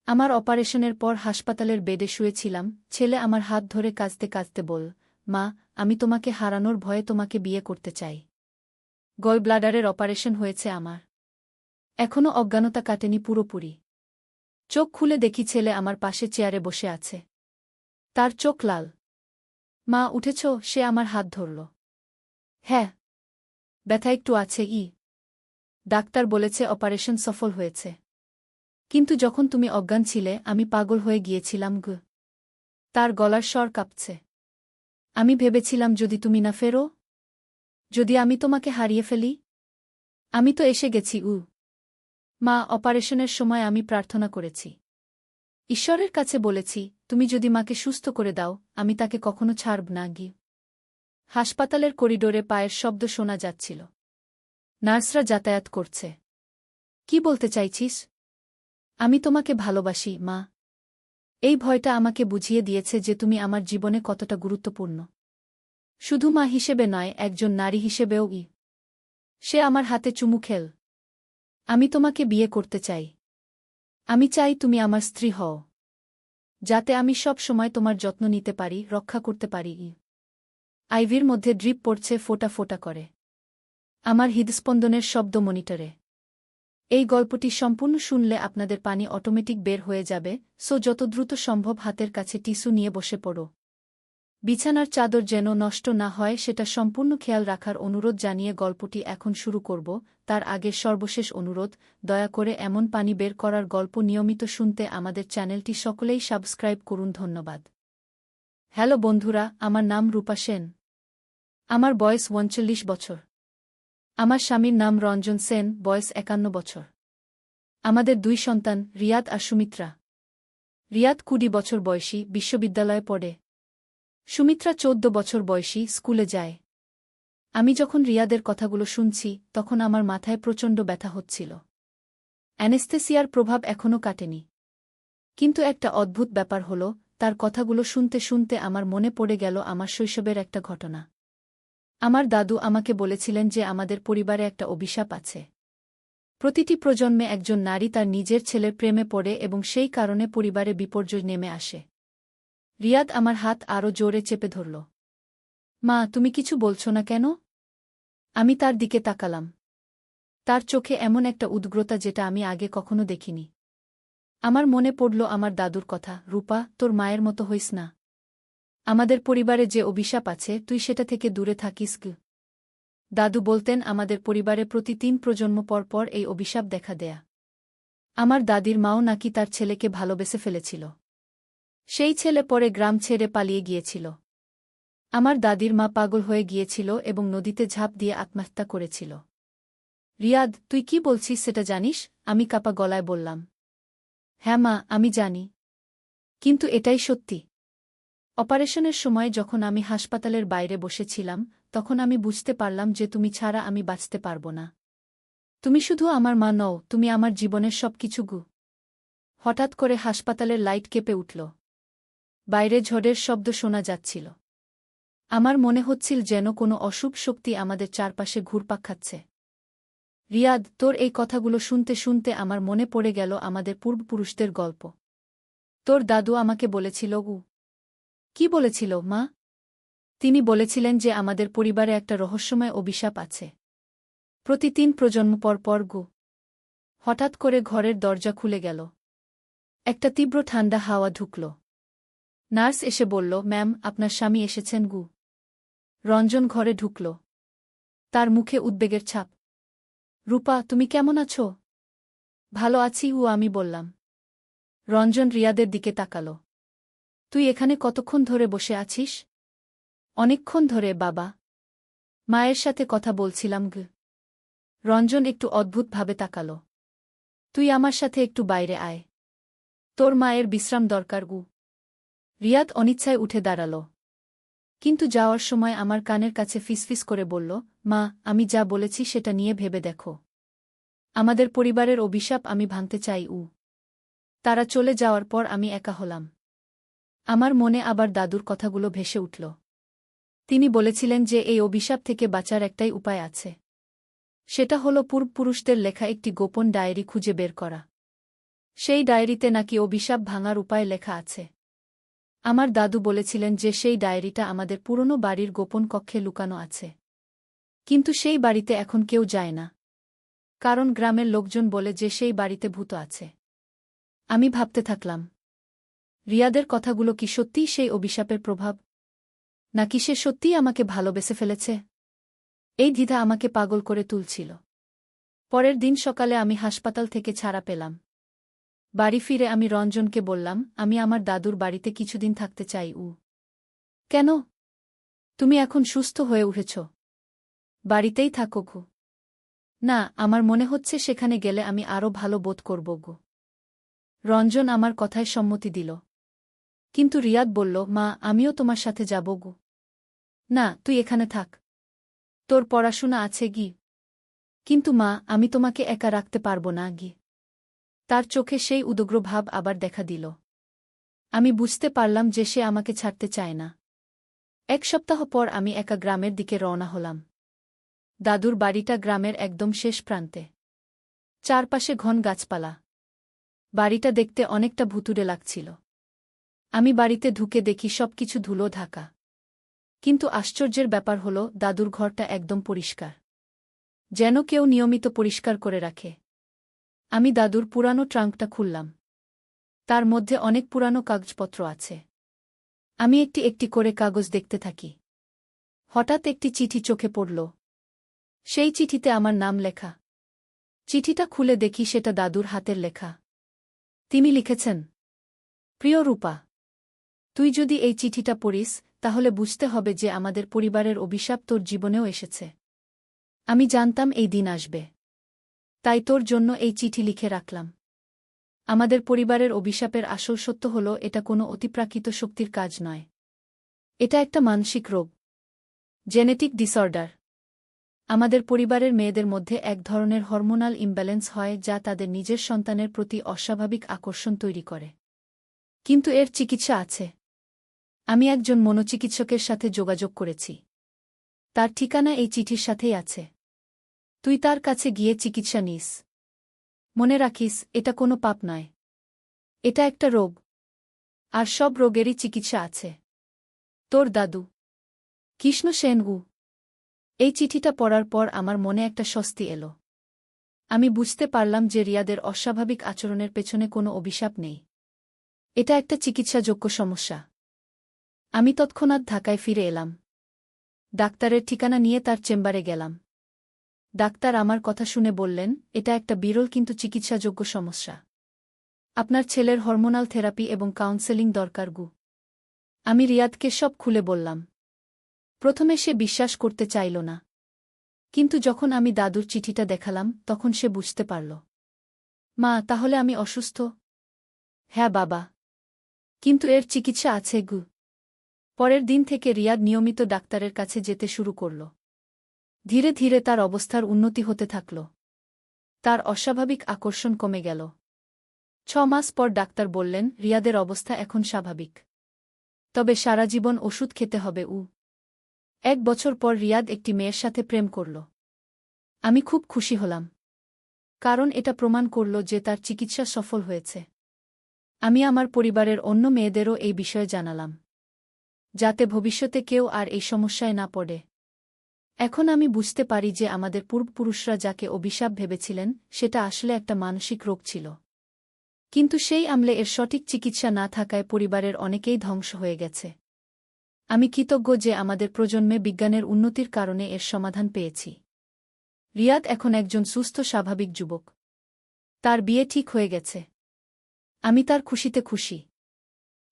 আমার অপারেশনের পর হাসপাতালের বেডে শুয়েছিলাম, ছেলে আমার হাত ধরে কাঁদতে কাঁদতে বল, মা, আমি তোমাকে হারানোর ভয়ে তোমাকে বিয়ে করতে চাই। গল ব্লাডারের অপারেশন হয়েছে আমার। এখনও অজ্ঞানতা কাটেনি পুরোপুরি। চোখ খুলে দেখি ছেলে আমার পাশে চেয়ারে বসে আছে। তার চোখ লাল। মা, উঠেছ? সে আমার হাত ধরল। হ্যাঁ। ব্যথা একটু আছে। ডাক্তার বলেছে অপারেশন সফল হয়েছে। কিন্তু যখন তুমি অজ্ঞান ছিলে আমি পাগল হয়ে গিয়েছিলাম। তার গলার স্বর কাঁপছে। আমি ভেবেছিলাম যদি তুমি না ফেরো, যদি আমি তোমাকে হারিয়ে ফেলি। আমি তো এসে গেছি। মা, অপারেশনের সময় আমি প্রার্থনা করেছি। ঈশ্বরের কাছে বলেছি, তুমি যদি মাকে সুস্থ করে দাও, আমি তাকে কখনো ছাড়ব না। হাসপাতালের করিডোরে পায়ের শব্দ শোনা যাচ্ছিল। নার্সরা যাতায়াত করছে। কি বলতে চাইছিস? আমি তোমাকে ভালোবাসি, মা। এই ভয়টা আমাকে বুঝিয়ে দিয়েছে যে তুমি আমার জীবনে কতটা গুরুত্বপূর্ণ। শুধু মা হিসেবে নয়, একজন নারী হিসেবেও। সে আমার হাতে চুমু খেল। আমি তোমাকে বিয়ে করতে চাই। আমি চাই তুমি আমার স্ত্রী হও, যাতে আমি সব সময় তোমার যত্ন নিতে পারি, রক্ষা করতে পারি। আইভির মধ্যে ড্রিপ পড়ছে ফোঁটা ফোঁটা করে। আমার হৃদস্পন্দনের শব্দ মনিটরে। এই গল্পটি সম্পূর্ণ শুনলে আপনাদের পানি অটোমেটিক বের হয়ে যাবে, সো যত দ্রুত সম্ভব হাতের কাছে টিস্যু নিয়ে বসে পড়ো। বিছানার চাদর যেন নষ্ট না হয় সেটা সম্পূর্ণ খেয়াল রাখার অনুরোধ জানিয়ে গল্পটি এখন শুরু করব। তার আগে সর্বশেষ অনুরোধ, দয়া করে এমন পানি বের করার গল্প নিয়মিত শুনতে আমাদের চ্যানেলটি সকলেই সাবস্ক্রাইব করুন। ধন্যবাদ। হ্যালো বন্ধুরা, আমার নাম রূপা সেন। আমার বয়স 39 বছর। আমার স্বামীর নাম রঞ্জন সেন, বয়স 51 বছর। আমাদের 2 সন্তান, রিয়াদ আর সুমিত্রা। রিয়াদ 20 বছর বয়সী, বিশ্ববিদ্যালয়ে পড়ে। সুমিত্রা 14 বছর বয়সী, স্কুলে যায়। আমি যখন রিয়াদের কথাগুলো শুনছি তখন আমার মাথায় প্রচণ্ড ব্যথা হচ্ছিল। অ্যানেস্থেসিয়ার প্রভাব এখনও কাটেনি। কিন্তু একটা অদ্ভুত ব্যাপার হল, তার কথাগুলো শুনতে শুনতে আমার মনে পড়ে গেল আমার শৈশবের একটা ঘটনা। আমার দাদু আমাকে বলেছিলেন যে আমাদের পরিবারে একটা অভিশাপ আছে। প্রতিটি প্রজন্মে একজন নারী তার নিজের ছেলের প্রেমে পড়ে এবং সেই কারণে পরিবারে বিপর্যয় নেমে আসে। রিয়াদ আমার হাত আরও জোরে চেপে ধরল। মা, তুমি কিছু বলছো না কেন? আমি তার দিকে তাকালাম। তার চোখে এমন একটা উদ্গ্রতা যেটা আমি আগে কখনো দেখিনি। আমার মনে পড়ল আমার দাদুর কথা, রূপা, তোর মায়ের মতো হইস না। আমাদের পরিবারে যে অভিশাপ আছে তুই সেটা থেকে দূরে থাকিস। দাদু বলতেন আমাদের পরিবারে প্রতি 3 প্রজন্ম পর পর এই অভিশাপ দেখা দেয়া। আমার দাদির মাও নাকি তার ছেলেকে ভালোবেসে ফেলেছিল। সেই ছেলে পরে গ্রাম ছেড়ে পালিয়ে গিয়েছিল। আমার দাদির মা পাগল হয়ে গিয়েছিল এবং নদীতে ঝাঁপ দিয়ে আত্মহত্যা করেছিল। রিয়াদ, তুই কি বলছিস সেটা জানিস? আমি কাপা গলায় বললাম। হ্যাঁ মা, আমি জানি। কিন্তু এটাই সত্যি। অপারেশনের সময় যখন আমি হাসপাতালের বাইরে বসেছিলাম তখন আমি বুঝতে পারলাম যে তুমি ছাড়া আমি বাঁচতে পারব না। তুমি শুধু আমার মা নও, তুমি আমার জীবনের সবকিছু। হঠাৎ করে হাসপাতালের লাইট কেঁপে উঠল। বাইরে ঝড়ের শব্দ শোনা যাচ্ছিল। আমার মনে হচ্ছিল যেন কোনো অশুভ শক্তি আমাদের চারপাশে ঘুরপাক খাচ্ছে। রিয়াদ, তোর এই কথাগুলো শুনতে শুনতে আমার মনে পড়ে গেল আমাদের পূর্বপুরুষদের গল্প। তোর দাদু আমাকে বলেছিল। কি বলেছিল, মা? তিনি বলেছিলেন যে আমাদের পরিবারে একটা রহস্যময় অভিশাপ আছে। প্রতি 3 প্রজন্ম পর পর। হঠাৎ করে ঘরের দরজা খুলে গেল। একটা তীব্র ঠান্ডা হাওয়া ঢুকল। নার্স এসে বলল, ম্যাম, আপনার স্বামী এসেছেন। রঞ্জন ঘরে ঢুকল। তার মুখে উদ্বেগের ছাপ। রূপা, তুমি কেমন আছো? ভালো আছি, আমি বললাম। রঞ্জন রিয়াদের দিকে তাকাল। তুই এখানে কতক্ষণ ধরে বসে আছিস? অনেকক্ষণ ধরে, বাবা। মায়ের সাথে কথা বলছিলাম। রঞ্জন একটু অদ্ভুতভাবে তাকাল। তুই আমার সাথে একটু বাইরে আয়। তোর মায়ের বিশ্রাম দরকার। রিয়াদ অনিচ্ছায় উঠে দাঁড়াল। কিন্তু যাওয়ার সময় আমার কানের কাছে ফিসফিস করে বলল, মা, আমি যা বলেছি সেটা নিয়ে ভেবে দেখো। আমাদের পরিবারের অভিশাপ আমি ভাঙতে চাই। তারা চলে যাওয়ার পর আমি একা হলাম। আমার মনে আবার দাদুর কথাগুলো ভেসে উঠল। তিনি বলেছিলেন যে এই অভিশাপ থেকে বাঁচার একটাই উপায় আছে। সেটা হলো পূর্বপুরুষদের লেখা একটি গোপন ডায়েরি খুঁজে বের করা। সেই ডায়েরিতে নাকি অভিশাপ ভাঙার উপায় লেখা আছে। আমার দাদু বলেছিলেন যে সেই ডায়েরিটা আমাদের পুরনো বাড়ির গোপন কক্ষে লুকানো আছে। কিন্তু সেই বাড়িতে এখন কেউ যায় না। কারণ গ্রামের লোকজন বলে যে সেই বাড়িতে ভূত আছে। আমি ভাবতে থাকলাম, রিয়াদের কথাগুলো কি সত্যিই সেই অভিশাপের প্রভাব? নাকি সে সত্যিই আমাকে ভালোবেসে ফেলেছে? এই দ্বিধা আমাকে পাগল করে তুলছিল। পরের দিন সকালে আমি হাসপাতাল থেকে ছাড়া পেলাম। বাড়ি ফিরে আমি রঞ্জনকে বললাম, আমি আমার দাদুর বাড়িতে কিছুদিন থাকতে চাই। কেন? তুমি এখন সুস্থ হয়ে উঠেছ, বাড়িতেই থাকো গো। না, আমার মনে হচ্ছে সেখানে গেলে আমি আরও ভালো বোধ করব গো। রঞ্জন আমার কথায় সম্মতি দিল। কিন্তু রিয়াদ বলল, মা, আমিও তোমার সাথে যাব গো। না, তুই এখানে থাক, তোর পড়াশোনা আছে গি। কিন্তু মা, আমি তোমাকে একা রাখতে পারব না গি। তার চোখে সেই উদগ্র ভাব আবার দেখা দিল। আমি বুঝতে পারলাম যে সে আমাকে ছাড়তে চায় না। এক সপ্তাহ পর আমি একা গ্রামের দিকে রওনা হলাম। দাদুর বাড়িটা গ্রামের একদম শেষ প্রান্তে। চারপাশে ঘন গাছপালা। বাড়িটা দেখতে অনেকটা ভুতুড়ে লাগছিল। আমি বাড়িতে ঢুকে দেখি সবকিছু ধুলো ঢাকা। কিন্তু আশ্চর্যের ব্যাপার হল, দাদুর ঘরটা একদম পরিষ্কার, যেন কেউ নিয়মিত পরিষ্কার করে রাখে। আমি দাদুর পুরানো ট্রাঙ্কটা খুললাম। তার মধ্যে অনেক পুরানো কাগজপত্র আছে। আমি একটি একটি করে কাগজ দেখতে থাকি। হঠাৎ একটি চিঠি চোখে পড়ল। সেই চিঠিতে আমার নাম লেখা। চিঠিটা খুলে দেখি সেটা দাদুর হাতের লেখা। তিনি লিখেছেন, প্রিয় রূপা, তুই যদি এই চিঠিটা পড়িস তাহলে বুঝতে হবে যে আমাদের পরিবারের অভিশাপ তোর জীবনেও এসেছে। আমি জানতাম এই দিন আসবে, তাই তোর জন্য এই চিঠি লিখে রাখলাম। আমাদের পরিবারের অভিশাপের আসল সত্য হল, এটা কোনো অতিপ্রাকৃত শক্তির কাজ নয়। এটা একটা মানসিক রোগ, জেনেটিক ডিসঅর্ডার। আমাদের পরিবারের মেয়েদের মধ্যে এক ধরনের হরমোনাল ইমব্যালেন্স হয় যা তাদের নিজের সন্তানের প্রতি অস্বাভাবিক আকর্ষণ তৈরি করে। কিন্তু এর চিকিৎসা আছে। আমি একজন মনোচিকিৎসকের সাথে যোগাযোগ করেছি। তার ঠিকানা এই চিঠির সাথেই আছে। তুই তার কাছে গিয়ে চিকিৎসা নিস। মনে রাখিস, এটা কোনো পাপ নয়। এটা একটা রোগ। আর সব রোগেরই চিকিৎসা আছে। তোর দাদু কৃষ্ণ সেনগু। এই চিঠিটা পড়ার পর আমার মনে একটা স্বস্তি এলো। আমি বুঝতে পারলাম যে রিয়াদের অস্বাভাবিক আচরণের পেছনে কোনো অভিশাপ নেই। এটা একটা চিকিৎসাযোগ্য সমস্যা। আমি তৎক্ষণাৎ ঢাকায় ফিরে এলাম। ডাক্তারের ঠিকানা নিয়ে তার চেম্বারে গেলাম। ডাক্তার আমার কথা শুনে বললেন, এটা একটা বিরল কিন্তু চিকিৎসাযোগ্য সমস্যা। আপনার ছেলের হরমোনাল থেরাপি এবং কাউন্সেলিং দরকার গু। আমি রিয়াদকে সব খুলে বললাম। প্রথমে সে বিশ্বাস করতে চাইল না। কিন্তু যখন আমি দাদুর চিঠিটা দেখালাম তখন সে বুঝতে পারল। মা, তাহলে আমি অসুস্থ? হ্যাঁ বাবা, কিন্তু এর চিকিৎসা আছে গু। পরের দিন থেকে রিয়াদ নিয়মিত ডাক্তারের কাছে যেতে শুরু করল। ধীরে ধীরে তার অবস্থার উন্নতি হতে থাকল। তার অস্বাভাবিক আকর্ষণ কমে গেল। 6 মাস পর ডাক্তার বললেন, রিয়াদের অবস্থা এখন স্বাভাবিক। তবে সারা জীবন ওষুধ খেতে হবে। 1 বছর পর রিয়াদ একটি মেয়ের সাথে প্রেম করল। আমি খুব খুশি হলাম, কারণ এটা প্রমাণ করল যে তার চিকিৎসা সফল হয়েছে। আমি আমার পরিবারের অন্য মেয়েদেরও এই বিষয়ে জানালাম, যাতে ভবিষ্যতে কেউ আর এই সমস্যায় না পড়ে। এখন আমি বুঝতে পারি যে আমাদের পূর্বপুরুষরা যাকে অভিশাপ ভেবেছিলেন সেটা আসলে একটা মানসিক রোগ ছিল। কিন্তু সেই আমলে এর সঠিক চিকিৎসা না থাকায় পরিবারের অনেকেই ধ্বংস হয়ে গেছে। আমি কৃতজ্ঞ যে আমাদের প্রজন্মে বিজ্ঞানের উন্নতির কারণে এর সমাধান পেয়েছি। রিয়াদ এখন একজন সুস্থ স্বাভাবিক যুবক। তার বিয়ে ঠিক হয়ে গেছে। আমি তার খুশিতে খুশি।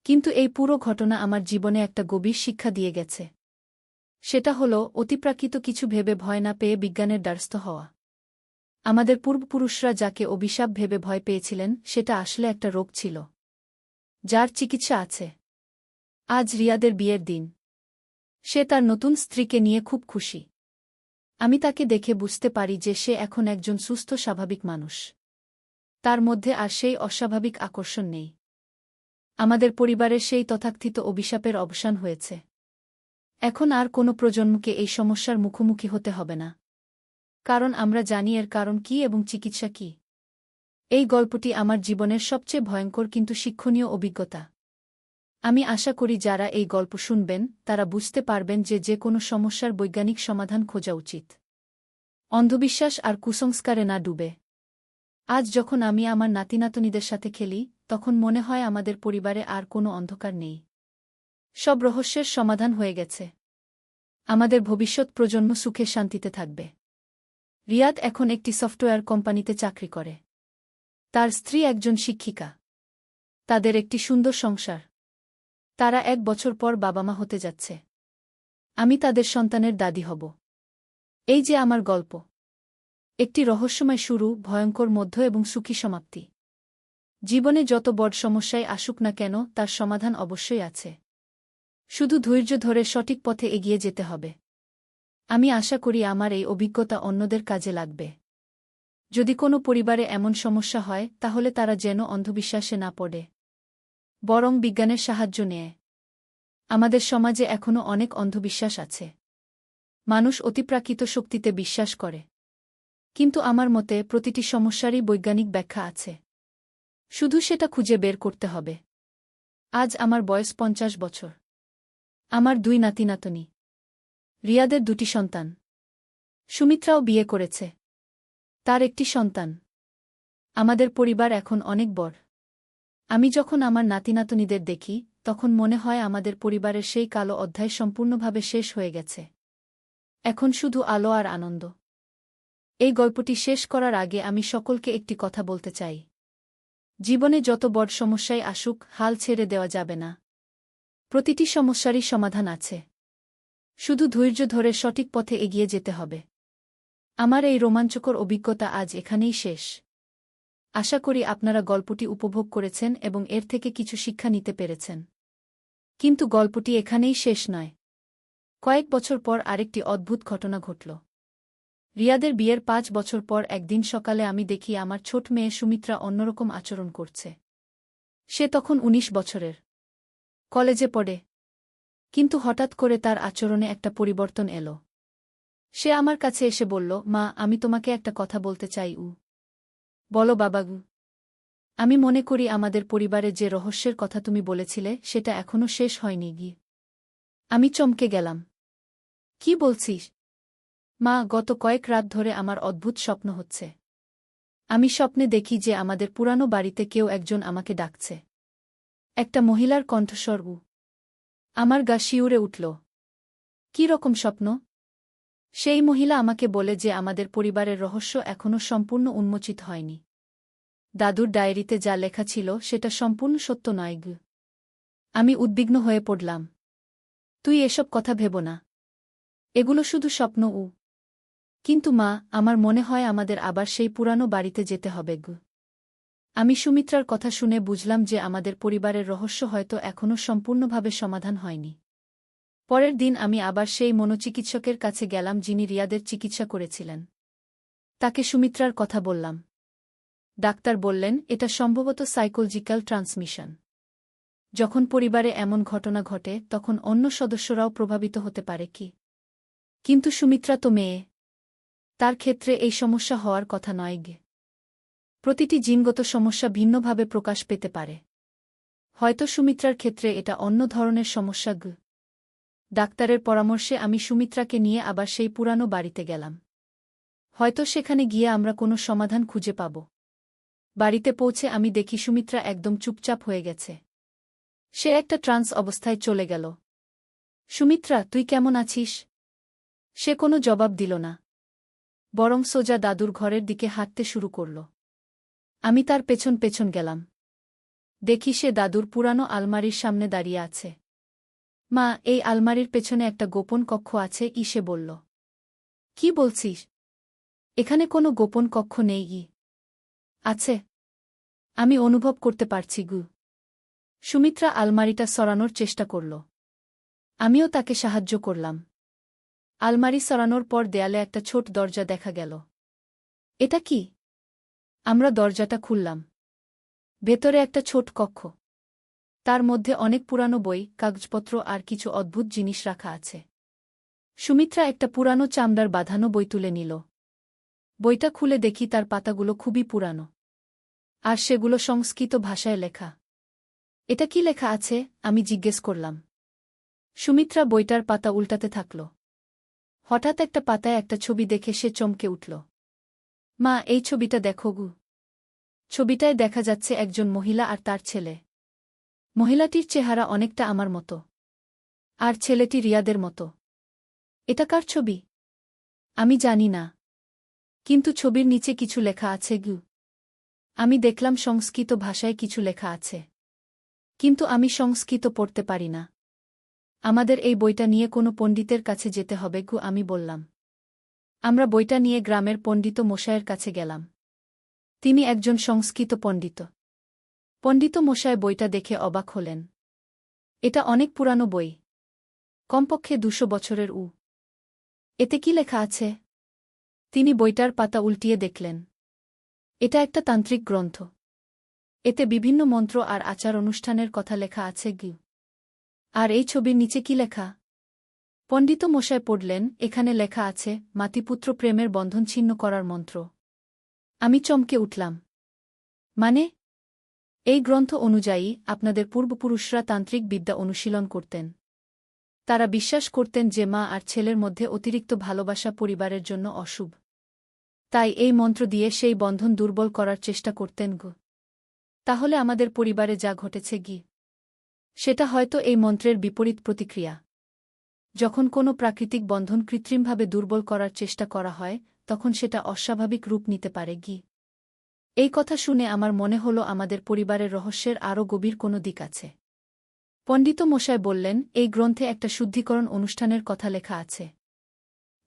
কিন্তু এই পুরো ঘটনা আমার জীবনে একটা গভীর শিক্ষা দিয়ে গেছে। সেটা হল, অতিপ্রাকৃত কিছু ভেবে ভয় না পেয়ে বিজ্ঞানের দ্বারস্থ হওয়া। আমাদের পূর্বপুরুষরা যাকে অভিশাপ ভেবে ভয় পেয়েছিলেন সেটা আসলে একটা রোগ ছিল, যার চিকিৎসা আছে। আজ রিয়াদের বিয়ের দিন। সে তার নতুন স্ত্রীকে নিয়ে খুব খুশি। আমি তাকে দেখে বুঝতে পারি যে সে এখন একজন সুস্থ স্বাভাবিক মানুষ। তার মধ্যে আর সেই অস্বাভাবিক আকর্ষণ নেই। আমাদের পরিবারের সেই তথাকথিত অভিশাপের অবসান হয়েছে। এখন আর কোনো প্রজন্মকে এই সমস্যার মুখোমুখি হতে হবে না। কারণ আমরা জানি এর কারণ কী এবং চিকিৎসা কী। এই গল্পটি আমার জীবনের সবচেয়ে ভয়ঙ্কর কিন্তু শিক্ষণীয় অভিজ্ঞতা। আমি আশা করি যারা এই গল্প শুনবেন তারা বুঝতে পারবেন যে কোনো সমস্যার বৈজ্ঞানিক সমাধান খোঁজা উচিত, অন্ধবিশ্বাস আর কুসংস্কারে না ডুবে। আজ যখন আমি আমার নাতিনাতনীদের সাথে খেলি, তখন মনে হয় আমাদের পরিবারে আর কোনো অন্ধকার নেই। সব রহস্যের সমাধান হয়ে গেছে। আমাদের ভবিষ্যৎ প্রজন্ম সুখে শান্তিতে থাকবে। রিয়াদ এখন একটি সফটওয়্যার কোম্পানিতে চাকরি করে। তার স্ত্রী একজন শিক্ষিকা। তাদের একটি সুন্দর সংসার। তারা 1 বছর পর বাবা-মা হতে যাচ্ছে। আমি তাদের সন্তানের দাদি হব। এই যে আমার গল্প। একটি রহস্যময় শুরু, ভয়ঙ্কর মধ্য এবং সুখী সমাপ্তি। জীবনে যত বড় সমস্যাই আসুক না কেন, তার সমাধান অবশ্যই আছে। শুধু ধৈর্য ধরে সঠিক পথে এগিয়ে যেতে হবে। আমি আশা করি আমার এই অভিজ্ঞতা অন্যদের কাজে লাগবে। যদি কোনো পরিবারে এমন সমস্যা হয়, তাহলে তারা যেন অন্ধবিশ্বাসে না পড়ে, বরং বিজ্ঞানের সাহায্য নেয়। আমাদের সমাজে এখনও অনেক অন্ধবিশ্বাস আছে। মানুষ অতিপ্রাকৃত শক্তিতে বিশ্বাস করে। কিন্তু আমার মতে প্রতিটি সমস্যারই বৈজ্ঞানিক ব্যাখ্যা আছে। শুধু সেটা খুঁজে বের করতে হবে। আজ আমার বয়স 50 বছর। আমার 2 নাতি-নাতনী। রিয়াদের 2টি সন্তান। সুমিত্রাও বিয়ে করেছে। তার একটি সন্তান। আমাদের পরিবার এখন অনেক বড়। আমি যখন আমার নাতি-নাতনীদের দেখি, তখন মনে হয় আমাদের পরিবারের সেই কালো অধ্যায় সম্পূর্ণভাবে শেষ হয়ে গেছে। এখন শুধু আলো আর আনন্দ। এই গল্পটি শেষ করার আগে আমি সকলকে একটি কথা বলতে চাই। জীবনে যত বড় সমস্যাই আসুক, হাল ছেড়ে দেওয়া যাবে না। প্রতিটি সমস্যারই সমাধান আছে। শুধু ধৈর্য ধরে সঠিক পথে এগিয়ে যেতে হবে। আমার এই রোমাঞ্চকর অভিজ্ঞতা আজ এখানেই শেষ। আশা করি আপনারা গল্পটি উপভোগ করেছেন এবং এর থেকে কিছু শিক্ষা নিতে পেরেছেন। কিন্তু গল্পটি এখানেই শেষ নয়। কয়েক বছর পর আরেকটি অদ্ভুত ঘটনা ঘটল। রিয়াদের বিয়ের 5 বছর পর একদিন সকালে আমি দেখি আমার ছোট মেয়ে সুমিত্রা অন্যরকম আচরণ করছে। সে তখন 19 বছরের। কলেজে পড়ে। কিন্তু হঠাৎ করে তার আচরণে একটা পরিবর্তন এলো। সে আমার কাছে এসে বলল, মা, আমি তোমাকে একটা কথা বলতে চাই। বলো বাবাগু। আমি মনে করি আমাদের পরিবারে যে রহস্যের কথা তুমি বলেছিলে সেটা এখনো শেষ হয়নি গি। আমি চমকে গেলাম। কি বলছিস? মা, গত কয়েক রাত ধরে আমার অদ্ভুত স্বপ্ন হচ্ছে। আমি স্বপ্নে দেখি যে আমাদের পুরানো বাড়িতে কেউ একজন আমাকে ডাকছে। একটা মহিলার কণ্ঠস্বর। আমার গা শিউরে উঠল। কি রকম স্বপ্ন? সেই মহিলা আমাকে বলে যে আমাদের পরিবারের রহস্য এখনো সম্পূর্ণ উন্মোচিত হয়নি। দাদুর ডায়েরিতে যা লেখা ছিল সেটা সম্পূর্ণ সত্য নয় গু। আমি উদ্বিগ্ন হয়ে পড়লাম। তুই এসব কথা ভেব না। এগুলো শুধু স্বপ্ন। কিন্তু মা, আমার মনে হয় আমাদের আবার সেই পুরানো বাড়িতে যেতে হবে গু। আমি সুমিত্রার কথা শুনে বুঝলাম যে আমাদের পরিবারের রহস্য হয়তো এখনো সম্পূর্ণভাবে সমাধান হয়নি। পরের দিন আমি আবার সেই মনোচিকিৎসকের কাছে গেলাম যিনি রিয়াদের চিকিৎসা করেছিলেন। তাকে সুমিত্রার কথা বললাম। ডাক্তার বললেন, এটা সম্ভবত সাইকোলজিক্যাল ট্রান্সমিশন। যখন পরিবারে এমন ঘটনা ঘটে তখন অন্য সদস্যরাও প্রভাবিত হতে পারে কি? কিন্তু সুমিত্রা তো মেয়ে। তার ক্ষেত্রে এই সমস্যা হওয়ার কথা নয় গে। প্রতিটি জিনগত সমস্যা ভিন্নভাবে প্রকাশ পেতে পারে। হয়তো সুমিত্রার ক্ষেত্রে এটা অন্য ধরনের সমস্যা গ। ডাক্তারের পরামর্শে আমি সুমিত্রাকে নিয়ে আবার সেই পুরানো বাড়িতে গেলাম। হয়তো সেখানে গিয়ে আমরা কোনো সমাধান খুঁজে পাব। বাড়িতে পৌঁছে আমি দেখি সুমিত্রা একদম চুপচাপ হয়ে গেছে। সে একটা ট্রান্স অবস্থায় চলে গেল। সুমিত্রা, তুই কেমন আছিস? সে কোনো জবাব দিল না। বরং সোজা দাদুর ঘরের দিকে হাঁটতে শুরু করল। আমি তার পেছন পেছন গেলাম। দেখি সে দাদুর পুরানো আলমারির সামনে দাঁড়িয়ে আছে। মা, এই আলমারির পেছনে একটা গোপন কক্ষ আছে, সে বলল। কি বলছিস? এখানে কোনো গোপন কক্ষ নেই ই। আছে। আমি অনুভব করতে পারছি গু। সুমিত্রা আলমারিটা সরানোর চেষ্টা করল। আমিও তাকে সাহায্য করলাম। আলমারি সরানোর পর দেয়ালে একটা ছোট দরজা দেখা গেল। এটা কি? আমরা দরজাটা খুললাম। ভেতরে একটা ছোট কক্ষ। তার মধ্যে অনেক পুরানো বই, কাগজপত্র আর কিছু অদ্ভুত জিনিস রাখা আছে। সুমিত্রা একটা পুরানো চামড়ার বাঁধানো বই তুলে নিল। বইটা খুলে দেখি তার পাতাগুলো খুবই পুরানো। আর সেগুলো সংস্কৃত ভাষায় লেখা। এটা কি লেখা আছে? আমি জিজ্ঞেস করলাম। সুমিত্রা বইটার পাতা উল্টাতে থাকল। হঠাৎ একটা পাতায় একটা ছবি দেখে সে চমকে উঠল। মা, এই ছবিটা দেখো গু। ছবিটায় দেখা যাচ্ছে একজন মহিলা আর তার ছেলে। মহিলাটির চেহারা অনেকটা আমার মতো। আর ছেলেটি রিয়াদের মতো। এটা কার ছবি? আমি জানি না। কিন্তু ছবির নিচে কিছু লেখা আছে গু। আমি দেখলাম সংস্কৃত ভাষায় কিছু লেখা আছে। কিন্তু আমি সংস্কৃত পড়তে পারি না। আমাদের এই বইটা নিয়ে কোনো পণ্ডিতের কাছে যেতে হবে গু, আমি বললাম। আমরা বইটা নিয়ে গ্রামের পণ্ডিত মশায়ের কাছে গেলাম। তিনি একজন সংস্কৃত পণ্ডিত। পণ্ডিত মশায় বইটা দেখে অবাক হলেন। এটা অনেক পুরানো বই। কমপক্ষে 200 বছরের। এতে কি লেখা আছে? তিনি বইটার পাতা উল্টিয়ে দেখলেন। এটা একটা তান্ত্রিক গ্রন্থ। এতে বিভিন্ন মন্ত্র আর আচার অনুষ্ঠানের কথা লেখা আছে গু। আর এই ছবির নিচে কি লেখা? পণ্ডিত মশায় পড়লেন, এখানে লেখা আছে মাতৃপুত্র প্রেমের বন্ধন ছিন্ন করার মন্ত্র। আমি চমকে উঠলাম। মানে? এই গ্রন্থ অনুযায়ী আপনাদের পূর্বপুরুষরা তান্ত্রিক বিদ্যা অনুশীলন করতেন। তারা বিশ্বাস করতেন যে মা আর ছেলের মধ্যে অতিরিক্ত ভালোবাসা পরিবারের জন্য অশুভ। তাই এই মন্ত্র দিয়ে সেই বন্ধন দুর্বল করার চেষ্টা করতেন গো। তাহলে আমাদের পরিবারে যা ঘটেছে গি, সেটা হয়তো এই মন্ত্রের বিপরীত প্রতিক্রিয়া। যখন কোনো প্রাকৃতিক বন্ধন কৃত্রিমভাবে দুর্বল করার চেষ্টা করা হয়, তখন সেটা অস্বাভাবিক রূপ নিতে পারে গি। এই কথা শুনে আমার মনে হলো আমাদের পরিবারের রহস্যের আরও গভীর কোনো দিক আছে। পণ্ডিত মশায় বললেন, এই গ্রন্থে একটা শুদ্ধিকরণ অনুষ্ঠানের কথা লেখা আছে,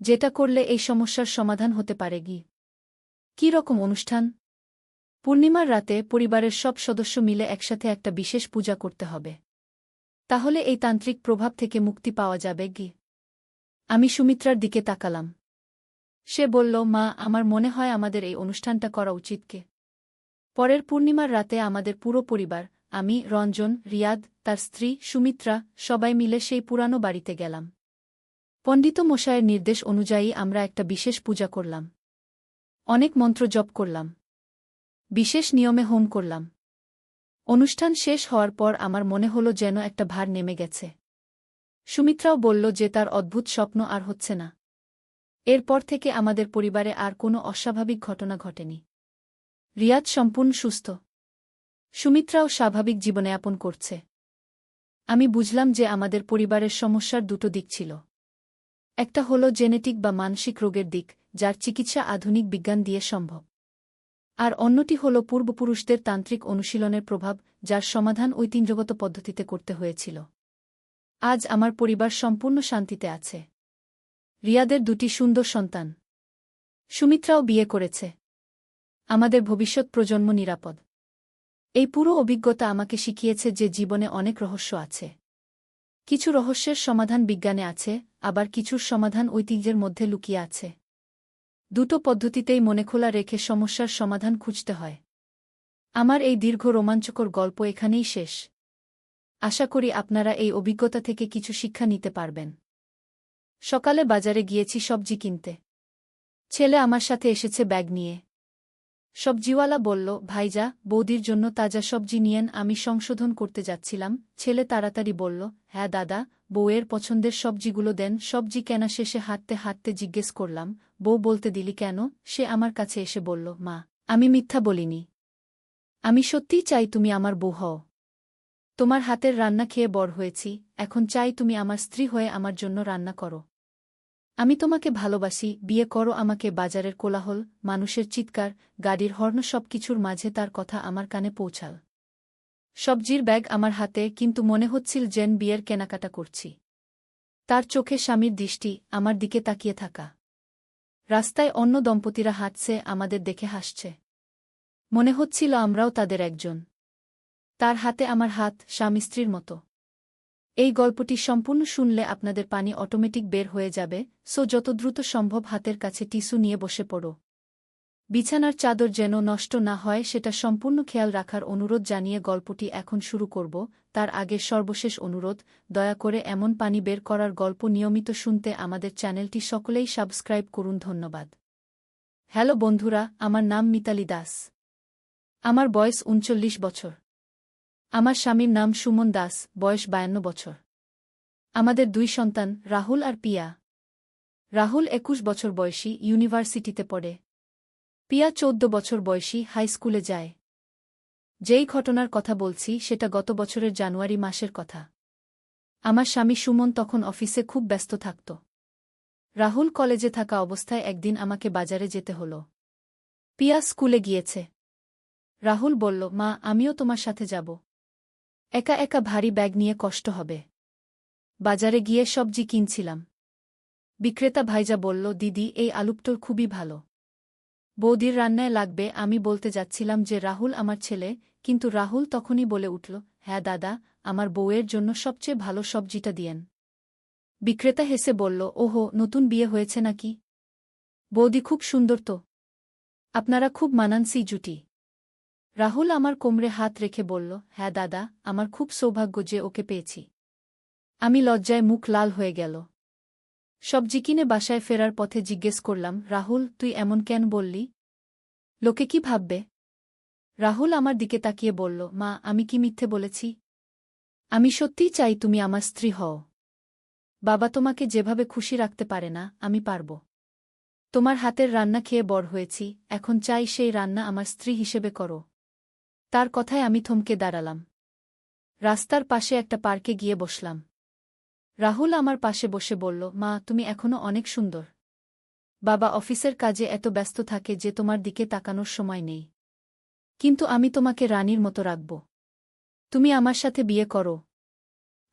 যেটা করলে এই সমস্যার সমাধান হতে পারে গি। কী রকম অনুষ্ঠান? পূর্ণিমার রাতে পরিবারের সব সদস্য মিলে একসাথে একটা বিশেষ পূজা করতে হবে। তাহলে এই তান্ত্রিক প্রভাব থেকে মুক্তি পাওয়া যাবে গি। আমি সুমিত্রার দিকে তাকালাম। সে বলল, মা, আমার মনে হয় আমাদের এই অনুষ্ঠানটা করা উচিত কে। পরের পূর্ণিমার রাতে আমাদের পুরো পরিবার, আমি, রঞ্জন, রিয়াদ, তার স্ত্রী, সুমিত্রা, সবাই মিলে সেই পুরানো বাড়িতে গেলাম। পণ্ডিত মশায়ের নির্দেশ অনুযায়ী আমরা একটা বিশেষ পূজা করলাম। অনেক মন্ত্র জপ করলাম। বিশেষ নিয়মে হোম করলাম। অনুষ্ঠান শেষ হওয়ার পর আমার মনে হলো যেন একটা ভার নেমে গেছে। সুমিত্রাও বলল যে তার অদ্ভুত স্বপ্ন আর হচ্ছে না। এরপর থেকে আমাদের পরিবারে আর কোনো অস্বাভাবিক ঘটনা ঘটেনি। রিয়াদ সম্পূর্ণ সুস্থ। সুমিত্রাও স্বাভাবিক জীবনযাপন করছে। আমি বুঝলাম যে আমাদের পরিবারের সমস্যার দুটো দিক ছিল। একটা হলো জেনেটিক বা মানসিক রোগের দিক, যার চিকিৎসা আধুনিক বিজ্ঞান দিয়ে সম্ভব। আর অন্যটি হল পূর্বপুরুষদের তান্ত্রিক অনুশীলনের প্রভাব, যার সমাধান ঐতিহ্যগত পদ্ধতিতে করতে হয়েছিল। আজ আমার পরিবার সম্পূর্ণ শান্তিতে আছে। রিয়াদের 2টি সুন্দর সন্তান। সুমিত্রাও বিয়ে করেছে। আমাদের ভবিষ্যৎ প্রজন্ম নিরাপদ। এই পুরো অভিজ্ঞতা আমাকে শিখিয়েছে যে জীবনে অনেক রহস্য আছে। কিছু রহস্যের সমাধান বিজ্ঞানে আছে, আবার কিছুর সমাধান ঐতিহ্যের মধ্যে লুকিয়ে আছে। দুটো পদ্ধতিতেই মনে খোলা রেখে সমস্যার সমাধান খুঁজতে হয়। আমার এই দীর্ঘ রোমাঞ্চকর গল্প এখানেই শেষ। আশা করি আপনারা এই অভিজ্ঞতা থেকে কিছু শিক্ষা নিতে পারবেন। সকালে বাজারে গিয়েছি সবজি কিনতে। ছেলে আমার সাথে এসেছে ব্যাগ নিয়ে। সবজিওয়ালা বলল, ভাইজা, বৌদির জন্য তাজা সবজি নিয়েন। আমি সংশোধন করতে যাচ্ছিলাম। ছেলে তাড়াতাড়ি বলল, হ্যাঁ দাদা, বউয়ের পছন্দের সবজিগুলো দেন। সবজি কেনা শেষে হাঁটতে হাঁটতে জিজ্ঞেস করলাম, বউ বলতে দিলি কেন? সে আমার কাছে এসে বলল, মা, আমি মিথ্যা বলিনি। আমি সত্যিই চাই তুমি আমার বউ হও। তোমার হাতের রান্না খেয়ে বড় হয়েছি, এখন চাই তুমি আমার স্ত্রী হয়ে আমার জন্য রান্না করো। আমি তোমাকে ভালোবাসি, বিয়ে করো আমাকে। বাজারের কোলাহল, মানুষের চিৎকার, গাড়ির হর্ন সবকিছুর মাঝে তার কথা আমার কানে পৌঁছাল। সবজির ব্যাগ আমার হাতে, কিন্তু মনে হচ্ছিল যেন বিয়ের কেনাকাটা করছি। তার চোখে স্বামীর দৃষ্টি, আমার দিকে তাকিয়ে থাকা। রাস্তায় অন্য দম্পতিরা হাঁটছে, আমাদের দেখে হাসছে। মনে হচ্ছিল আমরাও তাদের একজন। তার হাতে আমার হাত, স্বামী স্ত্রীর মতো। এই গল্পটি সম্পূর্ণ শুনলে আপনাদের পানি অটোমেটিক বের হয়ে যাবে, সো যত দ্রুত সম্ভব হাতের কাছে টিস্যু নিয়ে বসে পড়ো। বিছানার চাদর যেন নষ্ট না হয় সেটা সম্পূর্ণ খেয়াল রাখার অনুরোধ জানিয়ে গল্পটি এখন শুরু করব। তার আগে সর্বশেষ অনুরোধ, দয়া করে এমন পানি বের করার গল্প নিয়মিত শুনতে আমাদের চ্যানেলটি সকলেই সাবস্ক্রাইব করুন। ধন্যবাদ। হ্যালো বন্ধুরা, আমার নাম মিতালি দাস। আমার বয়স ৩৯ বছর। আমার স্বামীর নাম সুমন দাস, বয়স ৫২ বছর। আমাদের ২ সন্তান, রাহুল আর পিয়া। রাহুল ২১ বছর বয়সী, ইউনিভার্সিটিতে পড়ে। পিয়া ১৪ বছর বয়সী, হাই স্কুলে যায়। যেই ঘটনার কথা বলছি সেটা গত বছরের জানুয়ারি মাসের কথা। আমার স্বামী সুমন তখন অফিসে খুব ব্যস্ত থাকত। রাহুল কলেজে থাকা অবস্থায় একদিন আমাকে বাজারে যেতে হল। পিয়া স্কুলে গিয়েছে। রাহুল বলল, মা, আমিও তোমার সাথে যাব। একা একা ভারী ব্যাগ নিয়ে কষ্ট হবে। বাজারে গিয়ে সবজি কিনছিলাম। বিক্রেতা ভাইজা বলল, দিদি, এই আলুপটোল খুবই ভালো। বৌদির রান্নায় লাগবে। আমি বলতে যাচ্ছিলাম যে রাহুল আমার ছেলে, কিন্তু রাহুল তখনই বলে উঠল, হ্যাঁ দাদা, আমার বউয়ের জন্য সবচেয়ে ভালো সবজিটা দিয়েন। বিক্রেতা হেসে বলল, ওহো, নতুন বিয়ে হয়েছে নাকি? বৌদি খুব সুন্দর তো। আপনারা খুব মানানসই জুটি। রাহুল আমার কোমরে হাত রেখে বলল, হ্যাঁ দাদা, আমার খুব সৌভাগ্য যে ওকে পেয়েছি। আমি লজ্জায় মুখ লাল হয়ে গেল। সবজি কিনে বাসায় ফেরার পথে জিজ্ঞেস করলাম, রাহুল, তুই এমন কেন বললি? লোকে কি ভাববে? রাহুল আমার দিকে তাকিয়ে বলল, মা, আমি কি মিথ্যে বলেছি? আমি সত্যিই চাই তুমি আমার স্ত্রী হও। বাবা তোমাকে যেভাবে খুশি রাখতে পারে না, আমি পারব। তোমার হাতের রান্না খেয়ে বড় হয়েছি, এখন চাই সেই রান্না আমার স্ত্রী হিসেবে করো। তার কথায় আমি থমকে দাঁড়ালাম। রাস্তার পাশে একটা পার্কে গিয়ে বসলাম। রাহুল আমার পাশে বসে বলল, মা, তুমি এখনো অনেক সুন্দর। বাবা অফিসের কাজে এত ব্যস্ত থাকে যে তোমার দিকে তাকানোর সময় নেই। কিন্তু আমি তোমাকে রানীর মতো রাখব। তুমি আমার সাথে বিয়ে করো।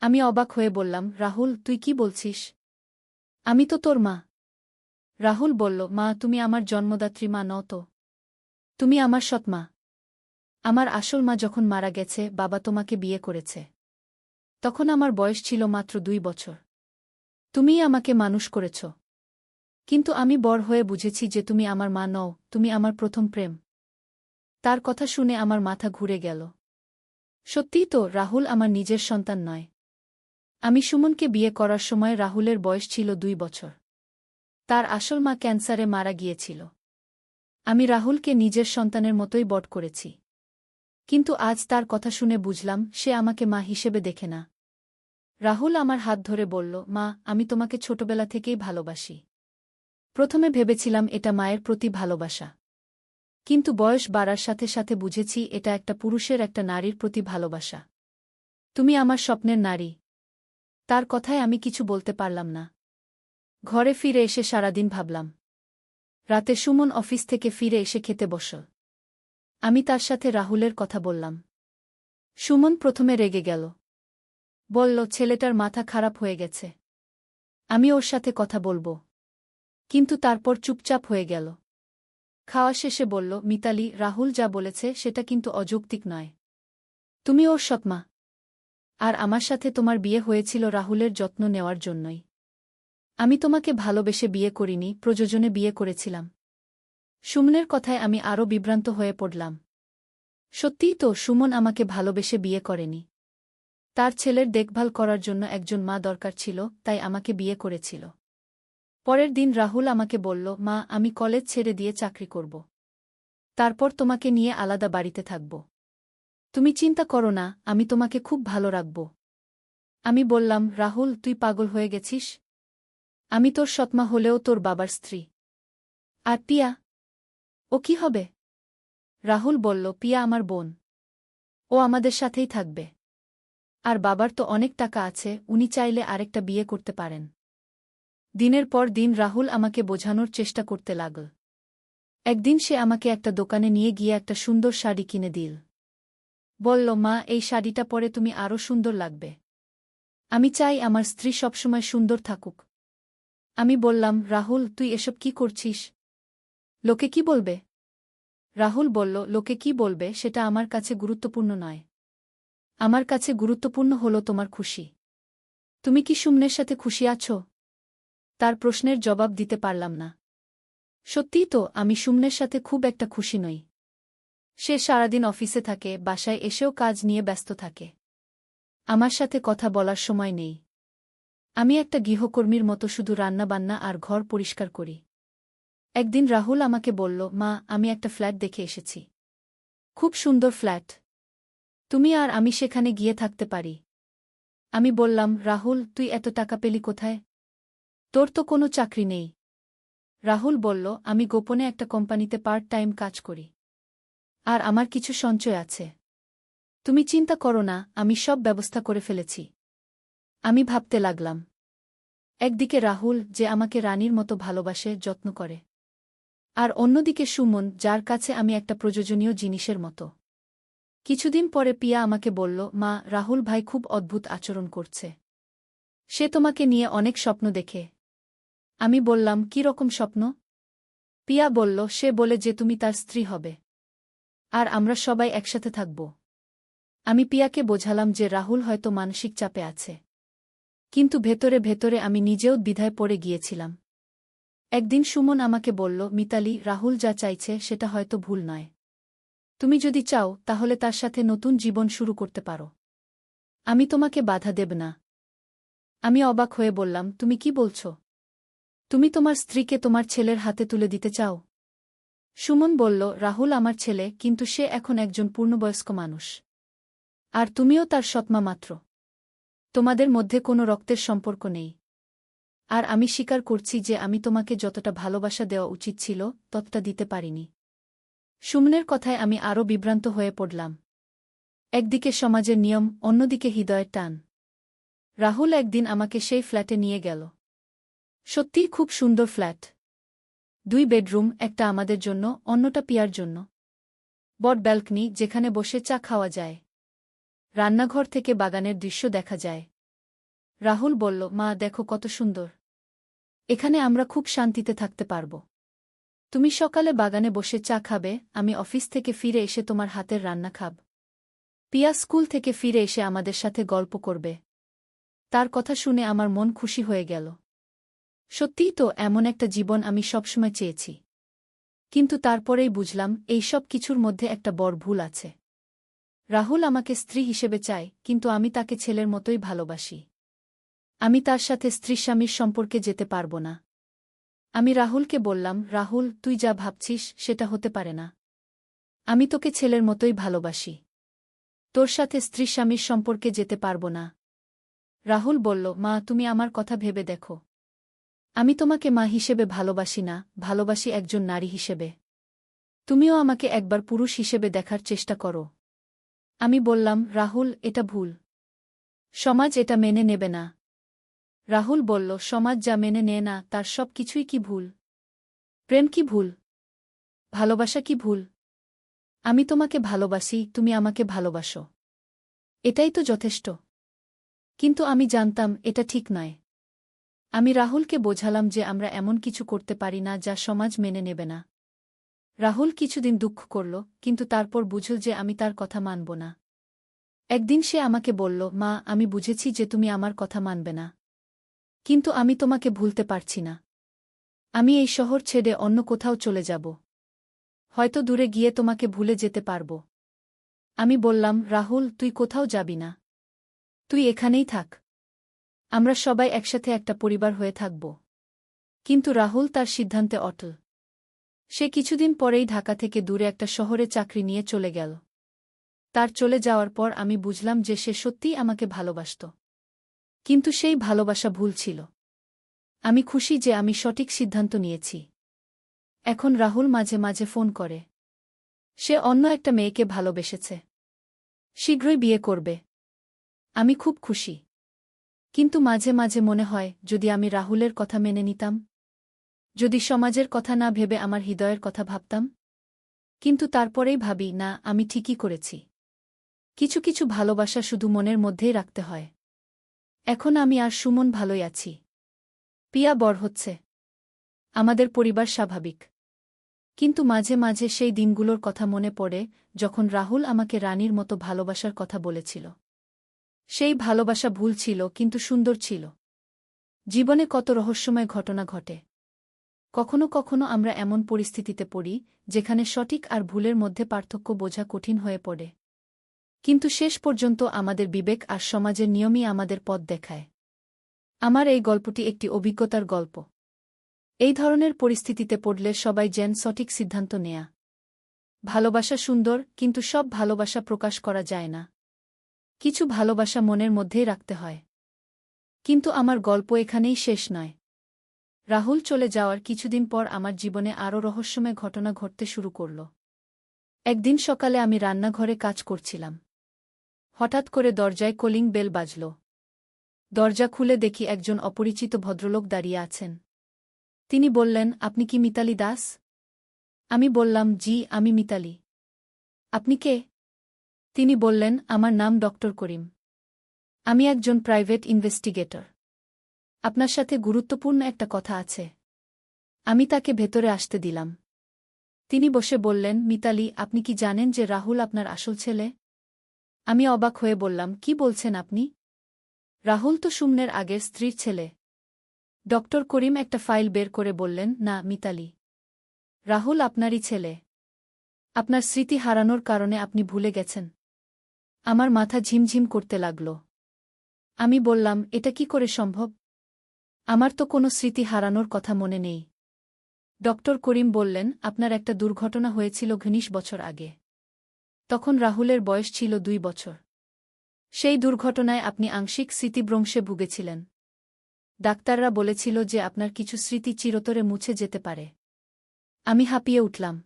আমি অবাক হয়ে বললাম, রাহুল, তুই কি বলছিস? আমি তো তোর মা। রাহুল বলল, মা, তুমি আমার জন্মদাত্রী মা নও তো। তুমি আমার সৎমা। আমার আসল মা যখন মারা গেছে, বাবা তোমাকে বিয়ে করেছে। তখন আমার বয়স ছিল মাত্র ২ বছর। তুমিই আমাকে মানুষ করেছ। কিন্তু আমি বড় হয়ে বুঝেছি যে তুমি আমার মা নও, তুমি আমার প্রথম প্রেম। তার কথা শুনে আমার মাথা ঘুরে গেল। সত্যিই তো, রাহুল আমার নিজের সন্তান নয়। আমি সুমনকে বিয়ে করার সময় রাহুলের বয়স ছিল ২ বছর। তার আসল মা ক্যান্সারে মারা গিয়েছিল। আমি রাহুলকে নিজের সন্তানের মতোই বড় করেছি। কিন্তু আজ তার কথা শুনে বুঝলাম সে আমাকে মা হিসেবে দেখে না। রাহুল আমার হাত ধরে বলল, মা, আমি তোমাকে ছোটবেলা থেকেই ভালোবাসি। প্রথমে ভেবেছিলাম এটা মায়ের প্রতি ভালোবাসা। কিন্তু বয়স বাড়ার সাথে সাথে বুঝেছি এটা একটা পুরুষের একটা নারীর প্রতি ভালোবাসা। তুমি আমার স্বপ্নের নারী। তার কথায় আমি কিছু বলতে পারলাম না। ঘরে ফিরে এসে সারাদিন ভাবলাম। রাতে সুমন অফিস থেকে ফিরে এসে খেতে বসল। আমি তার সাথে রাহুলের কথা বললাম। সুমন প্রথমে রেগে গেল। বলল, ছেলেটার মাথা খারাপ হয়ে গেছে। আমি ওর সাথে কথা বলবো। কিন্তু তারপর চুপচাপ হয়ে গেল। খাওয়া শেষে বলল, মিতালি, রাহুল যা বলেছে সেটা কিন্তু অযৌক্তিক নয়। তুমি ওর সৎমা। আর আমার সাথে তোমার বিয়ে হয়েছিল রাহুলের যত্ন নেওয়ার জন্যই। আমি তোমাকে ভালোবেসে বিয়ে করিনি, প্রয়োজনে বিয়ে করেছিলাম। সুমনের কথায় আমি আরও বিভ্রান্ত হয়ে পড়লাম। সত্যিই তো, সুমন আমাকে ভালোবেসে বিয়ে করেনি। তার ছেলের দেখভাল করার জন্য একজন মা দরকার ছিল, তাই আমাকে বিয়ে করেছিল। পরের দিন রাহুল আমাকে বলল, মা, আমি কলেজ ছেড়ে দিয়ে চাকরি করব। তারপর তোমাকে নিয়ে আলাদা বাড়িতে থাকব। তুমি চিন্তা করো না, আমি তোমাকে খুব ভালো রাখব। আমি বললাম, রাহুল, তুই পাগল হয়ে গেছিস? আমি তোর সৎমা হলেও তোর বাবার স্ত্রী। আর পিয়া? ও কি হবে? রাহুল বলল, পিয়া আমার বোন। ও আমাদের সাথেই থাকবে। আর বাবার তো অনেক টাকা আছে, উনি চাইলে আরেকটা বিয়ে করতে পারেন। দিনের পর দিন রাহুল আমাকে বোঝানোর চেষ্টা করতে লাগল। একদিন সে আমাকে একটা দোকানে নিয়ে গিয়ে একটা সুন্দর শাড়ি কিনে দিল। বলল, মা, এই শাড়িটা পরে তুমি আরও সুন্দর লাগবে। আমি চাই আমার স্ত্রী সবসময় সুন্দর থাকুক। আমি বললাম, রাহুল, তুই এসব কি করছিস? লোকে কি বলবে? রাহুল বলল, লোকে কি বলবে সেটা আমার কাছে গুরুত্বপূর্ণ নয়। আমার কাছে গুরুত্বপূর্ণ হলো তোমার খুশি। তুমি কি সুমনের সাথে খুশি আছো? তার প্রশ্নের জবাব দিতে পারলাম না। সত্যিই তো, আমি সুমনের সাথে খুব একটা খুশি নই। সে সারাদিন অফিসে থাকে, বাসায় এসেও কাজ নিয়ে ব্যস্ত থাকে। আমার সাথে কথা বলার সময় নেই। আমি একটা গৃহকর্মীর মতো শুধু রান্নাবান্না আর ঘর পরিষ্কার করি। একদিন রাহুল আমাকে বলল, মা, আমি একটা ফ্ল্যাট দেখে এসেছি। খুব সুন্দর ফ্ল্যাট। তুমি আর আমি সেখানে গিয়ে থাকতে পারি। আমি বললাম, রাহুল, তুই এত টাকা পেলি কোথায়? তোর তো কোনো চাকরি নেই। রাহুল বলল, আমি গোপনে একটা কোম্পানিতে পার্ট টাইম কাজ করি। আর আমার কিছু সঞ্চয় আছে। তুমি চিন্তা করো না, আমি সব ব্যবস্থা করে ফেলেছি। আমি ভাবতে লাগলাম। একদিকে রাহুল, যে আমাকে রানীর মতো ভালোবাসে, যত্ন করে। আর অন্যদিকে সুমন, যার কাছে আমি একটা প্রয়োজনীয় জিনিসের মতো। কিছুদিন পরে পিয়া আমাকে বলল, মা, রাহুল ভাই খুব অদ্ভুত আচরণ করছে। সে তোমাকে নিয়ে অনেক স্বপ্ন দেখে। আমি বললাম, কী রকম স্বপ্ন? পিয়া বলল, সে বলে যে তুমি তার স্ত্রী হবে। আর আমরা সবাই একসাথে থাকব। আমি পিয়াকে বোঝালাম যে রাহুল হয়তো মানসিক চাপে আছে। কিন্তু ভেতরে ভেতরে আমি নিজেও দ্বিধায় পড়ে গিয়েছিলাম। একদিন সুমন আমাকে বলল, মিতালি, রাহুল যা চাইছে সেটা হয়তো ভুল নয়। তুমি যদি চাও তাহলে তার সাথে নতুন জীবন শুরু করতে পারো। আমি তোমাকে বাধা দেব না। আমি অবাক হয়ে বললাম, তুমি কি বলছ? তুমি তোমার স্ত্রীকে তোমার ছেলের হাতে তুলে দিতে চাও? সুমন বলল, রাহুল আমার ছেলে, কিন্তু সে এখন একজন পূর্ণবয়স্ক মানুষ। আর তুমিও তার সৎমা মাত্র। তোমাদের মধ্যে কোনো রক্তের সম্পর্ক নেই। আর আমি স্বীকার করছি যে আমি তোমাকে যতটা ভালোবাসা দেওয়া উচিত ছিল ততটা দিতে পারিনি। সুমনের কথায় আমি আরও বিভ্রান্ত হয়ে পড়লাম। একদিকে সমাজের নিয়ম, অন্যদিকে হৃদয়ের টান। রাহুল একদিন আমাকে সেই ফ্ল্যাটে নিয়ে গেল। সত্যিই খুব সুন্দর ফ্ল্যাট। 2 বেডরুম, একটা আমাদের জন্য, অন্যটা পিয়ার জন্য। বড় ব্যালকনি, যেখানে বসে চা খাওয়া যায়। রান্নাঘর থেকে বাগানের দৃশ্য দেখা যায়। রাহুল বলল, মা, দেখো কত সুন্দর। এখানে আমরা খুব শান্তিতে থাকতে পারব। তুমি সকালে বাগানে বসে চা খাবে, আমি অফিস থেকে ফিরে এসে তোমার হাতের রান্না খাব। পিয়া স্কুল থেকে ফিরে এসে আমাদের সাথে গল্প করবে। তার কথা শুনে আমার মন খুশি হয়ে গেল। সত্যিই তো, এমন একটা জীবন আমি সবসময় চেয়েছি। কিন্তু তারপরেই বুঝলাম, এই সব কিছুর মধ্যে একটা বড় ভুল আছে। রাহুল আমাকে স্ত্রী হিসেবে চায়, কিন্তু আমি তাকে ছেলের মতোই ভালোবাসি। আমি তার সাথে স্ত্রী-স্বামীর সম্পর্কে যেতে পারব না। আমি রাহুলকে বললাম, রাহুল, তুই যা ভাবছিস সেটা হতে পারে না। আমি তোকে ছেলের মতোই ভালোবাসি। তোর সাথে স্ত্রী-স্বামীর সম্পর্কে যেতে পারব না। রাহুল বলল, মা, তুমি আমার কথা ভেবে দেখো। আমি তোমাকে মা হিসেবে ভালোবাসি না, ভালোবাসি একজন নারী হিসেবে। তুমিও আমাকে একবার পুরুষ হিসেবে দেখার চেষ্টা করো। আমি বললাম, রাহুল, এটা ভুল। সমাজ এটা মেনে নেবে না। রাহুল বলল, সমাজ যা মেনে নেয় না তার সব কিছুই কি ভুল? প্রেম কি ভুল? ভালোবাসা কি ভুল? আমি তোমাকে ভালোবাসি, তুমি আমাকে ভালোবাসো। এটাই তো যথেষ্ট। কিন্তু আমি জানতাম এটা ঠিক নয়। আমি রাহুলকে বোঝালাম যে আমরা এমন কিছু করতে পারি না যা সমাজ মেনে নেবে না। রাহুল কিছুদিন দুঃখ করল, কিন্তু তারপর বুঝল যে আমি তার কথা মানব না। একদিন সে আমাকে বলল, মা, আমি বুঝেছি যে তুমি আমার কথা মানবে না। কিন্তু আমি তোমাকে ভুলতে পারছি না। আমি এই শহর ছেড়ে অন্য কোথাও চলে যাব। হয়তো দূরে গিয়ে তোমাকে ভুলে যেতে পারব। আমি বললাম, রাহুল, তুই কোথাও যাবি না। তুই এখানেই থাক। আমরা সবাই একসাথে একটা পরিবার হয়ে থাকব। কিন্তু রাহুল তার সিদ্ধান্তে অটল। সে কিছুদিন পরেই ঢাকা থেকে দূরে একটা শহরে চাকরি নিয়ে চলে গেল। তার চলে যাওয়ার পর আমি বুঝলাম যে সে সত্যিই আমাকে ভালোবাসত। কিন্তু সেই ভালোবাসা ভুল ছিল। আমি খুশি যে আমি সঠিক সিদ্ধান্ত নিয়েছি। এখন রাহুল মাঝে মাঝে ফোন করে। সে অন্য একটা মেয়েকে ভালোবেসেছে। শীঘ্রই বিয়ে করবে। আমি খুব খুশি। কিন্তু মাঝে মাঝে মনে হয়, যদি আমি রাহুলের কথা মেনে নিতাম, যদি সমাজের কথা না ভেবে আমার হৃদয়ের কথা ভাবতাম। কিন্তু তারপরেই ভাবি, না, আমি ঠিকই করেছি। কিছু কিছু ভালোবাসা শুধু মনের মধ্যেই রাখতে হয়। এখন আমি আর সুমন ভালোই আছি। পিয়া বড় হচ্ছে। আমাদের পরিবার স্বাভাবিক। কিন্তু মাঝে মাঝে সেই দিনগুলোর কথা মনে পড়ে, যখন রাহুল আমাকে রানীর মতো ভালোবাসার কথা বলেছিল। সেই ভালোবাসা ভুল ছিল, কিন্তু সুন্দর ছিল। জীবনে কত রহস্যময় ঘটনা ঘটে। কখনো কখনো আমরা এমন পরিস্থিতিতে পড়ি, যেখানে সঠিক আর ভুলের মধ্যে পার্থক্য বোঝা কঠিন হয়ে পড়ে। কিন্তু শেষ পর্যন্ত আমাদের বিবেক আর সমাজের নিয়মই আমাদের পথ দেখায়। আমার এই গল্পটি একটি অভিজ্ঞতার গল্প। এই ধরনের পরিস্থিতিতে পড়লে সবাই যেন সঠিক সিদ্ধান্ত নেয়া। ভালোবাসা সুন্দর, কিন্তু সব ভালোবাসা প্রকাশ করা যায় না। কিছু ভালোবাসা মনের মধ্যেই রাখতে হয়। কিন্তু আমার গল্প এখানেই শেষ নয়। রাহুল চলে যাওয়ার কিছুদিন পর আমার জীবনে আরও রহস্যময় ঘটনা ঘটতে শুরু করল। একদিন সকালে আমি রান্নাঘরে কাজ করছিলাম। হঠাৎ করে দরজায় কলিং বেল বাজল। দরজা খুলে দেখি একজন অপরিচিত ভদ্রলোক দাঁড়িয়ে আছেন। তিনি বললেন, আপনি কি মিতালি দাস? আমি বললাম, জি, আমি মিতালি। আপনি কে? তিনি বললেন, আমার নাম ডক্টর করিম। আমি একজন প্রাইভেট ইনভেস্টিগেটর। আপনার সাথে গুরুত্বপূর্ণ একটা কথা আছে। আমি তাকে ভেতরে আসতে দিলাম। তিনি বসে বললেন, মিতালি, আপনি কি জানেন যে রাহুল আপনার আসল ছেলে? আমি অবাক হয়ে বললাম, কি বলছেন আপনি? রাহুল তো সুমনের আগের স্ত্রীর ছেলে। ডক্টর করিম একটা ফাইল বের করে বললেন, না মিতালি, রাহুল আপনারই ছেলে। আপনার স্মৃতি হারানোর কারণে আপনি ভুলে গেছেন। আমার মাথা ঝিমঝিম করতে লাগল। আমি বললাম, এটা কি করে সম্ভব? আমার তো কোনো স্মৃতি হারানোর কথা মনে নেই। ডক্টর করিম বললেন, আপনার একটা দুর্ঘটনা হয়েছিল 19 বছর আগে। তখন রাহুলের বয়স ছিল 2 বছর। সেই দুর্ঘটনায় আপনি আংশিক স্মৃতিভ্রংশে ভুগেছিলেন। ডাক্তাররা বলেছিল যে আপনার কিছু স্মৃতি চিরতরে মুছে যেতে পারে। আমি হাঁপিয়ে উঠলাম।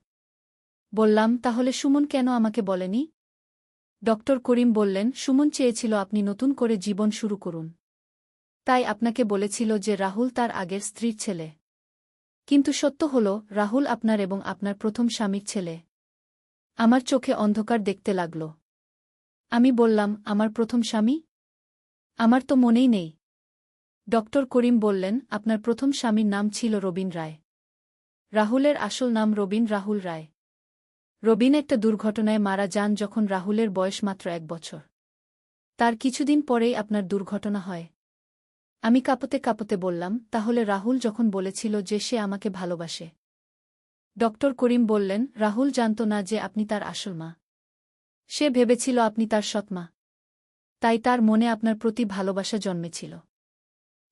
বললাম, তাহলে সুমন কেন আমাকে বলেনি? ডক্টর করিম বললেন, সুমন চেয়েছিল আপনি নতুন করে জীবন শুরু করুন। তাই আপনাকে বলেছিল যে রাহুল তার আগের স্ত্রীর ছেলে। কিন্তু সত্য হল, রাহুল আপনার এবং আপনার প্রথম স্বামীর ছেলে। আমার চোখে অন্ধকার দেখতে লাগল। আমি বললাম, আমার প্রথম স্বামী? আমার তো মনেই নেই। ডক্টর করিম বললেন, আপনার প্রথম স্বামীর নাম ছিল রবিন রায়। রাহুলের আসল নাম রবিন রাহুল রায়। রবিন একটা দুর্ঘটনায় মারা যান যখন রাহুলের বয়স মাত্র 1 বছর। তার কিছুদিন পরেই আপনার দুর্ঘটনা হয়। আমি কাঁপতে কাঁপতে বললাম, তাহলে রাহুল যখন বলেছিল যে সে আমাকে ভালোবাসে? ডক্টর করিম বললেন, রাহুল জানত না যে আপনি তার আসল মা। সে ভেবেছিল আপনি তার সৎমা। তাই তার মনে আপনার প্রতি ভালোবাসা জন্মেছিল।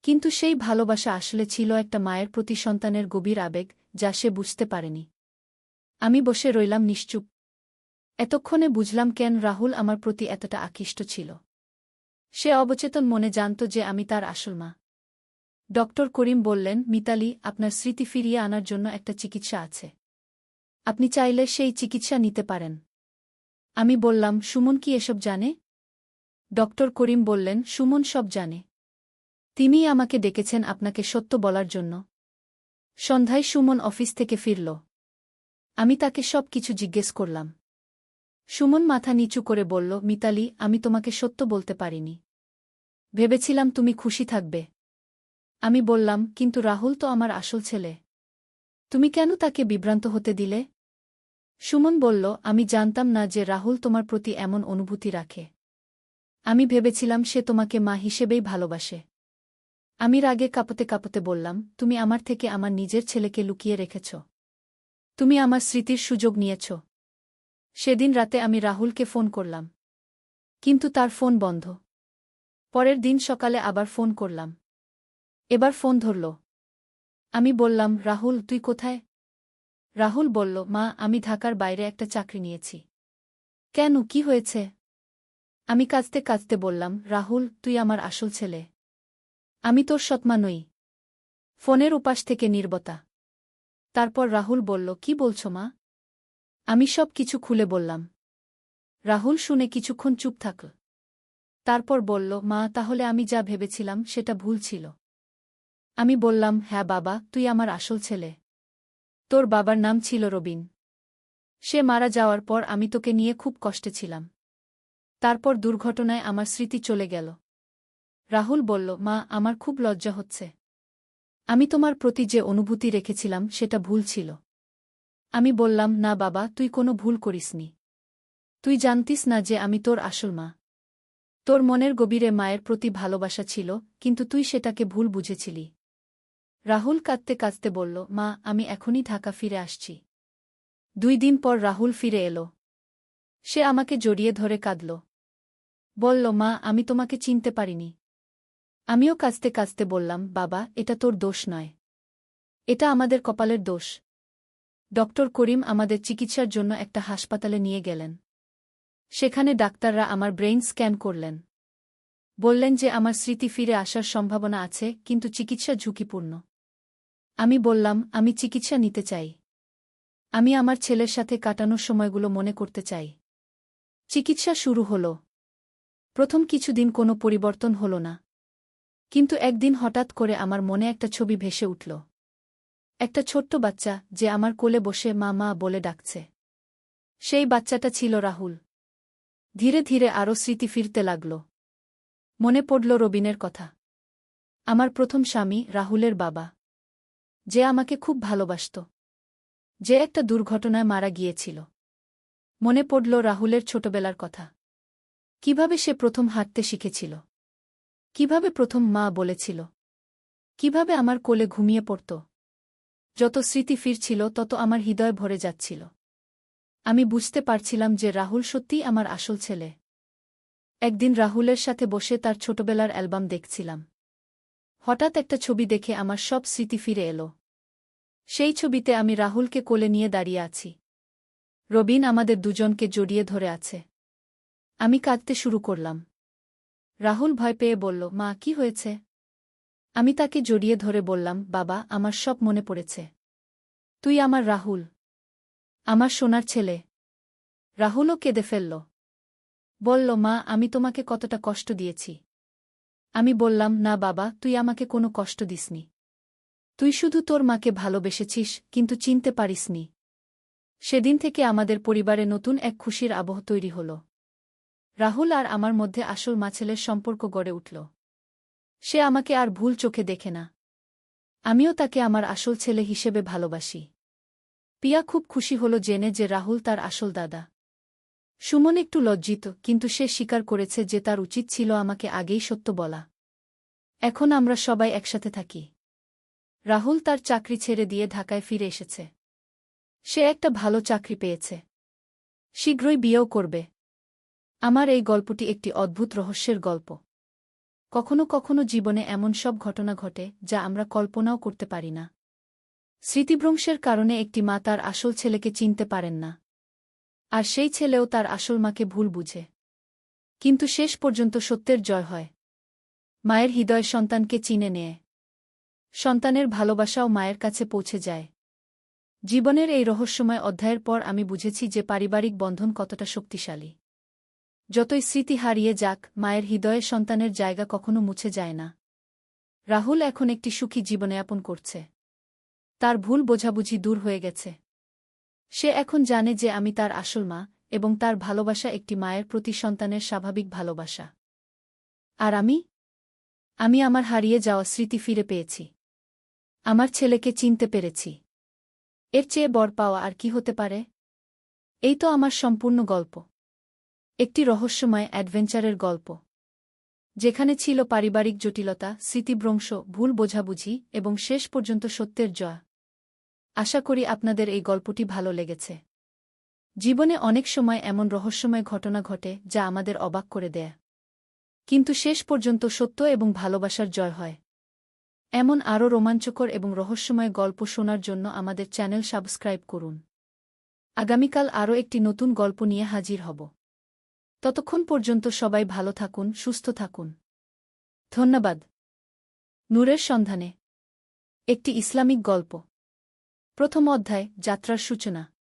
কিন্তু সেই ভালোবাসা আসলে ছিল একটা মায়ের প্রতি সন্তানের গভীর আবেগ, যা সে বুঝতে পারেনি। আমি বসে রইলাম নিশ্চুপ। এতক্ষণে বুঝলাম কেন রাহুল আমার প্রতি এতটা আকৃষ্ট ছিল। সে অবচেতন মনে জানত যে আমি তার আসল মা। ডক্টর করিম বললেন, মিতালি, আপনার স্মৃতি ফিরিয়ে আনার জন্য একটা চিকিৎসা আছে। আপনি চাইলে সেই চিকিৎসা নিতে পারেন। আমি বললাম, সুমন কি এসব জানে? ডক্টর করিম বললেন, সুমন সব জানে। তিনিই আমাকে ডেকেছেন আপনাকে সত্য বলার জন্য। সন্ধ্যায় সুমন অফিস থেকে ফিরল। আমি তাকে সব কিছু জিজ্ঞেস করলাম। সুমন মাথা নিচু করে বলল, মিতালি, আমি তোমাকে সত্য বলতে পারিনি। ভেবেছিলাম তুমি খুশি থাকবে। আমি বললাম, কিন্তু রাহুল তো আমার আসল ছেলে। তুমি কেন তাকে বিভ্রান্ত হতে দিলে? সুমন বলল, আমি জানতাম না যে রাহুল তোমার প্রতি এমন অনুভূতি রাখে। আমি ভেবেছিলাম সে তোমাকে মা হিসেবেই ভালোবাসে। আমি রাগে কাঁপতে কাঁপতে বললাম, তুমি আমার থেকে আমার নিজের ছেলেকে লুকিয়ে রেখেছ। তুমি আমার স্মৃতির সুযোগ নিয়েছ। সেদিন রাতে আমি রাহুলকে ফোন করলাম। কিন্তু তার ফোন বন্ধ। পরের দিন সকালে আবার ফোন করলাম। এবার ফোন ধরল। আমি বললাম, রাহুল, তুই কোথায়? রাহুল বলল, মা, আমি ঢাকার বাইরে একটা চাকরি নিয়েছি। কেন, কি হয়েছে? আমি কাঁদতে কাঁদতে বললাম, রাহুল, তুই আমার আসল ছেলে। আমি তোর সৎমা নই। ফোনের উপাস থেকে নীরবতা। তারপর রাহুল বলল, কি বলছ মা? আমি সব কিছু খুলে বললাম। রাহুল শুনে কিছুক্ষণ চুপ থাকল। তারপর বলল, মা, তাহলে আমি যা ভেবেছিলাম সেটা ভুল ছিল। আমি বললাম, হ্যাঁ বাবা, তুই আমার আসল ছেলে। তোর বাবার নাম ছিল রবিন। সে মারা যাওয়ার পর আমি তোকে নিয়ে খুব কষ্টে ছিলাম। তারপর দুর্ঘটনায় আমার স্মৃতি চলে গেল। রাহুল বলল, মা, আমার খুব লজ্জা হচ্ছে। আমি তোমার প্রতি যে অনুভূতি রেখেছিলাম সেটা ভুল ছিল। আমি বললাম, না বাবা, তুই কোনো ভুল করিসনি। তুই জানতিস না যে আমি তোর আসল মা। তোর মনের গভীরে মায়ের প্রতি ভালোবাসা ছিল, কিন্তু তুই সেটাকে ভুল বুঝেছিলি। রাহুল কাঁদতে কাঁদতে বলল, মা, আমি এখনই ঢাকা ফিরে আসছি। 2 দিন পর রাহুল ফিরে এলো। সে আমাকে জড়িয়ে ধরে কাঁদল। বলল, মা, আমি তোমাকে চিনতে পারিনি। আমিও কাঁদতে কাঁদতে বললাম, বাবা, এটা তোর দোষ নয়। এটা আমাদের কপালের দোষ। ডক্টর করিম আমাদের চিকিৎসার জন্য একটা হাসপাতালে নিয়ে গেলেন। সেখানে ডাক্তাররা আমার ব্রেইন স্ক্যান করলেন। বললেন যে আমার স্মৃতি ফিরে আসার সম্ভাবনা আছে, কিন্তু চিকিৎসা ঝুঁকিপূর্ণ। আমি বললাম, আমি চিকিৎসা নিতে চাই। আমি আমার ছেলের সাথে কাটানোর সময়গুলো মনে করতে চাই। চিকিৎসা শুরু হল। প্রথম কিছুদিন কোনো পরিবর্তন হল না। কিন্তু একদিন হঠাৎ করে আমার মনে একটা ছবি ভেসে উঠল। একটা ছোট্ট বাচ্চা যে আমার কোলে বসে মা মা বলে ডাকছে। সেই বাচ্চাটা ছিল রাহুল। ধীরে ধীরে আরও স্মৃতি ফিরতে লাগল। মনে পড়ল রবিনের কথা। আমার প্রথম স্বামী, রাহুলের বাবা, যে আমাকে খুব ভালোবাসত, যে একটা দুর্ঘটনায় মারা গিয়েছিল। মনে পড়ল রাহুলের ছোটবেলার কথা। কিভাবে সে প্রথম হাঁটতে শিখেছিল, কিভাবে প্রথম মা বলেছিল, কিভাবে আমার কোলে ঘুমিয়ে পড়ত। যত স্মৃতি ফিরছিল তত আমার হৃদয় ভরে যাচ্ছিল। আমি বুঝতে পারছিলাম যে রাহুল সত্যিই আমার আসল ছেলে। একদিন রাহুলের সাথে বসে তার ছোটবেলার অ্যালবাম দেখছিলাম। হঠাৎ একটা ছবি দেখে আমার সব স্মৃতি ফিরে এলো। সেই ছবিতে আমি রাহুলকে কোলে নিয়ে দাঁড়িয়ে আছি। রবিন আমাদের দুজনকে জড়িয়ে ধরে আছে। আমি কাঁদতে শুরু করলাম। রাহুল ভয় পেয়ে বলল, মা, কি হয়েছে? আমি তাকে জড়িয়ে ধরে বললাম, বাবা, আমার সব মনে পড়েছে। তুই আমার রাহুল, আমার সোনার ছেলে। রাহুলও কেঁদে ফেলল। বলল, মা, আমি তোমাকে কতটা কষ্ট দিয়েছি। আমি বললাম, না বাবা, তুই আমাকে কোনো কষ্ট দিসনি। তুই শুধু তোর মাকে ভালোবেসেছিস, কিন্তু চিনতে পারিসনি। সেদিন থেকে আমাদের পরিবারে নতুন এক খুশির আবহ তৈরি হল। রাহুল আর আমার মধ্যে আসল মা-ছেলের সম্পর্ক গড়ে উঠল। সে আমাকে আর ভুল চোখে দেখে না। আমিও তাকে আমার আসল ছেলে হিসেবে ভালোবাসি। পিয়া খুব খুশি হল জেনে যে রাহুল তার আসল দাদা। সুমন একটু লজ্জিত, কিন্তু সে স্বীকার করেছে যে তার উচিত ছিল আমাকে আগেই সত্য বলা। এখন আমরা সবাই একসাথে থাকি। রাহুল তার চাকরি ছেড়ে দিয়ে ঢাকায় ফিরে এসেছে। সে একটা ভালো চাকরি পেয়েছে। শীঘ্রই বিয়েও করবে। আমার এই গল্পটি একটি অদ্ভুত রহস্যের গল্প। কখনো কখনো জীবনে এমন সব ঘটনা ঘটে যা আমরা কল্পনাও করতে পারি না। স্মৃতিভ্রংশের কারণে একটি মা তার আসল ছেলেকে চিনতে পারেন না। আর সেই ছেলেও তার আসল মাকে ভুল বুঝে। কিন্তু শেষ পর্যন্ত সত্যের জয় হয়। মায়ের হৃদয় সন্তানকে চিনে নেয়। সন্তানের ভালোবাসাও মায়ের কাছে পৌঁছে যায়। জীবনের এই রহস্যময় অধ্যায়ের পর আমি বুঝেছি যে পারিবারিক বন্ধন কতটা শক্তিশালী। যতই স্মৃতি হারিয়ে যাক, মায়ের হৃদয়ে সন্তানের জায়গা কখনো মুছে যায় না। রাহুল এখন একটি সুখী জীবনযাপন করছে। তার ভুল বোঝাবুঝি দূর হয়ে গেছে। সে এখন জানে যে আমি তার আসল মা, এবং তার ভালোবাসা একটি মায়ের প্রতি সন্তানের স্বাভাবিক ভালোবাসা। আর আমি আমার হারিয়ে যাওয়া স্মৃতি ফিরে পেয়েছি। আমার ছেলেকে চিনতে পেরেছি। এর চেয়ে বড় পাওয়া আর কি হতে পারে? এই তো আমার সম্পূর্ণ গল্প। একটি রহস্যময় অ্যাডভেঞ্চারের গল্প, যেখানে ছিল পারিবারিক জটিলতা, স্মৃতিভ্রংশ, ভুল বোঝাবুঝি এবং শেষ পর্যন্ত সত্যের জয়। আশা করি আপনাদের এই গল্পটি ভালো লেগেছে। জীবনে অনেক সময় এমন রহস্যময় ঘটনা ঘটে যা আমাদের অবাক করে দেয়। কিন্তু শেষ পর্যন্ত সত্য এবং ভালোবাসার জয় হয়। এমন আরও রোমাঞ্চকর এবং রহস্যময় গল্প শোনার জন্য আমাদের চ্যানেল সাবস্ক্রাইব করুন। আগামীকাল আরও একটি নতুন গল্প নিয়ে হাজির হব। ততক্ষণ পর্যন্ত সবাই ভালো থাকুন, সুস্থ থাকুন। ধন্যবাদ। নূরের সন্ধানে একটি ইসলামিক গল্প। প্রথম অধ্যায়, যাত্রার সূচনা।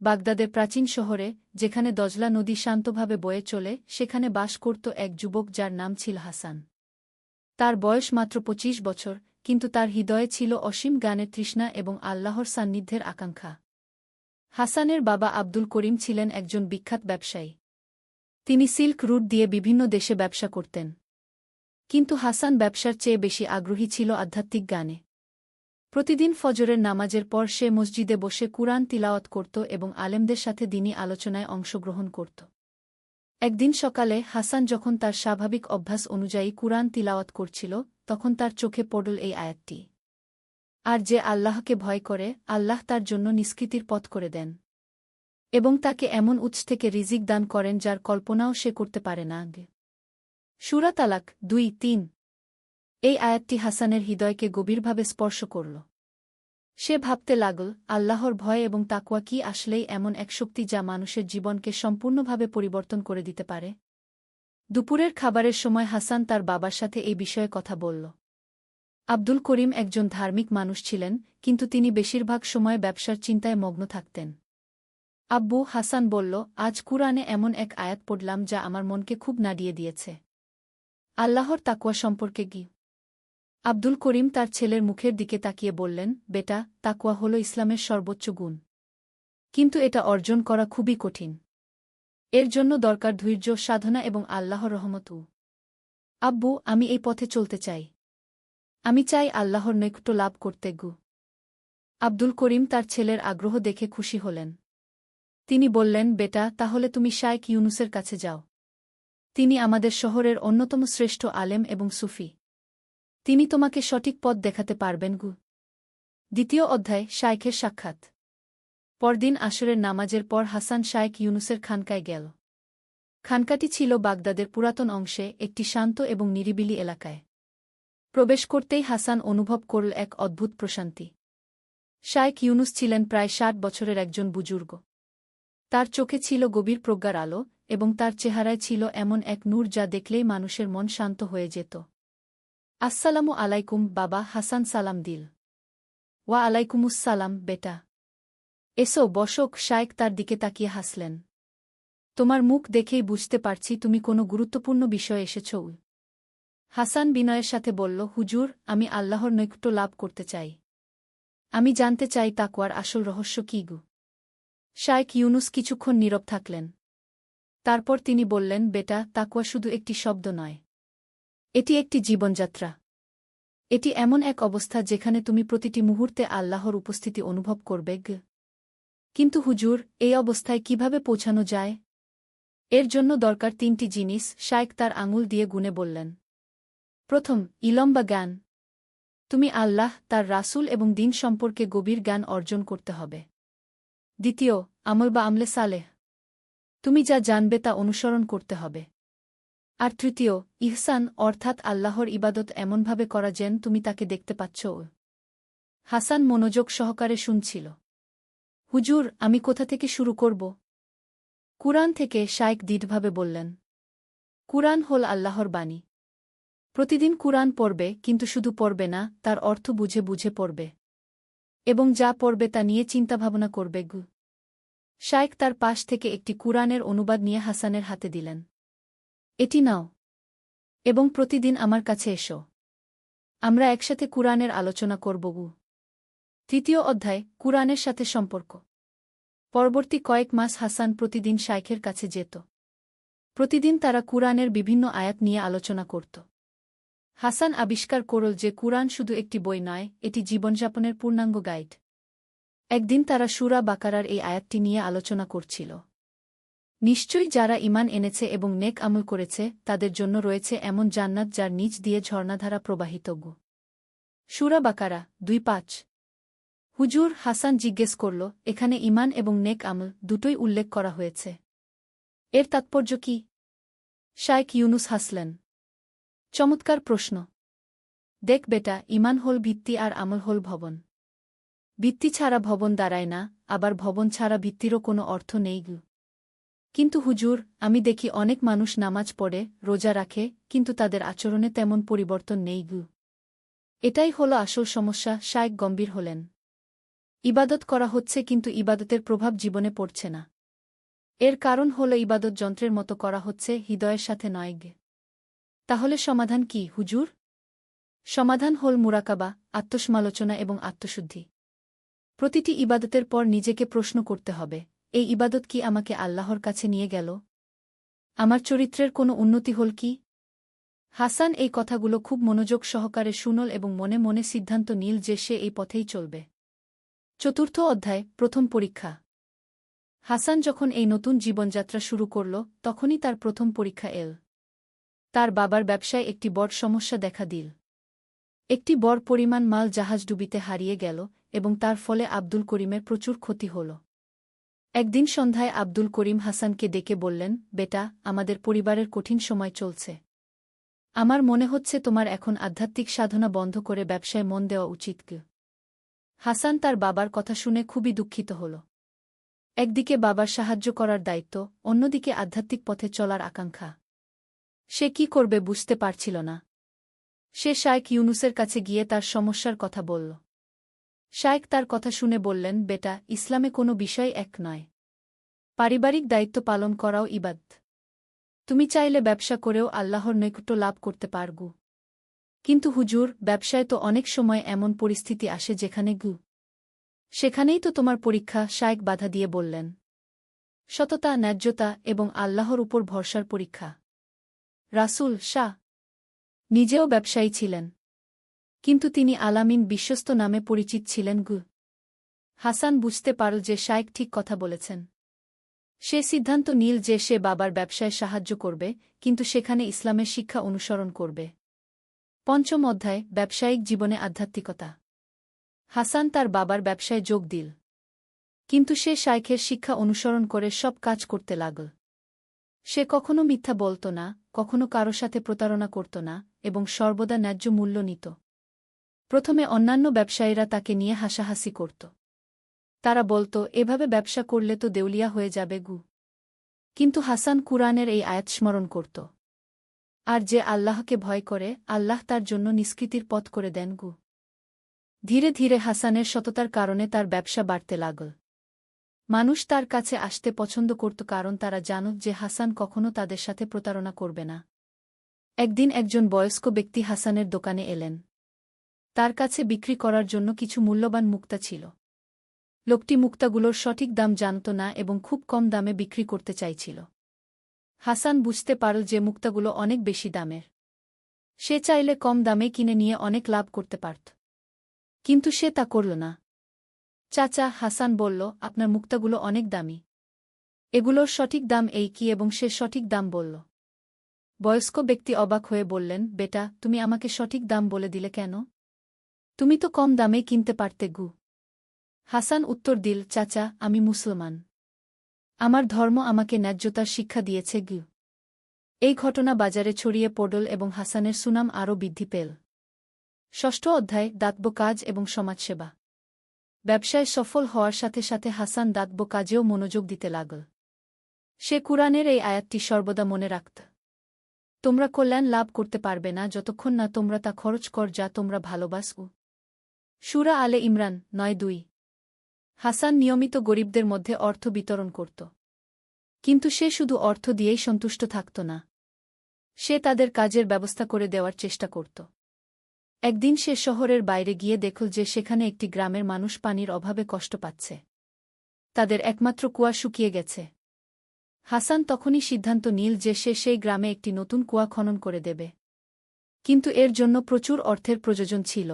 বাগদাদের প্রাচীন শহরে, যেখানে দজলা নদী শান্তভাবে বয়ে চলে, সেখানে বাস করত এক যুবক যার নাম ছিল হাসান। তার বয়স মাত্র ২৫ বছর, কিন্তু তার হৃদয়ে ছিল অসীম জ্ঞানের তৃষ্ণা এবং আল্লাহর সান্নিধ্যের আকাঙ্ক্ষা। হাসানের বাবা আব্দুল করিম ছিলেন একজন বিখ্যাত ব্যবসায়ী। তিনি সিল্ক রুট দিয়ে বিভিন্ন দেশে ব্যবসা করতেন। কিন্তু হাসান ব্যবসার চেয়ে বেশি আগ্রহী ছিল আধ্যাত্মিক জ্ঞানে। প্রতিদিন ফজরের নামাজের পর সে মসজিদে বসে কুরআন তিলাওয়াত করত এবং আলেমদের সাথে দ্বীনী আলোচনায় অংশগ্রহণ করত। একদিন সকালে হাসান যখন তার স্বাভাবিক অভ্যাস অনুযায়ী কুরআন তিলাওয়াত করছিল, তখন তার চোখে পড়ল এই আয়াতটি, আর যে আল্লাহকে ভয় করে, আল্লাহ তার জন্য নিষ্কৃতির পথ করে দেন এবং তাকে এমন উৎস থেকে রিজিক দান করেন যার কল্পনাও সে করতে পারে না। সূরা তালাক ২-৩। এই আয়াতটি হাসানের হৃদয়কে গভীরভাবে স্পর্শ করল। সে ভাবতে লাগল, আল্লাহর ভয় এবং তাকওয়া কি আসলেই এমন এক শক্তি যা মানুষের জীবনকে সম্পূর্ণভাবে পরিবর্তন করে দিতে পারে। দুপুরের খাবারের সময় হাসান তার বাবার সাথে এই বিষয়ে কথা বলল। আব্দুল করিম একজন ধার্মিক মানুষ ছিলেন, কিন্তু তিনি বেশিরভাগ সময় ব্যবসার চিন্তায় মগ্ন থাকতেন। আব্বু, হাসান বলল, আজ কুরআনে এমন এক আয়াত পড়লাম যা আমার মনকে খুব নাড়িয়ে দিয়েছে। আল্লাহর তাকওয়া সম্পর্কে কি? আব্দুল করিম তার ছেলের মুখের দিকে তাকিয়ে বললেন, বেটা, তাকওয়া হল ইসলামের সর্বোচ্চ গুণ। কিন্তু এটা অর্জন করা খুবই কঠিন। এর জন্য দরকার ধৈর্য, সাধনা এবং আল্লাহর রহমত। আব্বু, আমি এই পথে চলতে চাই। আমি চাই আল্লাহর নৈকট্য লাভ করতে। আব্দুল করিম তার ছেলের আগ্রহ দেখে খুশি হলেন। তিনি বললেন, বেটা, তাহলে তুমি শায়খ ইউনুসের কাছে যাও। তিনি আমাদের শহরের অন্যতম শ্রেষ্ঠ আলেম এবং সুফি। তিনি তোমাকে সঠিক পথ দেখাতে পারবেন। দ্বিতীয় অধ্যায়, শায়খের সাক্ষাৎ। পরদিন আসরের নামাজের পর হাসান শায়খ ইউনুসের খানকায় গেল। খানকাটি ছিল বাগদাদের পুরাতন অংশে একটি শান্ত এবং নিরিবিলি এলাকায়। প্রবেশ করতেই হাসান অনুভব করল এক অদ্ভুত প্রশান্তি। শায়খ ইউনুস ছিলেন প্রায় ৬০ বছরের একজন বুজুর্গ। তার চোখে ছিল গভীর প্রজ্ঞার আলো, এবং তার চেহারায় ছিল এমন এক নূর যা দেখলেই মানুষের মন শান্ত হয়ে যেত। আসসালামু আলাইকুম বাবা, হাসান সালাম দিল। ওয়া আলাইকুমুসসালাম বেটা। এসো বসক। শায়খ তার দিকে তাকিয়ে হাসলেন। তোমার মুখ দেখেই বুঝতে পারছি তুমি কোনো গুরুত্বপূর্ণ বিষয়ে এসেছ। হাসান বিনয়ের সাথে বলল, হুজুর, আমি আল্লাহর নৈকট্য লাভ করতে চাই। আমি জানতে চাই তাকওয়ার আসল রহস্য কী। শায়খ ইউনুস কিছুক্ষণ নীরব থাকলেন। তারপর তিনি বললেন, বেটা, তাকওয়া শুধু একটি শব্দ নয়। এটি একটি জীবনযাত্রা। এটি এমন এক অবস্থা যেখানে তুমি প্রতিটি মুহূর্তে আল্লাহর উপস্থিতি অনুভব করবে। কিন্তু হুজুর, এই অবস্থায় কিভাবে পৌঁছানো যায়? এর জন্য দরকার ৩টি জিনিস। শায়খ তার আঙুল দিয়ে গুনে বললেন। প্রথম, ইলম বা জ্ঞান। তুমি আল্লাহ, তার রাসূল এবং দিন সম্পর্কে গভীর জ্ঞান অর্জন করতে হবে। দ্বিতীয়, আমল বা আমলে সালেহ। তুমি যা জানবে তা অনুসরণ করতে হবে। আর তৃতীয়, ইহসান, অর্থাৎ আল্লাহর ইবাদত এমনভাবে করা যেন তুমি তাকে দেখতে পাচ্ছ। হাসান মনোযোগ সহকারে শুনছিল। হুজুর, আমি কোথা থেকে শুরু করব? কুরআন থেকে, শায়খ দৃঢ়ভাবে বললেন। কুরআন হল আল্লাহর বাণী। প্রতিদিন কুরআন পড়বে, কিন্তু শুধু পড়বে না, তার অর্থ বুঝে বুঝে পড়বে। এবং যা পড়বে তা নিয়ে চিন্তাভাবনা করবে। শায়খ তার পাশ থেকে একটি কুরআনের অনুবাদ নিয়ে হাসানের হাতে দিলেন। এটি নাও, এবং প্রতিদিন আমার কাছে এসো। আমরা একসাথে কুরআনের আলোচনা করব। তৃতীয় অধ্যায়, কুরআনের সাথে সম্পর্ক। পরবর্তী কয়েক মাস হাসান প্রতিদিন শায়খের কাছে যেত। প্রতিদিন তারা কুরআনের বিভিন্ন আয়াত নিয়ে আলোচনা করত। হাসান আবিষ্কার করল যে কুরআন শুধু একটি বই নয়, এটি জীবনযাপনের পূর্ণাঙ্গ গাইড। একদিন তারা সূরা বাকারার এই আয়াতটি নিয়ে আলোচনা করছিল। নিশ্চয়ই যারা ঈমান এনেছে এবং নেক আমল করেছে, তাদের জন্য রয়েছে এমন জান্নাত যার নিচ দিয়ে ঝর্ণাধারা প্রবাহিত। সূরা বাকারা ২৫। হুজুর, হাসান জিজ্ঞেস করল, এখানে ঈমান এবং নেক আমল দুটোই উল্লেখ করা হয়েছে। এর তাৎপর্য কি? শায়খ ইউনুস হাসলেন। চমৎকার প্রশ্ন। দেখ বেটা, ঈমান হল ভিত্তি আর আমল হল ভবন। ভিত্তি ছাড়া ভবন দাঁড়ায় না, আবার ভবন ছাড়া ভিত্তিরও কোনো অর্থ নেই। কিন্তু হুজুর, আমি দেখি অনেক মানুষ নামাজ পড়ে, রোজা রাখে, কিন্তু তাদের আচরণে তেমন পরিবর্তন নেই। এটাই হল আসল সমস্যা। শায়খ গম্ভীর হলেন। ইবাদত করা হচ্ছে, কিন্তু ইবাদতের প্রভাব জীবনে পড়ছে না। এর কারণ হল ইবাদত যন্ত্রের মতো করা হচ্ছে, হৃদয়ের সাথে নয়। তাহলে সমাধান কি হুজুর? সমাধান হল মুরাকাবা, আত্মসমালোচনা এবং আত্মশুদ্ধি। প্রতিটি ইবাদতের পর নিজেকে প্রশ্ন করতে হবে, এই ইবাদত কি আমাকে আল্লাহর কাছে নিয়ে গেল? আমার চরিত্রের কোনো উন্নতি হল কি? হাসান এই কথাগুলো খুব মনোযোগ সহকারে শুনল এবং মনে মনে সিদ্ধান্ত নিল যে সে এই পথেই চলবে। চতুর্থ অধ্যায়, প্রথম পরীক্ষা। হাসান যখন এই নতুন জীবনযাত্রা শুরু করল, তখনই তার প্রথম পরীক্ষা এল। তার বাবার ব্যবসায় একটি বড় সমস্যা দেখা দিল। একটি বড় পরিমাণ মাল জাহাজডুবিতে হারিয়ে গেল, এবং তার ফলে আব্দুল করিমের প্রচুর ক্ষতি হল। একদিন সন্ধ্যায় আব্দুল করিম হাসানকে ডেকে বললেন, বেটা, আমাদের পরিবারের কঠিন সময় চলছে। আমার মনে হচ্ছে তোমার এখন আধ্যাত্মিক সাধনা বন্ধ করে ব্যবসায় মন দেওয়া উচিত। হাসান তার বাবার কথা শুনে খুবই দুঃখিত হল। একদিকে বাবার সাহায্য করার দায়িত্ব, অন্যদিকে আধ্যাত্মিক পথে চলার আকাঙ্ক্ষা। সে কি করবে বুঝতে পারছিল না। সে শায়খ ইউনুসের কাছে গিয়ে তার সমস্যার কথা বলল। শায়খ তার কথা শুনে বললেন, বেটা, ইসলামে কোনো বিষয় এক নয়। পারিবারিক দায়িত্ব পালন করাও ইবাদত। তুমি চাইলে ব্যবসা করেও আল্লাহর নৈকট্য লাভ করতে পারগু। কিন্তু হুজুর, ব্যবসায় তো অনেক সময় এমন পরিস্থিতি আসে যেখানে সেখানেই তো তোমার পরীক্ষা। শায়খ বাধা দিয়ে বললেন, সততা, ন্যায্যতা এবং আল্লাহর উপর ভরসার পরীক্ষা। রাসূল শাহ নিজেও ব্যবসায়ী ছিলেন, কিন্তু তিনি আলামিন বিশ্বস্ত নামে পরিচিত ছিলেন। হাসান বুঝতে পারল যে শায়খ ঠিক কথা বলেছেন। সে সিদ্ধান্ত নিল যে সে বাবার ব্যবসায় সাহায্য করবে, কিন্তু সেখানে ইসলামের শিক্ষা অনুসরণ করবে। পঞ্চম অধ্যায়, ব্যবসায়িক জীবনে আধ্যাত্মিকতা। হাসান তার বাবার ব্যবসায় যোগ দিল, কিন্তু সে শায়খের শিক্ষা অনুসরণ করে সব কাজ করতে লাগল। সে কখনো মিথ্যা বলত না, কখনো কারো সাথে প্রতারণা করত না, এবং সর্বদা ন্যায্য মূল্য নিত। প্রথমে অন্যান্য ব্যবসায়ীরা তাকে নিয়ে হাসাহাসি করত। তারা বলত, এভাবে ব্যবসা করলে তো দেউলিয়া হয়ে যাবে। কিন্তু হাসান কুরআনের এই আয়াত স্মরণ করত, আর যে আল্লাহকে ভয় করে, আল্লাহ তার জন্য নিষ্কৃতির পথ করে দেন। ধীরে ধীরে হাসানের সততার কারণে তার ব্যবসা বাড়তে লাগল। মানুষ তার কাছে আসতে পছন্দ করত, কারণ তারা জানত যে হাসান কখনো তাদের সাথে প্রতারণা করবে না। একদিন একজন বয়স্ক ব্যক্তি হাসানের দোকানে এলেন। তার কাছে বিক্রি করার জন্য কিছু মূল্যবান মুক্তা ছিল। লোকটি মুক্তাগুলোর সঠিক দাম জানত না এবং খুব কম দামে বিক্রি করতে চাইছিল। হাসান বুঝতে পারল যে মুক্তাগুলো অনেক বেশি দামের। সে চাইলে কম দামে কিনে নিয়ে অনেক লাভ করতে পারত, কিন্তু সে তা করল না। চাচা, হাসান বলল, আপনার মুক্তাগুলো অনেক দামি। এগুলোর সঠিক দাম এই কি? এবং সে সঠিক দাম বলল। বয়স্ক ব্যক্তি অবাক হয়ে বললেন, বেটা, তুমি আমাকে সঠিক দাম বলে দিলে কেন? তুমি তো কম দামে কিনতে পারতে। হাসান উত্তর দিল, চাচা, আমি মুসলমান। আমার ধর্ম আমাকে ন্যায্যতার শিক্ষা দিয়েছে। এই ঘটনা বাজারে ছড়িয়ে পড়ল এবং হাসানের সুনাম আরও বৃদ্ধি পেল। ষষ্ঠ অধ্যায়, দাতব্য কাজ এবং সমাজসেবা। ব্যবসায় সফল হওয়ার সাথে সাথে হাসান দাতব্য কাজেও মনোযোগ দিতে লাগল। সে কুরআনের এই আয়াতটি সর্বদা মনে রাখত, তোমরা কল্যাণ লাভ করতে পারবে না যতক্ষণ না তোমরা তা খরচ কর যা তোমরা ভালোবাসো। সূরা আলে ইমরান ৯:২। হাসান নিয়মিত গরিবদের মধ্যে অর্থ বিতরণ করত। কিন্তু সে শুধু অর্থ দিয়েই সন্তুষ্ট থাকত না। সে তাদের কাজের ব্যবস্থা করে দেওয়ার চেষ্টা করত। একদিন সে শহরের বাইরে গিয়ে দেখল যে সেখানে একটি গ্রামের মানুষ পানির অভাবে কষ্ট পাচ্ছে। তাদের একমাত্র কুয়া শুকিয়ে গেছে। হাসান তখনই সিদ্ধান্ত নিল যে সে সেই গ্রামে একটি নতুন কুয়া খনন করে দেবে। কিন্তু এর জন্য প্রচুর অর্থের প্রয়োজন ছিল।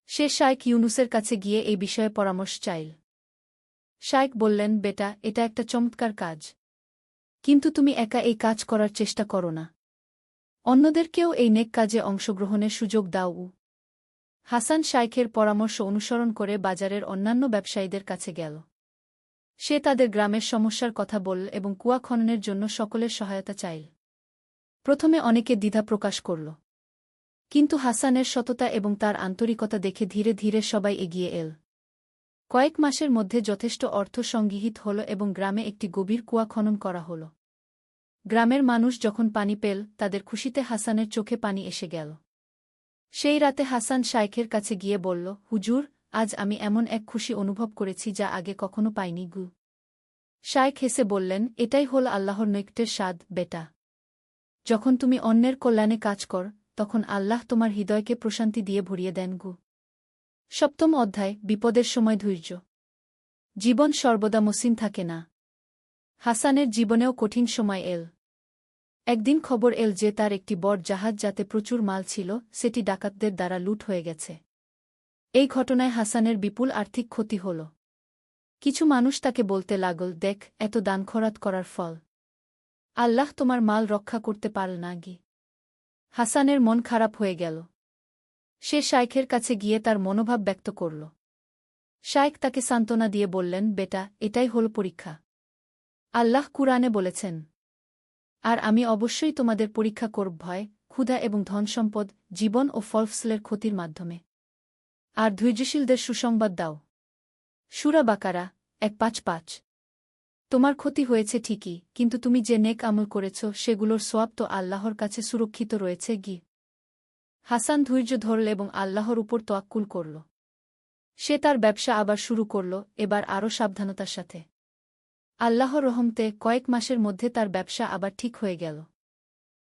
সে শায়খ ইউনুসের কাছে গিয়ে এই বিষয়ে পরামর্শ চাইল। শায়খ বললেন, বেটা, এটা একটা চমৎকার কাজ, কিন্তু তুমি একা এই কাজ করার চেষ্টা করো না। অন্যদেরকেও এই নেক কাজে অংশগ্রহণের সুযোগ দাও। হাসান শায়খের পরামর্শ অনুসরণ করে বাজারের অন্যান্য ব্যবসায়ীদের কাছে গেল। সে তাদের গ্রামের সমস্যার কথা বলল এবং কুয়া খননের জন্য সকলের সহায়তা চাইল। প্রথমে অনেকে দ্বিধা প্রকাশ করল, কিন্তু হাসানের সততা এবং তার আন্তরিকতা দেখে ধীরে ধীরে সবাই এগিয়ে এল। কয়েক মাসের মধ্যে যথেষ্ট অর্থ সংগৃহীত হল এবং গ্রামে একটি গভীর কুয়া খনন করা হল। গ্রামের মানুষ যখন পানি পেল, তাদের খুশিতে হাসানের চোখে পানি এসে গেল। সেই রাতে হাসান শায়খের কাছে গিয়ে বলল, হুজুর, আজ আমি এমন এক খুশি অনুভব করেছি যা আগে কখনো পাইনি। শায়খ হেসে বললেন, এটাই হল আল্লাহর নৈকট্যের স্বাদ, বেটা। যখন তুমি অন্যের কল্যাণে কাজ কর, তখন আল্লাহ তোমার হৃদয়কে প্রশান্তি দিয়ে ভরিয়ে দেন। সপ্তম অধ্যায়, বিপদের সময় ধৈর্য। জীবন সর্বদা মসৃণ থাকে না। হাসানের জীবনেও কঠিন সময় এল। একদিন খবর এল যে তার একটি বড় জাহাজ, যাতে প্রচুর মাল ছিল, সেটি ডাকাতদের দ্বারা লুট হয়ে গেছে। এই ঘটনায় হাসানের বিপুল আর্থিক ক্ষতি হল। কিছু মানুষ তাকে বলতে লাগল, দেখ, এত দান খরাত করার ফল। আল্লাহ তোমার মাল রক্ষা করতে পারল না। হাসানের মন খারাপ হয়ে গেল। সে শায়খের কাছে গিয়ে তার মনোভাব ব্যক্ত করল। শায়খ তাকে সান্ত্বনা দিয়ে বললেন, বেটা, এটাই হল পরীক্ষা। আল্লাহ কুরআনে বলেছেন, আর আমি অবশ্যই তোমাদের পরীক্ষা করব ভয়, ক্ষুধা এবং ধনসম্পদ, জীবন ও ফলফসলের ক্ষতির মাধ্যমে। আর ধৈর্যশীলদের সুসংবাদ দাও। সূরা বাকারা 155। তোমার ক্ষতি হয়েছে ঠিকই, কিন্তু তুমি যে নেক আমল করেছ সেগুলোর সোয়াব তো আল্লাহর কাছে সুরক্ষিত রয়েছে গি। হাসান ধৈর্য ধরল এবং আল্লাহর উপর তোয়াক্কুল করল। সে তার ব্যবসা আবার শুরু করল, এবার আরও সাবধানতার সাথে। আল্লাহর রহমতে কয়েক মাসের মধ্যে তার ব্যবসা আবার ঠিক হয়ে গেল।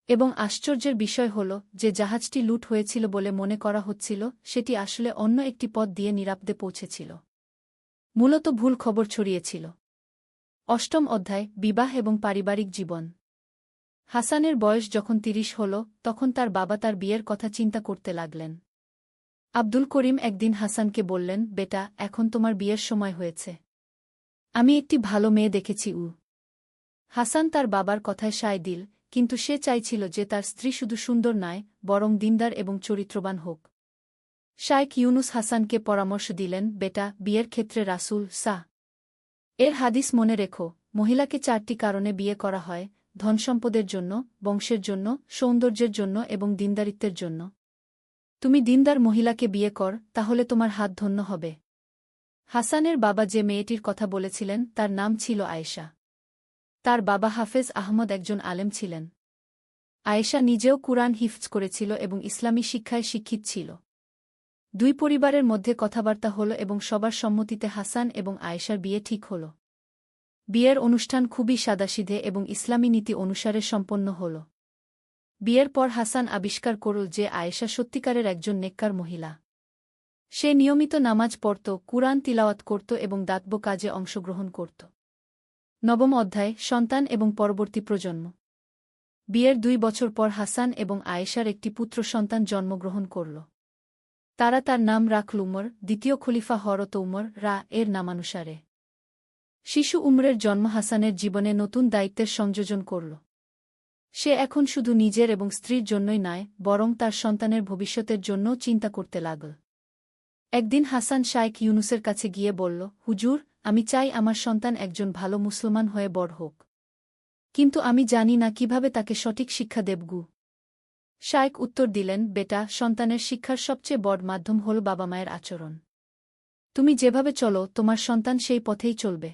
এবং আশ্চর্যের বিষয় হল যে জাহাজটি লুট হয়েছিল বলে মনে করা হচ্ছিল সেটি আসলে অন্য একটি পথ দিয়ে নিরাপদে পৌঁছেছিল। মূলত ভুল খবর ছড়িয়েছিল। অষ্টম অধ্যায়, বিবাহ এবং পারিবারিক জীবন। হাসানের বয়স যখন ৩০ হল তখন তার বাবা তার বিয়ের কথা চিন্তা করতে লাগলেন। আব্দুল করিম একদিন হাসানকে বললেন, বেটা, এখন তোমার বিয়ের সময় হয়েছে। আমি একটি ভালো মেয়ে দেখেছি। হাসান তার বাবার কথায় সায় দিল, কিন্তু সে চাইছিল যে তার স্ত্রী শুধু সুন্দর নয়, বরং দিনদার এবং চরিত্রবান হোক। শাইখ ইউনুস হাসানকে পরামর্শ দিলেন, বেটা, বিয়ের ক্ষেত্রে রাসূল এর হাদিস মনে রেখো, মহিলাকে 4টি কারণে বিয়ে করা হয়: ধনসম্পদের জন্য, বংশের জন্য, সৌন্দর্যের জন্য এবং দিনদারিত্বের জন্য। তুমি দিনদার মহিলাকে বিয়ে কর, তাহলে তোমার হাত ধন্য হবে। হাসানের বাবা যে মেয়েটির কথা বলেছিলেন তার নাম ছিল আয়েশা। তার বাবা হাফেজ আহমদ একজন আলেম ছিলেন। আয়েশা নিজেও কুরআন হিফজ করেছিল এবং ইসলামী শিক্ষায় শিক্ষিত ছিল। দুই পরিবারের মধ্যে কথাবার্তা হল এবং সবার সম্মতিতে হাসান এবং আয়েশার বিয়ে ঠিক হল। বিয়ের অনুষ্ঠান খুবই সাদাসিধে এবং ইসলামী নীতি অনুসারে সম্পন্ন হল। বিয়ের পর হাসান আবিষ্কার করল যে আয়েশা সত্যিকারের একজন নেককার মহিলা। সে নিয়মিত নামাজ পড়ত, কুরআন তিলাওয়াত করত এবং দাতব্য কাজে অংশগ্রহণ করত। নবম অধ্যায়, সন্তান এবং পরবর্তী প্রজন্ম। বিয়ের 2 বছর পর হাসান এবং আয়েশার একটি পুত্র সন্তান জন্মগ্রহণ করল। তারা তার নাম রাখল উমর, দ্বিতীয় খলিফা হরত উমর এর নামানুসারে। শিশু উমরের জন্ম হাসানের জীবনে নতুন দায়িত্বের সংযোজন করল। সে এখন শুধু নিজের এবং স্ত্রীর জন্যই নয়, বরং তার সন্তানের ভবিষ্যতের জন্যও চিন্তা করতে লাগল। একদিন হাসান শাইখ ইউনুসের কাছে গিয়ে বলল, হুজুর, আমি চাই আমার সন্তান একজন ভালো মুসলমান হয়ে বড় হোক। কিন্তু আমি জানি না কিভাবে তাকে সঠিক শিক্ষা দেবগু। শাইখ উত্তর দিলেন, বেটা, সন্তানের শিক্ষার সবচেয়ে বড় মাধ্যম হল বাবা মায়ের আচরণ। তুমি যেভাবে চলো তোমার সন্তান সেই পথেই চলবে।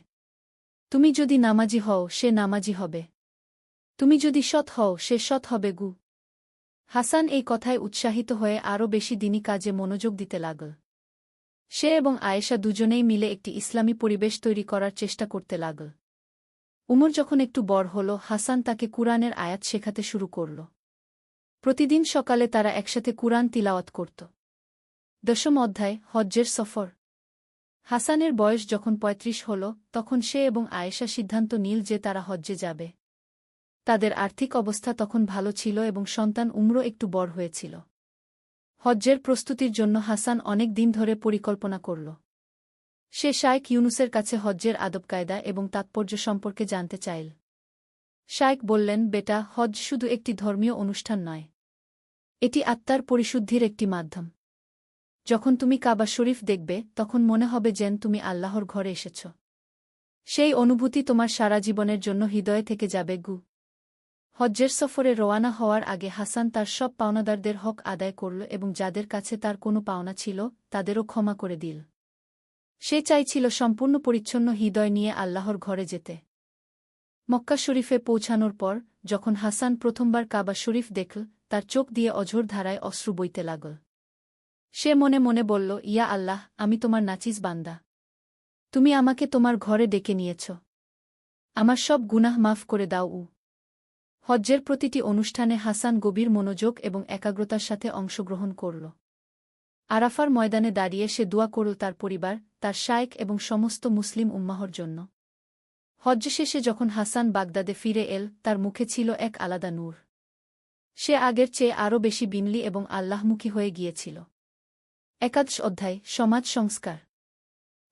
তুমি যদি নামাজি হও সে নামাজি হবে। তুমি যদি সৎ হও সে সৎ হবে গু। হাসান এই কথায় উৎসাহিত হয়ে আরও বেশি দিনী কাজে মনোযোগ দিতে লাগল। সে এবং আয়েশা দুজনেই মিলে একটি ইসলামী পরিবেশ তৈরি করার চেষ্টা করতে লাগল। উমর যখন একটু বড় হল, হাসান তাকে কুরআনের আয়াত শেখাতে শুরু করল। প্রতিদিন সকালে তারা একসাথে কুরআন তিলাওয়াত করত। 10ম অধ্যায়, হজ্জের সফর। হাসানের বয়স যখন 35 হল তখন সে এবং আয়েশা সিদ্ধান্ত নিল যে তারা হজ্জে যাবে। তাদের আর্থিক অবস্থা তখন ভালো ছিল এবং সন্তান উমরও একটু বড় হয়েছিল। হজ্জের প্রস্তুতির জন্য হাসান অনেক দিন ধরে পরিকল্পনা করল। সে শাইখ ইউনুসের কাছে হজ্জের আদবকায়দা এবং তাৎপর্য সম্পর্কে জানতে চাইল। শাইখ বললেন, বেটা, হজ্জ শুধু একটি ধর্মীয় অনুষ্ঠান নয়। এটি আত্মার পরিশুদ্ধির একটি মাধ্যম। যখন তুমি কাবা শরীফ দেখবে তখন মনে হবে যেন তুমি আল্লাহর ঘরে এসেছ। সেই অনুভূতি তোমার সারা জীবনের জন্য হৃদয়ে থেকে যাবে গু। হজ্জের সফরে রওয়ানা হওয়ার আগে হাসান তার সব পাওনাদারদের হক আদায় করল এবং যাদের কাছে তার কোনো পাওনা ছিল তাদেরও ক্ষমা করে দিল। সে চাইছিল সম্পূর্ণ পরিচ্ছন্ন হৃদয় নিয়ে আল্লাহর ঘরে যেতে। মক্কা শরীফে পৌঁছানোর পর যখন হাসান প্রথমবার কাবা শরীফ দেখল, তার চোখ দিয়ে অঝোর ধারায় অশ্রু বইতে লাগল। সে মনে মনে বলল, ইয়া আল্লাহ, আমি তোমার নাচিস বান্দা। তুমি আমাকে তোমার ঘরে ডেকে নিয়েছ। আমার সব গুনাহ মাফ করে দাও। হজ্জের প্রতিটি অনুষ্ঠানে হাসান গভীর মনোযোগ এবং একাগ্রতার সাথে অংশগ্রহণ করল। আরাফার ময়দানে দাঁড়িয়ে সে দোয়া করল তার পরিবার, তার শাইখ এবং সমস্ত মুসলিম উম্মাহর জন্য। হজ্জ শেষে যখন হাসান বাগদাদে ফিরে এল, তার মুখে ছিল এক আলাদা নূর। সে আগের চেয়ে আরও বেশি বিনয়ী এবং আল্লাহমুখী হয়ে গিয়েছিল। একাদশ অধ্যায়, সমাজ সংস্কার।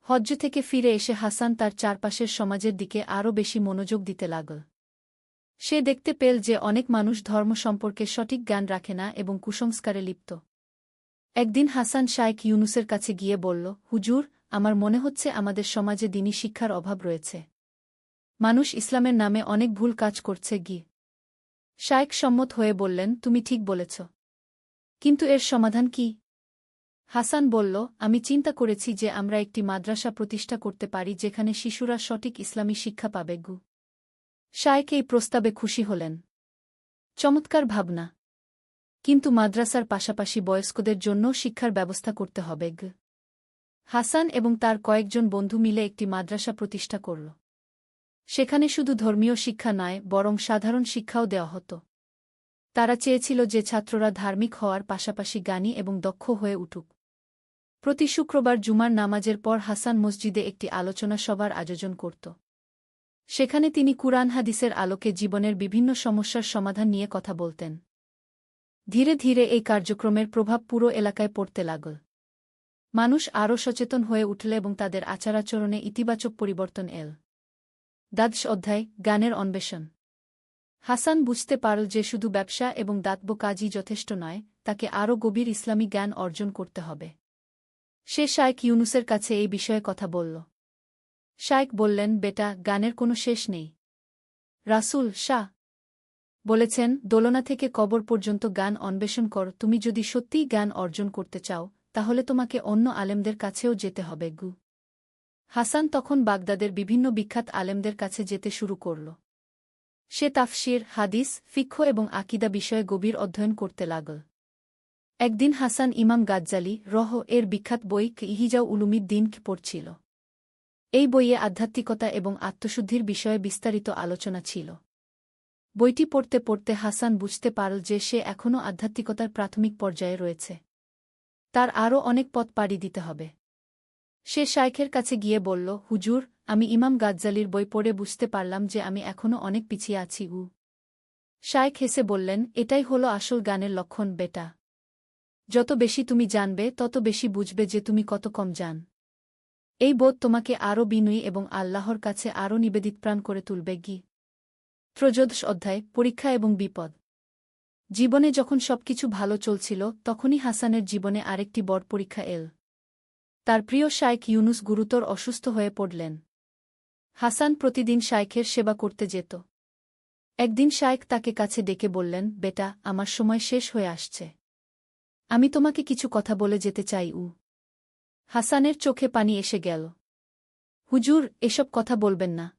হজ্জ থেকে ফিরে এসে হাসান তার চারপাশের সমাজের দিকে আরও বেশি মনোযোগ দিতে লাগল। সে দেখতে পেল যে অনেক মানুষ ধর্ম সম্পর্কে সঠিক জ্ঞান রাখে না এবং কুসংস্কারে লিপ্ত। একদিন হাসান শাইখ ইউনুসের কাছে গিয়ে বলল, হুজুর, আমার মনে হচ্ছে আমাদের সমাজে দ্বীনি শিক্ষার অভাব রয়েছে। মানুষ ইসলামের নামে অনেক ভুল কাজ করছে গি। শাইখ সম্মত হয়ে বললেন, তুমি ঠিক বলেছ। কিন্তু এর সমাধান কি? হাসান বলল, আমি চিন্তা করেছি যে আমরা একটি মাদ্রাসা প্রতিষ্ঠা করতে পারি যেখানে শিশুরা সঠিক ইসলামী শিক্ষা পাবে। শায়েখ এই প্রস্তাবে খুশি হলেন। চমৎকার ভাবনা। কিন্তু মাদ্রাসার পাশাপাশি বয়স্কদের জন্য শিক্ষার ব্যবস্থা করতে হবে। হাসান এবং তার কয়েকজন বন্ধু মিলে একটি মাদ্রাসা প্রতিষ্ঠা করল। সেখানে শুধু ধর্মীয় শিক্ষা নয়, বরং সাধারণ শিক্ষাও দেওয়া হতো। তারা চেয়েছিল যে ছাত্ররা ধার্মিক হওয়ার পাশাপাশি জ্ঞানী এবং দক্ষ হয়ে উঠুক। প্রতি শুক্রবার জুমার নামাজের পর হাসান মসজিদে একটি আলোচনা সভার আয়োজন করত। সেখানে তিনি কুরআন হাদিসের আলোকে জীবনের বিভিন্ন সমস্যার সমাধান নিয়ে কথা বলতেন। ধীরে ধীরে এই কার্যক্রমের প্রভাব পুরো এলাকায় পড়তে লাগল। মানুষ আরও সচেতন হয়ে উঠল এবং তাদের আচারাচরণে ইতিবাচক পরিবর্তন এল। দ্বাদশ অধ্যায়, জ্ঞানের অন্বেষণ। হাসান বুঝতে পারল যে শুধু ব্যবসা এবং দাতব্য কাজই যথেষ্ট নয়, তাকে আরও গভীর ইসলামী জ্ঞান অর্জন করতে হবে। সে শায়েখ ইউনুসের কাছে এই বিষয়ে কথা বলল। শায়েখ বললেন, বেটা, জ্ঞানের কোনো শেষ নেই। রাসূল শাহ বলেছেন, দোলনা থেকে কবর পর্যন্ত জ্ঞান অন্বেষণ কর। তুমি যদি সত্যিই জ্ঞান অর্জন করতে চাও, তাহলে তোমাকে অন্য আলেমদের কাছেও যেতে হবে। হাসান তখন বাগদাদের বিভিন্ন বিখ্যাত আলেমদের কাছে যেতে শুরু করল। সে তাফসির, হাদিস, ফিকহ এবং আকিদা বিষয়ে গভীর অধ্যয়ন করতে লাগল। একদিন হাসান ইমাম গাজ্জালী এর বিখ্যাত বই ইহিজাউ উলুমিদ্দিন পড়ছিল। এই বইয়ে আধ্যাত্মিকতা এবং আত্মশুদ্ধির বিষয়ে বিস্তারিত আলোচনা ছিল। বইটি পড়তে পড়তে হাসান বুঝতে পারল যে সে এখনও আধ্যাত্মিকতার প্রাথমিক পর্যায়ে রয়েছে। তার আরও অনেক পথ পাড়ি দিতে হবে। সে শায়েখের কাছে গিয়ে বলল, হুজুর, আমি ইমাম গাজ্জালীর বই পড়ে বুঝতে পারলাম যে আমি এখনও অনেক পিছিয়ে আছি। শায়েখ হেসে বললেন, এটাই হলো আসল জ্ঞানের লক্ষণ, বেটা। যত বেশি তুমি জানবে তত বেশি বুঝবে যে তুমি কত কম জান। এই বোধ তোমাকে আরও বিনয়ী এবং আল্লাহর কাছে আরও নিবেদিতপ্রাণ করে তুলবে। ত্রয়োদশ অধ্যায়, পরীক্ষা এবং বিপদ। জীবনে যখন সবকিছু ভালো চলছিল, তখনই হাসানের জীবনে আরেকটি বড় পরীক্ষা এল। তার প্রিয় শায়েখ ইউনুস গুরুতর অসুস্থ হয়ে পড়লেন। হাসান প্রতিদিন শায়েখের সেবা করতে যেত। একদিন শায়েখ তাকে কাছে ডেকে বললেন, বেটা, আমার সময় শেষ হয়ে আসছে। আমি তোমাকে কিছু কথা বলে যেতে চাই। হাসানের চোখে পানি এসে গেল। হুজুর, এসব কথা বলবেন না।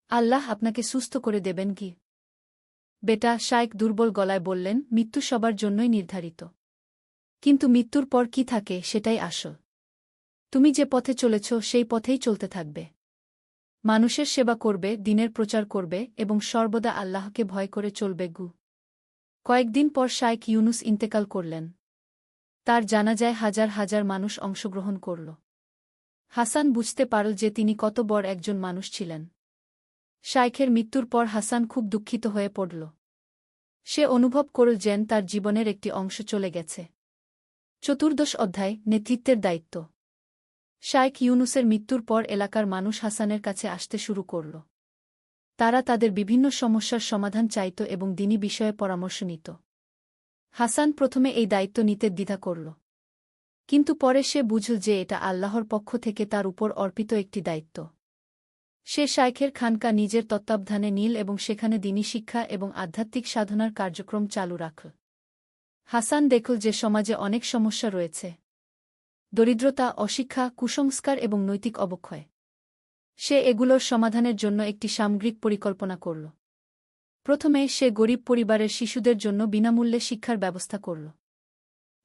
আল্লাহ আপনাকে সুস্থ করে দেবেন। বেটা, শায়েখ দুর্বল গলায় বললেন, মৃত্যু সবার জন্যই নির্ধারিত। কিন্তু মৃত্যুর পর কি থাকে সেটাই আসল। তুমি যে পথে চলেছ সেই পথেই চলতে থাকবে। মানুষের সেবা করবে, দ্বীনের প্রচার করবে এবং সর্বদা আল্লাহকে ভয় করে চলবে। কয়েকদিন পর শায়েখ ইউনুস ইন্তেকাল করলেন। তার জানাজায় হাজার হাজার মানুষ অংশগ্রহণ করল। হাসান বুঝতে পারল যে তিনি কত বড় একজন মানুষ ছিলেন। শায়েখের মৃত্যুর পর হাসান খুব দুঃখিত হয়ে পড়ল। সে অনুভব করল যেন তার জীবনের একটি অংশ চলে গেছে। চতুর্দশ অধ্যায়, নেতৃত্বের দায়িত্ব। শায়েখ ইউনুসের মৃত্যুর পর এলাকার মানুষ হাসানের কাছে আসতে শুরু করল। তারা তাদের বিভিন্ন সমস্যার সমাধান চাইত এবং দ্বীনী বিষয়ে পরামর্শ নিত। হাসান প্রথমে এই দায়িত্ব নিতে দ্বিধা করল। কিন্তু পরে সে বুঝল যে এটা আল্লাহর পক্ষ থেকে তার উপর অর্পিত একটি দায়িত্ব। সে শায়েখের খানকা নিজের তত্ত্বাবধানে নিল এবং সেখানে দ্বীনী শিক্ষা এবং আধ্যাত্মিক সাধনার কার্যক্রম চালু রাখল। হাসান দেখল যে সমাজে অনেক সমস্যা রয়েছে। দরিদ্রতা, অশিক্ষা, কুসংস্কার এবং নৈতিক অবক্ষয়। সে এগুলোর সমাধানের জন্য একটি সামগ্রিক পরিকল্পনা করল। প্রথমে সে গরিব পরিবারের শিশুদের জন্য বিনামূল্যে শিক্ষার ব্যবস্থা করল।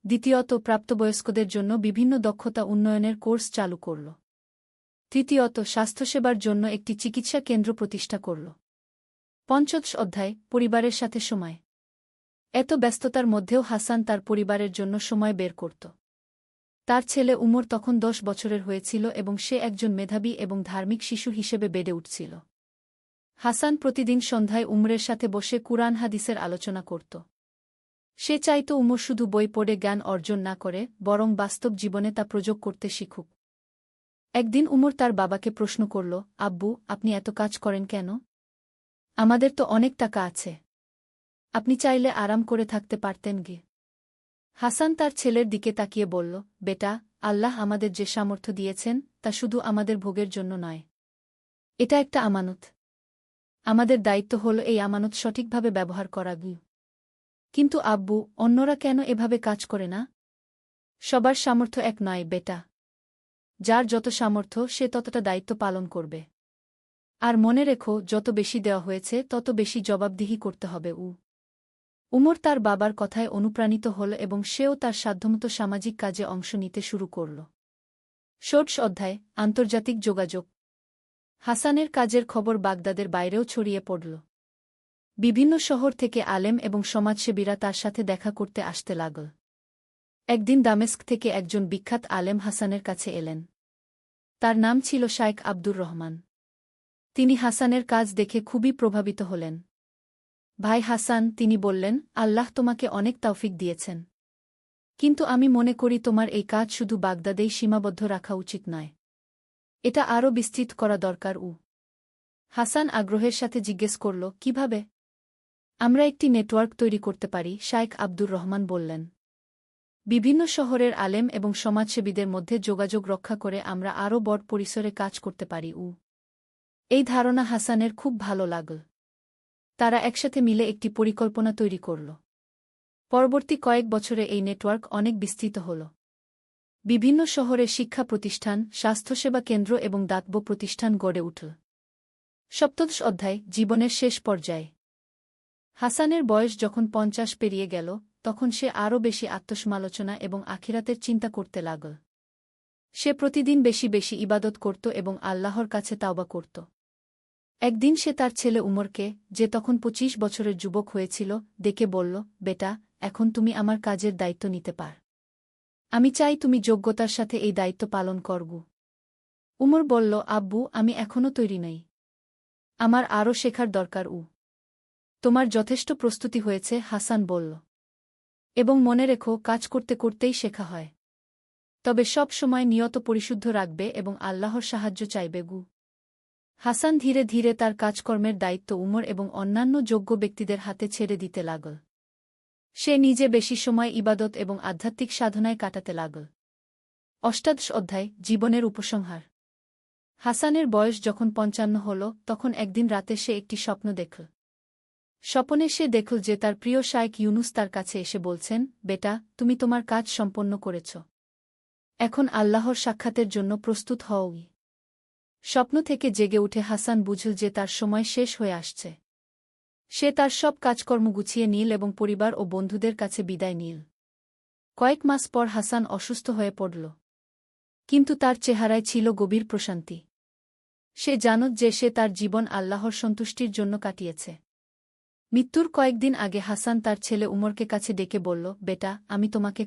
দ্বিতীয়ত, প্রাপ্তবয়স্কদের জন্য বিভিন্ন দক্ষতা উন্নয়নের কোর্স চালু করল। তৃতীয়ত, স্বাস্থ্যসেবার জন্য একটি চিকিৎসা কেন্দ্র প্রতিষ্ঠা করল। পঞ্চদশ অধ্যায়, পরিবারের সাথে সময়। এত ব্যস্ততার মধ্যেও হাসান তার পরিবারের জন্য সময় বের করত। তার ছেলে উমর তখন 10 বছরের হয়েছিল এবং সে একজন মেধাবী এবং ধার্মিক শিশু হিসেবে বেড়ে উঠছিল। হাসান প্রতিদিন সন্ধ্যায় উমরের সাথে বসে কুরআন হাদিসের আলোচনা করত। সে চাইত উমর শুধু বই পড়ে জ্ঞান অর্জন না করে, বরং বাস্তব জীবনে তা প্রয়োগ করতে শিখুক। একদিন উমর তার বাবাকে প্রশ্ন করল, আব্বু, আপনি এত কাজ করেন কেন? আমাদের তো অনেক টাকা আছে। আপনি চাইলে আরাম করে থাকতে পারতেন। হাসান তার ছেলের দিকে তাকিয়ে বলল, বেটা, আল্লাহ আমাদের যে সামর্থ্য দিয়েছেন তা শুধু আমাদের ভোগের জন্য নয়। এটা একটা আমানত। আমাদের দায়িত্ব হল এই আমানত সঠিকভাবে ব্যবহার করা। কিন্তু আব্বু, অন্যরা কেন এভাবে কাজ করে না? সবার সামর্থ্য এক নয় বেটা। যার যত সামর্থ্য সে ততটা দায়িত্ব পালন করবে। আর মনে রেখো, যত বেশি দেওয়া হয়েছে তত বেশি জবাবদিহি করতে হবে। উমর তার বাবার কথায় অনুপ্রাণিত হল এবং সেও তার সাধ্যমতো সামাজিক কাজে অংশ নিতে শুরু করল। ষোড়শ অধ্যায়, আন্তর্জাতিক যোগাযোগ। হাসানের কাজের খবর বাগদাদের বাইরেও ছড়িয়ে পড়ল। বিভিন্ন শহর থেকে আলেম এবং সমাজসেবীরা তার সাথে দেখা করতে আসতে লাগল। একদিন দামেস্ক থেকে একজন বিখ্যাত আলেম হাসানের কাছে এলেন। তার নাম ছিল শাইখ আব্দুর রহমান। তিনি হাসানের কাজ দেখে খুবই প্রভাবিত হলেন। ভাই হাসান, তিনি বললেন, আল্লাহ তোমাকে অনেক তৌফিক দিয়েছেন। কিন্তু আমি মনে করি তোমার এই কাজ শুধু বাগদাদেই সীমাবদ্ধ রাখা উচিত নয়। এটা আরও বিস্তৃত করা দরকার। হাসান আগ্রহের সাথে জিজ্ঞেস করল, কিভাবে? আমরা একটি নেটওয়ার্ক তৈরি করতে পারি, শাইখ আব্দুর রহমান বললেন। বিভিন্ন শহরের আলেম এবং সমাজসেবীদের মধ্যে যোগাযোগ রক্ষা করে আমরা আরও বড় পরিসরে কাজ করতে পারি। এই ধারণা হাসানের খুব ভালো লাগল। তারা একসাথে মিলে একটি পরিকল্পনা তৈরি করল। পরবর্তী কয়েক বছরে এই নেটওয়ার্ক অনেক বিস্তৃত হল। বিভিন্ন শহরে শিক্ষা প্রতিষ্ঠান, স্বাস্থ্যসেবা কেন্দ্র এবং দাতব্য প্রতিষ্ঠান গড়ে উঠল। সপ্তদশ অধ্যায়, জীবনের শেষ পর্যায়ে। হাসানের বয়স যখন 50 পেরিয়ে গেল, তখন সে আরও বেশি আত্মসমালোচনা এবং আখিরাতের চিন্তা করতে লাগল। সে প্রতিদিন বেশি বেশি ইবাদত করত এবং আল্লাহর কাছে তাওবা করত। একদিন সে তার ছেলে উমরকে, যে তখন 25 বছরের যুবক হয়েছিল, ডেকে বলল, বেটা, এখন তুমি আমার কাজের দায়িত্ব নিতে পার। আমি চাই তুমি যোগ্যতার সাথে এই দায়িত্ব পালন করব। উমর বলল, আব্বু, আমি এখনও তৈরি নই। আমার আরও শেখার দরকার। তোমার যথেষ্ট প্রস্তুতি হয়েছে, হাসান বলল। এবং মনে রেখো, কাজ করতে করতেই শেখা হয়। তবে সব সময় নিয়ত পরিশুদ্ধ রাখবে এবং আল্লাহর সাহায্য চাইবে। হাসান ধীরে ধীরে তার কাজকর্মের দায়িত্ব উমর এবং অন্যান্য যোগ্য ব্যক্তিদের হাতে ছেড়ে দিতে লাগল। সে নিজে বেশি সময় ইবাদত এবং আধ্যাত্মিক সাধনায় কাটাতে লাগল। অষ্টাদশ অধ্যায়, জীবনের উপসংহার। হাসানের বয়স যখন 55 হল, তখন একদিন রাতে সে একটি স্বপ্ন দেখল। স্বপনে সে দেখল যে তার প্রিয় শাইখ ইউনুস তার কাছে এসে বলছেন, বেটা, তুমি তোমার কাজ সম্পন্ন করেছ। এখন আল্লাহর সাক্ষাতের জন্য প্রস্তুত হও। স্বপ্ন থেকে জেগে উঠে হাসান বুঝল যে তার সময় শেষ হয়ে আসছে। সে তার সব কাজকর্ম গুছিয়ে নিল এবং পরিবার ও বন্ধুদের কাছে বিদায় নিল। কয়েক মাস পর হাসান অসুস্থ হয়ে পড়ল। কিন্তু তার চেহারায় ছিল গভীর প্রশান্তি। সে জানত যে সে তার জীবন আল্লাহর সন্তুষ্টির জন্য কাটিয়েছে। মৃত্যুর কয়েকদিন আগে হাসান তার ছেলে উমরকে কাছে ডেকে বলল, বেটা, আমি তোমাকে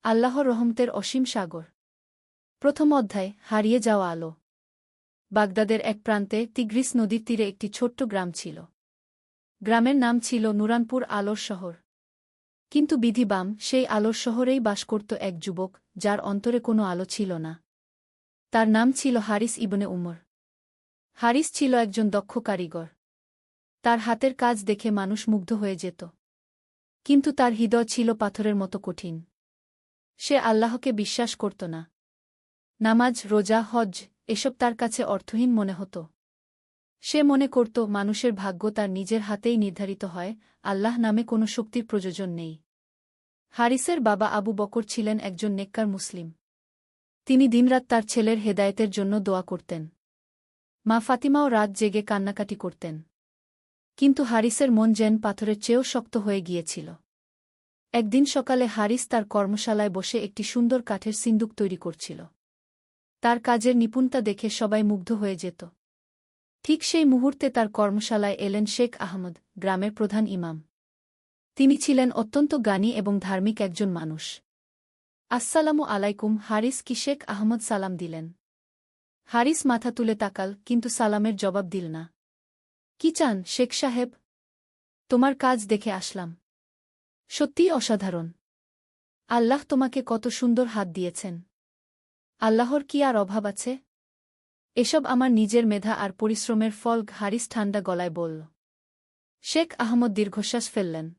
আল্লাহর রহমতের অসীম সাগর। প্রথম অধ্যায়, হারিয়ে যাওয়া আলো। বাগদাদের এক প্রান্তে তিগ্রিস নদীর তীরে একটি ছোট্ট গ্রাম ছিল। গ্রামের নাম ছিল নুরানপুর, আলোর শহর। কিন্তু বিধিবাম, সেই আলোর শহরেই বাস করত এক যুবক, যার অন্তরে কোনো আলো ছিল না। তার নাম ছিল হারিস ইবনে উমর। হারিস ছিল একজন দক্ষ কারিগর। তার হাতের কাজ দেখে মানুষ মুগ্ধ হয়ে যেত। কিন্তু তার হৃদয় ছিল পাথরের মতো কঠিন। সে আল্লাহকে বিশ্বাস করত না। নামাজ, রোজা, হজ এসব তার কাছে অর্থহীন মনে হতো। সে মনে করত মানুষের ভাগ্য তার নিজের হাতেই নির্ধারিত হয়, আল্লাহ নামে কোনো শক্তির প্রয়োজন নেই। হারিসের বাবা আবু বকর ছিলেন একজন নেককার মুসলিম। তিনি দিনরাত তার ছেলের হেদায়েতের জন্য দোয়া করতেন। মা ফাতিমাও রাত জেগে কান্নাকাটি করতেন। কিন্তু হারিসের মন যেন পাথরের চেয়েও শক্ত হয়ে গিয়েছিল। একদিন সকালে হারিস তার কর্মশালায় বসে একটি সুন্দর কাঠের সিন্দুক তৈরি করছিল। তার কাজের নিপুণতা দেখে সবাই মুগ্ধ হয়ে যেত। ঠিক সেই মুহূর্তে তার কর্মশালায় এলেন শেখ আহমদ, গ্রামের প্রধান ইমাম। তিনি ছিলেন অত্যন্ত জ্ঞানী এবং ধার্মিক একজন মানুষ। আসসালামু আলাইকুম, হারিস, কি শেখ আহমদ সালাম দিলেন। হারিস মাথা তুলে তাকাল, কিন্তু সালামের জবাব দিল না। কি চান শেখ সাহেব? তোমার কাজ দেখে আসলাম। সত্যিই অসাধারণ। আল্লাহ তোমাকে কত সুন্দর হাত দিয়েছেন। আল্লাহর কি আর অভাব আছে? এসব আমার নিজের মেধা আর পরিশ্রমের ফল, হারিস ঠান্ডা গলায় বলল। শেখ আহমদ দীর্ঘশ্বাস ফেললেন।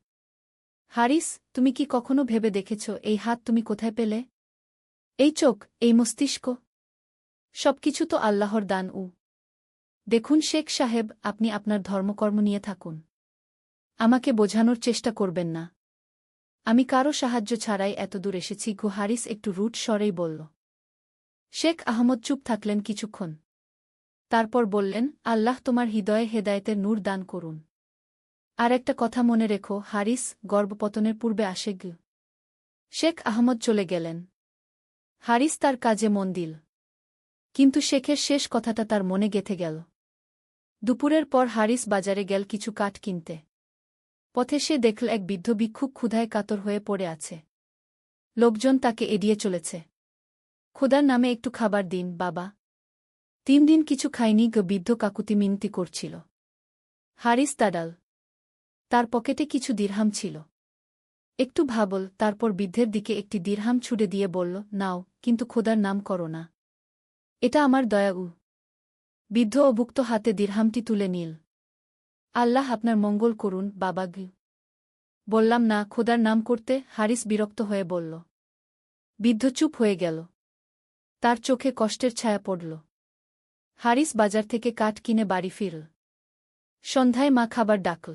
হারিস, তুমি কি কখনো ভেবে দেখেছ এই হাত তুমি কোথায় পেলে? এই চোখ, এই মস্তিষ্ক? সবকিছু তো আল্লাহর দান। দেখুন শেখ সাহেব, আপনি আপনার ধর্মকর্ম নিয়ে থাকুন। আমাকে বোঝানোর চেষ্টা করবেন না। আমি কারো সাহায্য ছাড়াই এতদূর এসেছি। হারিস একটু রুট স্বরেই বলল। শেখ আহমদ চুপ থাকলেন কিছুক্ষণ। তারপর বললেন, আল্লাহ তোমার হৃদয়ে হেদায়েতের নূর দান করুন। আর একটা কথা মনে রেখো হারিস, গর্ভপতনের পূর্বে আসে গ। শেখ আহমদ চলে গেলেন। হারিস তার কাজে মন দিল। কিন্তু শেখের শেষ কথাটা তার মনে গেঁথে গেল। দুপুরের পর হারিস বাজারে গেল কিছু কাঠ কিনতে। পথে সে দেখল এক বৃদ্ধ ভিক্ষুক ক্ষুধায় কাতর হয়ে পড়ে আছে। লোকজন তাকে এড়িয়ে চলেছে। খোদার নামে একটু খাবার দিন বাবা। 3 দিন কিছু খায়নি বৃদ্ধ কাকুতি মিনতি করছিল। হারিস দাঁড়াল। তার পকেটে কিছু দিরহাম ছিল। একটু ভাবল, তারপর বৃদ্ধের দিকে একটি দিরহাম ছুড়ে দিয়ে বলল, নাও, কিন্তু খোদার নাম করো না। এটা আমার দয়া। বৃদ্ধ অভুক্ত হাতে দিরহামটি তুলে নিল। আল্লাহ আপনার মঙ্গল করুন বাবা গ। বললাম না খোদার নাম করতে। হারিস বিরক্ত হয়ে বলল। বৃদ্ধ চুপ হয়ে গেল। তার চোখে কষ্টের ছায়া পড়ল। হারিস বাজার থেকে কাঠ কিনে বাড়ি ফিরল। সন্ধ্যায় মা খাবার ডাকল।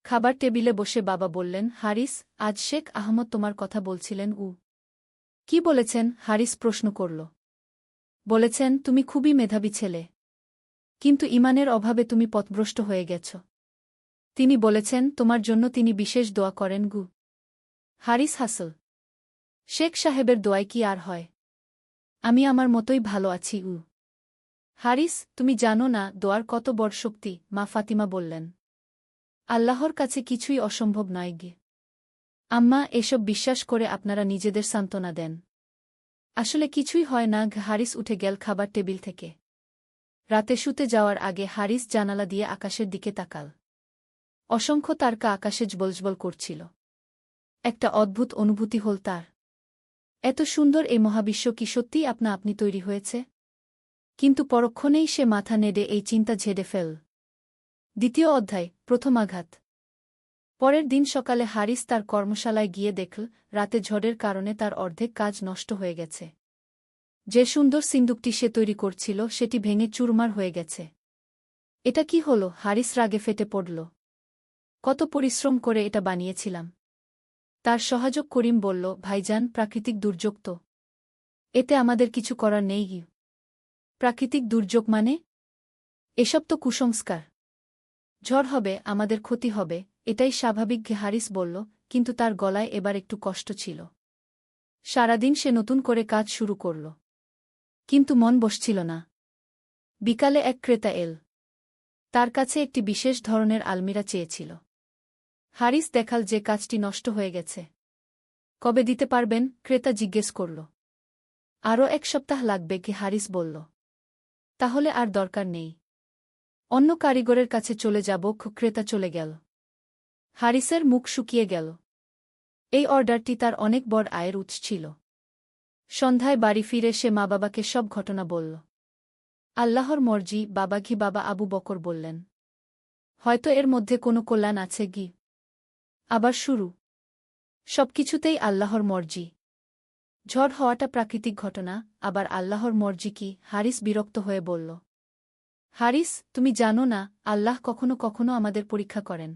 খাবার টেবিলে বসে বাবা বললেন, হারিস, আজ শেখ আহমদ তোমার কথা বলছিলেন। কি বলেছেন? হারিস প্রশ্ন করল। বলেছেন তুমি খুবই মেধাবী ছেলে, কিন্তু ইমানের অভাবে তুমি পথভ্রষ্ট হয়ে গেছ। তিনি বলেছেন তোমার জন্য তিনি বিশেষ দোয়া করেন গু। হারিস হাসল। শেখ সাহেবের দোয়ায় কি আর হয়? আমি আমার মতোই ভালো আছি। হারিস, তুমি জানো না দোয়ার কত বড় শক্তি, মা ফাতিমা বললেন। আল্লাহর কাছে কিছুই অসম্ভব নয় গে। আম্মা, এসব বিশ্বাস করে আপনারা নিজেদের সান্ত্বনা দেন। আসলে কিছুই হয় না। হারিস উঠে গেল খাবার টেবিল থেকে। রাতে শুতে যাওয়ার আগে হারিস জানালা দিয়ে আকাশের দিকে তাকাল। অসংখ্য তারকা আকাশে জ্বলজ্বল করছিল। একটা অদ্ভুত অনুভূতি হল তার। এত সুন্দর এই মহাবিশ্ব কি সত্যিই আপনা আপনি তৈরি হয়েছে? কিন্তু পরক্ষণেই সে মাথা নেড়ে এই চিন্তা ঝেড়ে ফেল। দ্বিতীয় অধ্যায়, প্রথম আঘাত। পরের দিন সকালে হারিস তার কর্মশালায় গিয়ে দেখল রাতে ঝড়ের কারণে তার অর্ধেক কাজ নষ্ট হয়ে গেছে। যে সুন্দর সিন্দুকটি সে তৈরি করছিল সেটি ভেঙে চুরমার হয়ে গেছে। এটা কি হল? হারিস রাগে ফেটে পড়ল। কত পরিশ্রম করে এটা বানিয়েছিলাম। তার সহযোগ করিম বলল, ভাইজান, প্রাকৃতিক দুর্যোগ তো। এতে আমাদের কিছু করার নেই। প্রাকৃতিক দুর্যোগ মানে? এসব তো কুসংস্কার। ঝড় হবে, আমাদের ক্ষতি হবে, এটাই স্বাভাবিক, হারিস বলল, কিন্তু তার গলায় এবার একটু কষ্ট ছিল। সারাদিন সে নতুন করে কাজ শুরু করল, কিন্তু মন বসছিল না। বিকালে এক ক্রেতা এল। তার কাছে একটি বিশেষ ধরনের আলমিরা চেয়েছিল। হারিস দেখাল যে কাজটি নষ্ট হয়ে গেছে। কবে দিতে পারবেন? ক্রেতা জিজ্ঞেস করল। আরও 1 সপ্তাহ লাগবে, হারিস বলল। তাহলে আর দরকার নেই। অন্য কারিগরের কাছে চলে যাব। ক্রেতা চলে গেল। হারিসের মুখ শুকিয়ে গেল। এই অর্ডারটি তার অনেক বড় আয়ের উৎস ছিল। সন্ধ্যায় বাড়ি ফিরে সে মা বাবাকে সব ঘটনা বলল। আল্লাহর মর্জি বাবা। বাবা আবু বকর বললেন, হয়তো এর মধ্যে কোনো কল্যাণ আছে। আবার শুরু। সবকিছুতেই আল্লাহর মর্জি। ঝড় হওয়াটা প্রাকৃতিক ঘটনা, আবার আল্লাহর মর্জি কি? হারিস বিরক্ত হয়ে বলল। হারিস, তুমি জানো না, আল্লাহ কখনো কখনো আমাদের পরীক্ষা করেন।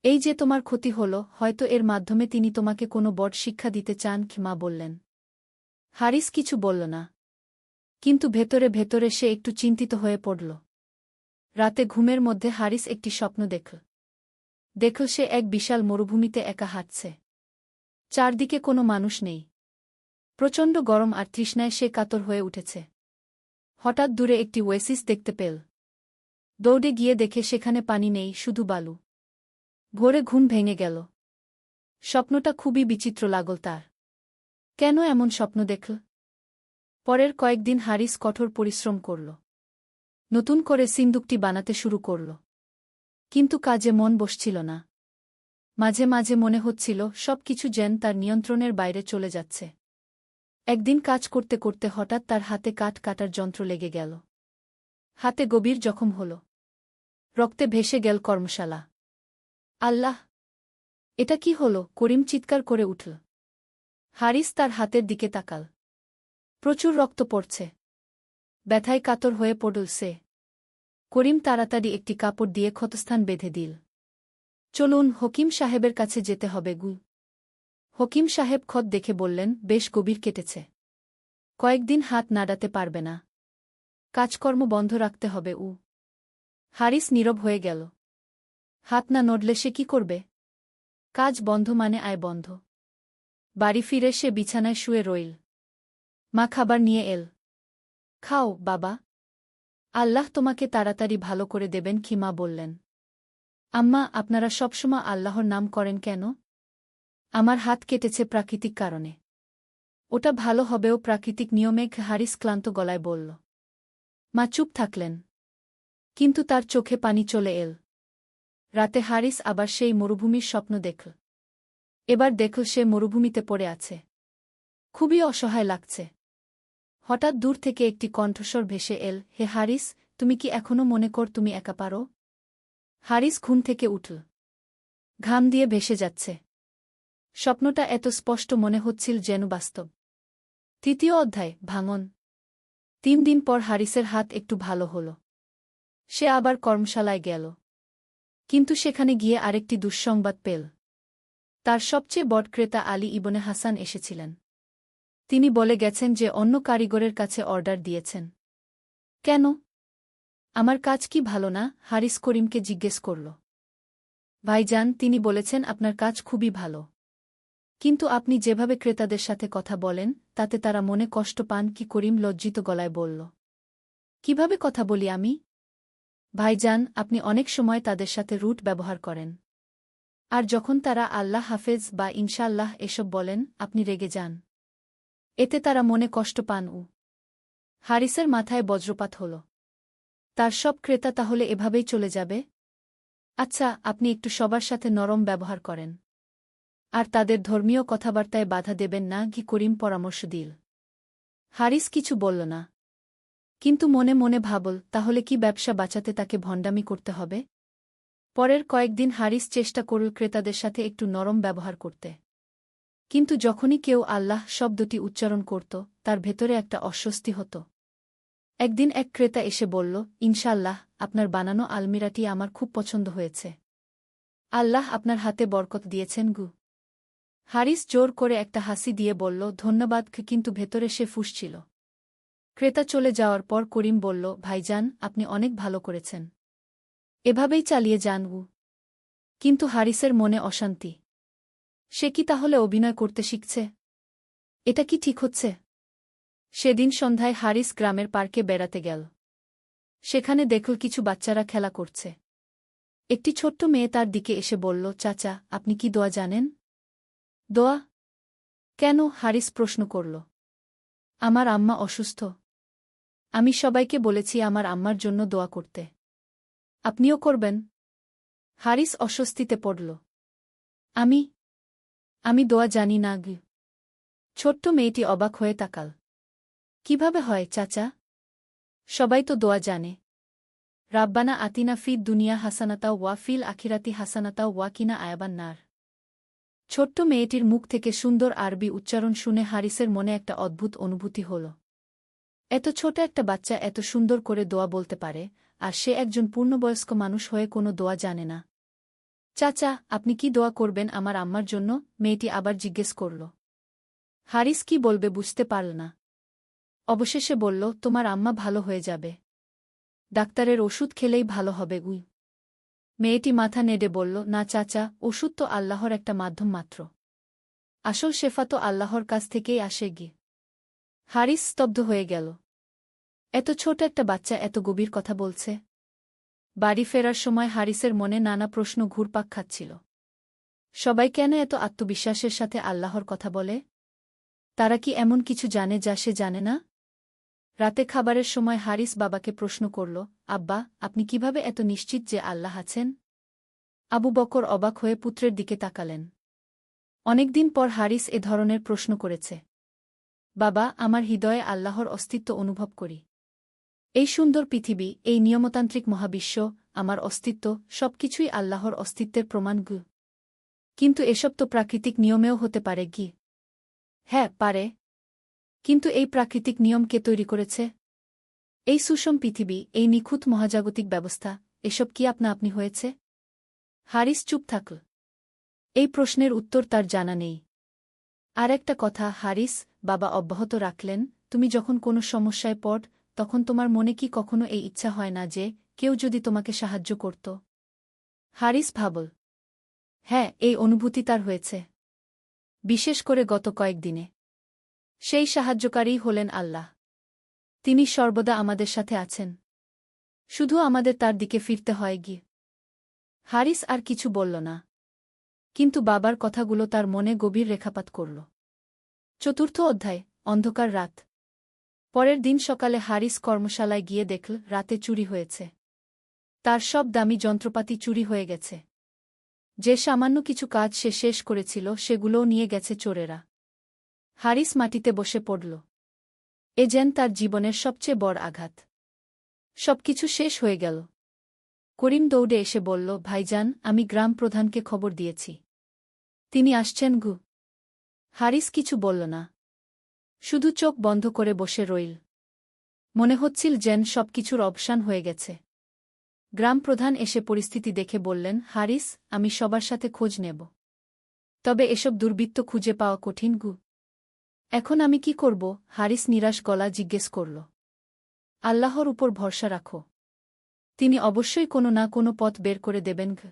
এই যে তোমার ক্ষতি হল, হয়তো এর মাধ্যমে তিনি তোমাকে কোনো বড় শিক্ষা দিতে চান। মা বললেন। হারিস কিছু বলল না, কিন্তু ভেতরে ভেতরে সে একটু চিন্তিত হয়ে পড়ল। রাতে ঘুমের মধ্যে হারিস একটি স্বপ্ন দেখল সে এক বিশাল মরুভূমিতে একা হাঁটছে। চারদিকে কোনো মানুষ নেই। প্রচণ্ড গরম আর তৃষ্ণায় সে কাতর হয়ে উঠেছে। হঠাৎ দূরে একটি ওয়েসিস দেখতে পেল। দৌড়ে গিয়ে দেখে সেখানে পানি নেই, শুধু বালু। ভোরে ঘুম ভেঙে গেল। স্বপ্নটা খুবই বিচিত্র লাগল তার। কেন এমন স্বপ্ন দেখল? পরের কয়েকদিন হারিস কঠোর পরিশ্রম করল। নতুন করে সিন্দুকটি বানাতে শুরু করল। কিন্তু কাজে মন বসছিল না। মাঝে মাঝে মনে হচ্ছিল সব কিছু যেন তার নিয়ন্ত্রণের বাইরে চলে যাচ্ছে। একদিন কাজ করতে করতে হঠাৎ তার হাতে কাঠ কাটার যন্ত্র লেগে গেল। হাতে গভীর জখম হল। রক্তে ভেসে গেল কর্মশালা। আল্লাহ! এটা কি হল? করিম চিৎকার করে উঠল। হারিস তার হাতের দিকে তাকাল। প্রচুর রক্ত পড়ছে। ব্যথায় কাতর হয়ে পড়ল সে। করিম তাড়াতাড়ি একটি কাপড় দিয়ে ক্ষতস্থান বেঁধে দিল। চলুন, হকিম সাহেবের কাছে যেতে হবে। হকিম সাহেব খত দেখে বললেন, বেশ গভীর কেটেছে। কয়েকদিন হাত নাড়াতে পারবে না। কাজকর্ম বন্ধ রাখতে হবে। হারিস নীরব হয়ে গেল। হাত না নড়লে সে কি করবে? কাজ বন্ধ মানে আয় বন্ধ। বাড়ি ফিরে সে বিছানায় শুয়ে রইল। মা খাবার নিয়ে এল। খাও বাবা, আল্লাহ তোমাকে তাড়াতাড়ি ভালো করে দেবেন কি মা বললেন। আম্মা, আপনারা সবসময় আল্লাহর নাম করেন কেন? আমার হাত কেটেছে প্রাকৃতিক কারণে। ওটা ভালো হবেও প্রাকৃতিক নিয়মে, হারিস ক্লান্ত গলায় বলল। মা চুপ থাকলেন। কিন্তু তার চোখে পানি চলে এল। রাতে হারিস আবার সেই মরুভূমির স্বপ্ন দেখল। এবার দেখল সে মরুভূমিতে পড়ে আছে। খুবই অসহায় লাগছে। হঠাৎ দূর থেকে একটি কণ্ঠস্বর ভেসে এল, হে হারিস, তুমি কি এখনো মনে কর তুমি একা পারো? হারিস ঘুম থেকে উঠল। ঘাম দিয়ে ভেসে যাচ্ছে। স্বপ্নটা এত স্পষ্ট মনে হচ্ছিল যেন বাস্তব। তৃতীয় অধ্যায়, ভাঙন। 3 দিন পর হারিসের হাত একটু ভালো হল। সে আবার কর্মশালায় গেল। কিন্তু সেখানে গিয়ে আরেকটি দুঃসংবাদ পেল। তার সবচেয়ে বড় ক্রেতা আলী ইবনে হাসান এসেছিলেন। তিনি বলে গেছেন যে অন্য কারিগরের কাছে অর্ডার দিয়েছেন। কেন? আমার কাজ কি ভালো না? হারিস করিমকে জিজ্ঞেস করল। ভাইজান, তিনি বলেছেন আপনার কাজ খুবই ভালো। কিন্তু আপনি যেভাবে ক্রেতাদের সাথে কথা বলেন তাতে তারা মনে কষ্ট পান কি? করিম লজ্জিত গলায় বলল। কিভাবে কথা বলি আমি? ভাইজান, আপনি অনেক সময় তাদের সাথে রুট ব্যবহার করেন। আর যখন তারা আল্লাহ হাফেজ বা ইনশাআল্লাহ এসব বলেন, আপনি রেগে যান। এতে তারা মনে কষ্ট পান। হারিসের মাথায় বজ্রপাত হল। তার সব ক্রেতা তাহলে এভাবেই চলে যাবে? আচ্ছা, আপনি একটু সবার সাথে নরম ব্যবহার করেন। আর তাদের ধর্মীয় কথাবার্তায় বাধা দেবেন না কি? করিম পরামর্শ দিল। হারিস কিছু বলল না। কিন্তু মনে মনে ভাবল, তাহলে কি ব্যবসা বাঁচাতে তাকে ভণ্ডামি করতে হবে? পরের কয়েকদিন হারিস চেষ্টা করল ক্রেতাদের সাথে একটু নরম ব্যবহার করতে। কিন্তু যখনই কেউ আল্লাহ শব্দটি উচ্চারণ করত, তার ভেতরে একটা অস্বস্তি হতো। একদিন এক ক্রেতা এসে বলল, ইনশাআল্লাহ, আপনার বানানো আলমিরাটি আমার খুব পছন্দ হয়েছে। আল্লাহ আপনার হাতে বরকত দিয়েছেন গু। হারিস জোর করে একটা হাসি দিয়ে বলল, ধন্যবাদ, কিন্তু ভেতরে সে ফুঁসছিল। ক্রেতা চলে যাওয়ার পর করিম বলল, ভাইজান, আপনি অনেক ভালো করেছেন। এভাবেই চালিয়ে যান। কিন্তু হারিসের মনে অশান্তি। সে কি তাহলে অভিনয় করতে শিখছে? এটা কি ঠিক হচ্ছে? সেদিন সন্ধ্যায় হারিস গ্রামের পার্কে বেড়াতে গেল। সেখানে দেখল কিছু বাচ্চারা খেলা করছে। একটি ছোট্ট মেয়ে তার দিকে এসে বলল, চাচা, আপনি কি দোয়া জানেন? দোয়া? কেন? হারিস প্রশ্ন করল। আমার আম্মা অসুস্থ। আমি সবাইকে বলেছি আমার আম্মার জন্য দোয়া করতে। আপনিও করবেন? হারিস অস্বস্তিতে পড়ল। আমি দোয়া জানি না গি। ছোট্ট মেয়েটি অবাক হয়ে তাকাল। কিভাবে হয় চাচা? সবাই তো দোয়া জানে। রাব্বানা আতিনা ফিদ দুনিয়া হাসানাতা ওয়া ফিল আখিরাতি হাসানাতা ওয়া কিনা আয়াবান নার। ছোট্ট মেয়েটির মুখ থেকে সুন্দর আরবি উচ্চারণ শুনে হারিসের মনে একটা অদ্ভুত অনুভূতি হল। এত ছোট একটা বাচ্চা এত সুন্দর করে দোয়া বলতে পারে, আর সে একজন পূর্ণবয়স্ক মানুষ হয়ে কোনো দোয়া জানে না। চাচা, আপনি কি দোয়া করবেন আমার আম্মার জন্য? মেয়েটি আবার জিজ্ঞেস করল। হারিস কি বলবে বুঝতে পারল না। অবশেষে বলল, তোমার আম্মা ভালো হয়ে যাবে। ডাক্তারের ওষুধ খেলেই ভালো হবে। মেয়েটি মাথা নেড়ে বলল, না চাচা, ওষুধ তো আল্লাহর একটা মাধ্যম মাত্র। আসল শেফা তো আল্লাহর কাছ থেকেই আসে গি। হারিস স্তব্ধ হয়ে গেল। এত ছোট একটা বাচ্চা এত গভীর কথা বলছে। বাড়ি ফেরার সময় হারিসের মনে নানা প্রশ্ন ঘুরপাক খাচ্ছিল। সবাই কেন এত আত্মবিশ্বাসের সাথে আল্লাহর কথা বলে? তারা কি এমন কিছু জানে যা সে জানে না? রাতে খাবারের সময় হারিস বাবাকে প্রশ্ন করল, আব্বা, আপনি কিভাবে এত নিশ্চিত যে আল্লাহ আছেন? আবু বকর অবাক হয়ে পুত্রের দিকে তাকালেন। অনেকদিন পর হারিস এ ধরনের প্রশ্ন করেছে। বাবা, আমার হৃদয়ে আল্লাহর অস্তিত্ব অনুভব করি। এই সুন্দর পৃথিবী, এই নিয়মতান্ত্রিক মহাবিশ্ব, আমার অস্তিত্ব, সবকিছুই আল্লাহর অস্তিত্বের প্রমাণ গু। কিন্তু এসব তো প্রাকৃতিক নিয়মেও হতে পারে গি। হ্যাঁ, পারে। কিন্তু এই প্রাকৃতিক নিয়ম কে তৈরি করেছে? এই সুষম পৃথিবী, এই নিখুঁত মহাজাগতিক ব্যবস্থা, এসব কি আপনা আপনি হয়েছে? হারিস চুপ থাকল। এই প্রশ্নের উত্তর তার জানা নেই। আর একটা কথা হারিস, বাবা অব্যাহত রাখলেন, তুমি যখন কোনো সমস্যায় পড়, তখন তোমার মনে কি কখনো এই ইচ্ছা হয় না যে কেউ যদি তোমাকে সাহায্য করত? হারিস ভাবল। হ্যাঁ, এই অনুভূতি তার হয়েছে। বিশেষ করে গত কয়েকদিনে। সেই সাহায্যকারী হলেন আল্লাহ। তিনি সর্বদা আমাদের সাথে আছেন। শুধু আমাদের তার দিকে ফিরতে হয় গিয়ে। হারিস আর কিছু বলল না। কিন্তু বাবার কথাগুলো তার মনে গভীর রেখাপাত করল। চতুর্থ অধ্যায়, অন্ধকার রাত। পরের দিন সকালে হারিস কর্মশালায় গিয়ে দেখল রাতে চুরি হয়েছে। তার সব দামি যন্ত্রপাতি চুরি হয়ে গেছে। যে সামান্য কিছু কাজ সে শেষ করেছিল সেগুলোও নিয়ে গেছে চোরেরা। হারিস মাটিতে বসে পড়ল। এ যেন তার জীবনের সবচেয়ে বড় আঘাত। সবকিছু শেষ হয়ে গেল। করিম দৌড়ে এসে বলল, ভাইজান, আমি গ্রাম প্রধানকে খবর দিয়েছি। তিনি আসছেন গু। হারিস কিছু বলল না। শুধু চোখ বন্ধ করে বসে রইল। মনে হচ্ছিল যেন সবকিছুর অবসান হয়ে গেছে। গ্রাম প্রধান এসে পরিস্থিতি দেখে বললেন, হারিস, আমি সবার সাথে খোঁজ নেব। তবে এসব দুর্বৃত্ত খুঁজে পাওয়া কঠিন গু। এখন আমি কি করব? হারিস নিরাশ গলা জিজ্ঞেস করল। আল্লাহর উপর ভরসা রাখো। তিনি অবশ্যই কোনো না কোনো পথ বের করে দেবেন গু।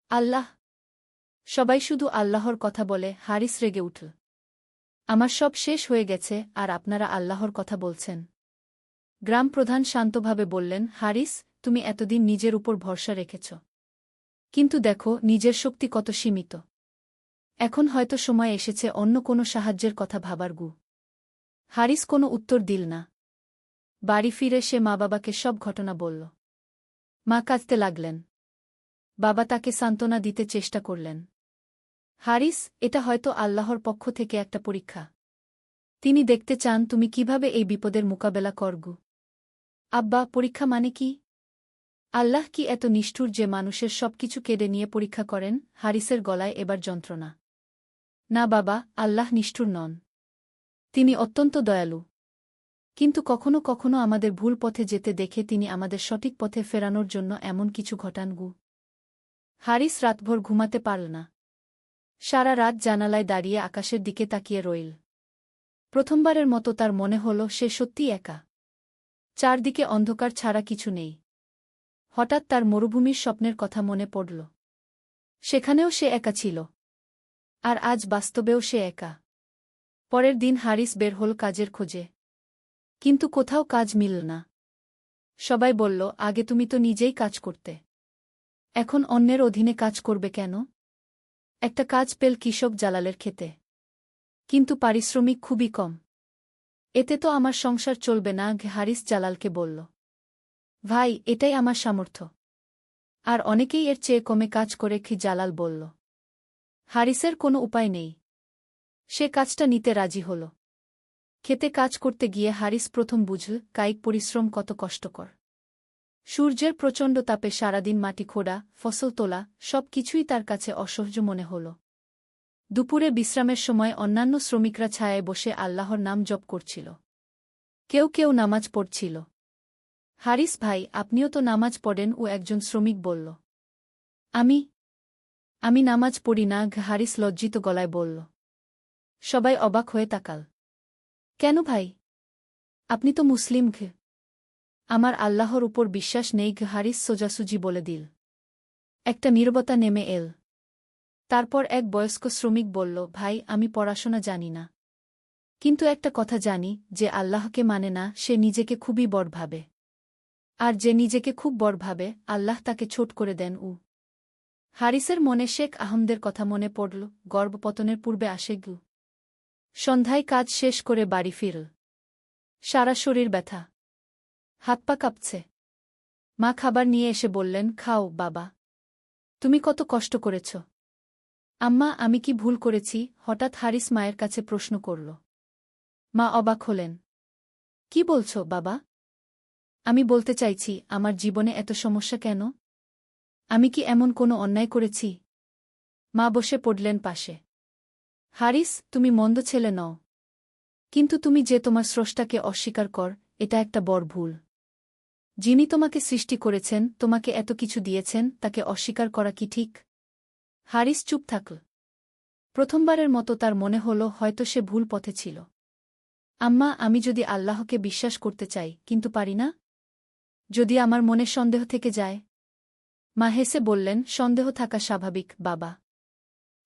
আল্লাহ। সবাই শুধু আল্লাহর কথা বলে। হারিস রেগে উঠল। আমার সব শেষ হয়ে গেছে আর আপনারা আল্লাহর কথা বলছেন। গ্রাম প্রধান শান্তভাবে বললেন, হারিস, তুমি এতদিন নিজের উপর ভরসা রেখেছ। কিন্তু দেখো নিজের শক্তি কত সীমিত। এখন হয়তো সময় এসেছে অন্য কোনো সাহায্যের কথা ভাবার গু। হারিস কোনো উত্তর দিল না। বাড়ি ফিরে সে মা-বাবাকে সব ঘটনা বলল। মা কাঁদতে লাগলেন। বাবা তাকে সান্ত্বনা দিতে চেষ্টা করলেন। হারিস, এটা হয়তো আল্লাহর পক্ষ থেকে একটা পরীক্ষা। তিনি দেখতে চান তুমি কিভাবে এই বিপদের মোকাবেলা করগু। আব্বা, পরীক্ষা মানে কি? আল্লাহ কি এত নিষ্ঠুর যে মানুষের সবকিছু কেড়ে নিয়ে পরীক্ষা করেন? হারিসের গলায় এবার যন্ত্রণা। না বাবা, আল্লাহ নিষ্ঠুর নন। তিনি অত্যন্ত দয়ালু। কিন্তু কখনো কখনো আমাদের ভুল পথে যেতে দেখে তিনি আমাদের সঠিক পথে ফেরানোর জন্য এমন কিছু ঘটান গু। হারিস রাতভর ঘুমাতে পারল না। সারা রাত জানালায় দাঁড়িয়ে আকাশের দিকে তাকিয়ে রইল। প্রথমবারের মতো তার মনে হল সে সত্যিই একা। চারদিকে অন্ধকার ছাড়া কিছু নেই। হঠাৎ তার মরুভূমির স্বপ্নের কথা মনে পড়ল। সেখানেও সে একা ছিল। আর আজ বাস্তবেও সে একা। পরের দিন হারিস বের হল কাজের খোঁজে। কিন্তু কোথাও কাজ মিলল না। সবাই বলল, আগে তুমি তো নিজেই কাজ করতে। এখন অন্যের অধীনে কাজ করবে কেন? একটা কাজ পেল কৃষক জালালের ক্ষেতে। কিন্তু পারিশ্রমিক খুবই কম। এতে তো আমার সংসার চলবে না। হারিস জালালকে বলল, ভাই, এটাই আমার সামর্থ্য। আর অনেকেই এর চেয়ে কমে কাজ করে। জালাল বলল। হারিসের কোনো উপায় নেই। সে কাজটা নিতে রাজি হল। খেতে কাজ করতে গিয়ে হারিস প্রথম বুঝল কায়িক পরিশ্রম কত কষ্টকর। সূর্যের প্রচণ্ড তাপে সারাদিন মাটি খোঁড়া, ফসল তোলা, সব কিছুই তার কাছে অসহ্য মনে হল। দুপুরে বিশ্রামের সময় অন্যান্য শ্রমিকরা ছায়ায় বসে আল্লাহর নাম জপ করছিল। কেউ কেউ নামাজ পড়ছিল। হারিস ভাই, আপনিও তো নামাজ পড়েন, ও একজন শ্রমিক বলল। আমি নামাজ পড়ি না। হারিস লজ্জিত গলায় বলল। সবাই অবাক হয়ে তাকাল। কেন ভাই? আপনি তো মুসলিম। আমার আল্লাহর উপর বিশ্বাস নেই। হারিস সোজাসুজি বলে দিল। একটা নীরবতা নেমে এল। তারপর এক বয়স্ক শ্রমিক বলল, ভাই, আমি পড়াশোনা জানি না। কিন্তু একটা কথা জানি, যে আল্লাহকে মানে না সে নিজেকে খুবই বড় ভাবে। আর যে নিজেকে খুব বড় ভাবে, আল্লাহ তাকে ছোট করে দেন। হারিসের মনে শেখ আহমদের কথা মনে পড়ল। গর্ভপতনের পূর্বে আসে গু। সন্ধ্যায় কাজ শেষ করে বাড়ি ফিরল। সারা শরীর ব্যথা। হাত পা কাঁপছে। মা খাবার নিয়ে এসে বললেন, খাও বাবা। তুমি কত কষ্ট করেছ। আম্মা, আমি কি ভুল করেছি? হঠাৎ হারিস মায়ের কাছে প্রশ্ন করল। মা অবাক হলেন। কি বলছ বাবা? আমি বলতে চাইছি, আমার জীবনে এত সমস্যা কেন? আমি কি এমন কোনো অন্যায় করেছি? মা বসে পড়লেন পাশে। হারিস, তুমি মন্দ ছেলে নও। কিন্তু তুমি যে তোমার স্রষ্টাকে অস্বীকার কর, এটা একটা বড় ভুল। যিনি তোমাকে সৃষ্টি করেছেন, তোমাকে এত কিছু দিয়েছেন, তাকে অস্বীকার করা কি ঠিক? হারিস চুপ থাকল। প্রথমবারের মতো তার মনে হল হয়তো সে ভুল পথে ছিল। আম্মা, আমি যদি আল্লাহকে বিশ্বাস করতে চাই, কিন্তু পারি না? যদি আমার মনে সন্দেহ থেকে যায়? মা হেসে বললেন, সন্দেহ থাকা স্বাভাবিক, বাবা।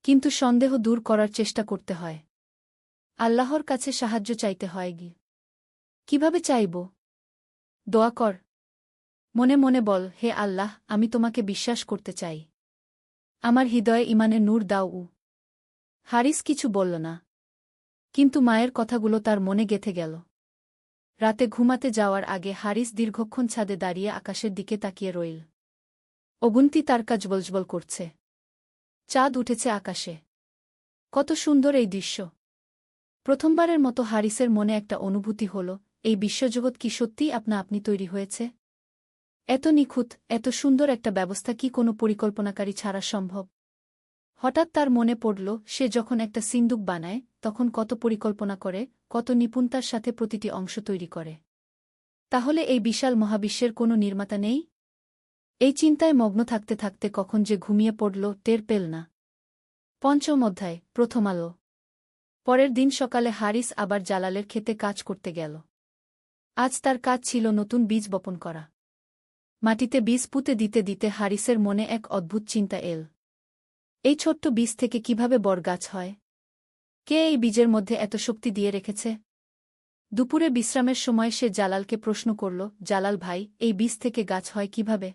কিন্তু সন্দেহ দূর করার চেষ্টা করতে হয়। আল্লাহর কাছে সাহায্য চাইতে হয়। কিভাবে চাইব? দোয়া কর। মনে মনে বল, হে আল্লাহ, আমি তোমাকে বিশ্বাস করতে চাই। আমার হৃদয়ে ঈমানের নূর দাও। হারিস কিছু বলল না। কিন্তু মায়ের কথাগুলো তার মনে গেঁথে গেল। রাতে ঘুমাতে যাওয়ার আগে হারিস দীর্ঘক্ষণ ছাদে দাঁড়িয়ে আকাশের দিকে তাকিয়ে রইল। অগুন্তি তারকা জ্বলজ্বল করছে। চাঁদ উঠেছে আকাশে। কত সুন্দর এই দৃশ্য! প্রথমবারের মতো হারিসের মনে একটা অনুভূতি হল, এই বিশ্বজগৎ কি সত্যিই আপনা আপনি তৈরি হয়েছে? এত নিখুঁত, এত সুন্দর একটা ব্যবস্থা কি কোনো পরিকল্পনাকারী ছাড়া সম্ভব? হঠাৎ তার মনে পড়ল, সে যখন একটা সিন্দুক বানায়, তখন কত পরিকল্পনা করে, কত নিপুণতার সাথে প্রতিটি অংশ তৈরি করে। তাহলে এই বিশাল মহাবিশ্বের কোনো নির্মাতা নেই? এই চিন্তায় মগ্ন থাকতে থাকতে কখন যে ঘুমিয়ে পড়ল, টের পেল না। পঞ্চম অধ্যায়, প্রথম আলো। পরের দিন সকালে হারিস আবার জালালের ক্ষেতে কাজ করতে গেল। আজ তার কাজ ছিল নতুন বীজ বপন করা। মাটিতে বীজ পুঁতে দিতে দিতে হারিসের মনে এক অদ্ভুত চিন্তা এল। এই ছোট্ট বীজ থেকে কিভাবে বড় গাছ হয়? কে এই বীজের মধ্যে এত শক্তি দিয়ে রেখেছে? দুপুরে বিশ্রামের সময় সে জালালকে প্রশ্ন করল, জালাল ভাই, এই বীজ থেকে গাছ হয় কিভাবে?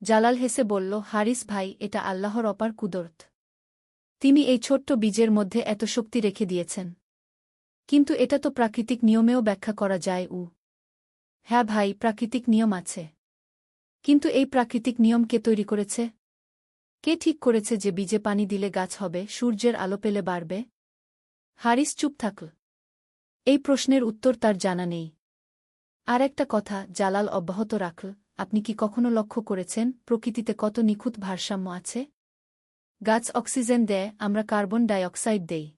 জালাল হেসে বলল, হারিস ভাই, এটা আল্লাহর অপার কুদরত। তিনি এই ছোট্ট বীজের মধ্যে এত শক্তি রেখে দিয়েছেন। কিন্তু এটা তো প্রাকৃতিক নিয়মেও ব্যাখ্যা করা যায়। হ্যাঁ ভাই, প্রাকৃতিক নিয়ম আছে। কিন্তু এই প্রাকৃতিক নিয়ম কে তৈরি করেছে? কে ঠিক করেছে যে বীজে পানি দিলে গাছ হবে, সূর্যের আলো পেলে বাড়বে? হারিস চুপ থাকল। এই প্রশ্নের উত্তর তার জানা নেই। আর একটা কথা, জালাল অব্যাহত রাখল, আপনি কি কখনো লক্ষ্য করেছেন প্রকৃতিতে কত নিখুঁত ভারসাম্য আছে? গাছ অক্সিজেন দেয়, আমরা কার্বন ডাই অক্সাইড দেই।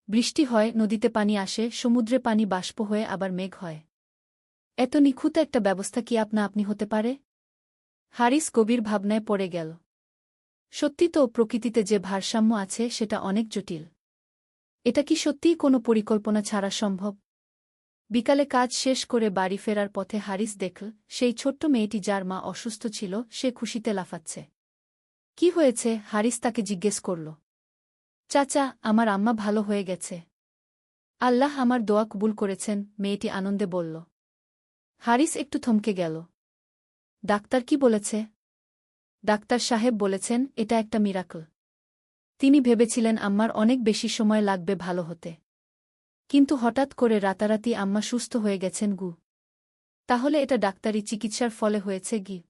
বৃষ্টি হয়, নদীতে পানি আসে, সমুদ্রে পানি বাষ্প হয়ে আবার মেঘ হয়। এত নিখুঁত একটা ব্যবস্থা কি আপনা আপনি হতে পারে? হারিস গভীর ভাবনায় পড়ে গেল। সত্যি তো, প্রকৃতিতে যে ভারসাম্য আছে সেটা অনেক জটিল। এটা কি সত্যিই কোনো পরিকল্পনা ছাড়া সম্ভব? বিকালে কাজ শেষ করে বাড়ি ফেরার পথে হারিস দেখল, সেই ছোট্ট মেয়েটি যার মা অসুস্থ ছিল, সে খুশিতে লাফাচ্ছে। কি হয়েছে? হারিস তাকে জিজ্ঞেস করল। চাচা, আমার আম্মা ভালো হয়ে গেছে। আল্লাহ আমার দোয়া কবুল করেছেন, মেয়েটি আনন্দে বলল। হারিস একটু থমকে গেল। ডাক্তার কি বলেছে? ডাক্তার সাহেব বলেছেন, এটা একটা মিরাকল। তিনি ভেবেছিলেন আম্মার অনেক বেশি সময় লাগবে ভালো হতে। কিন্তু হঠাৎ করে রাতারাতি আম্মা সুস্থ হয়ে গেছেন। তাহলে এটা ডাক্তারি চিকিৎসার ফলে হয়েছে?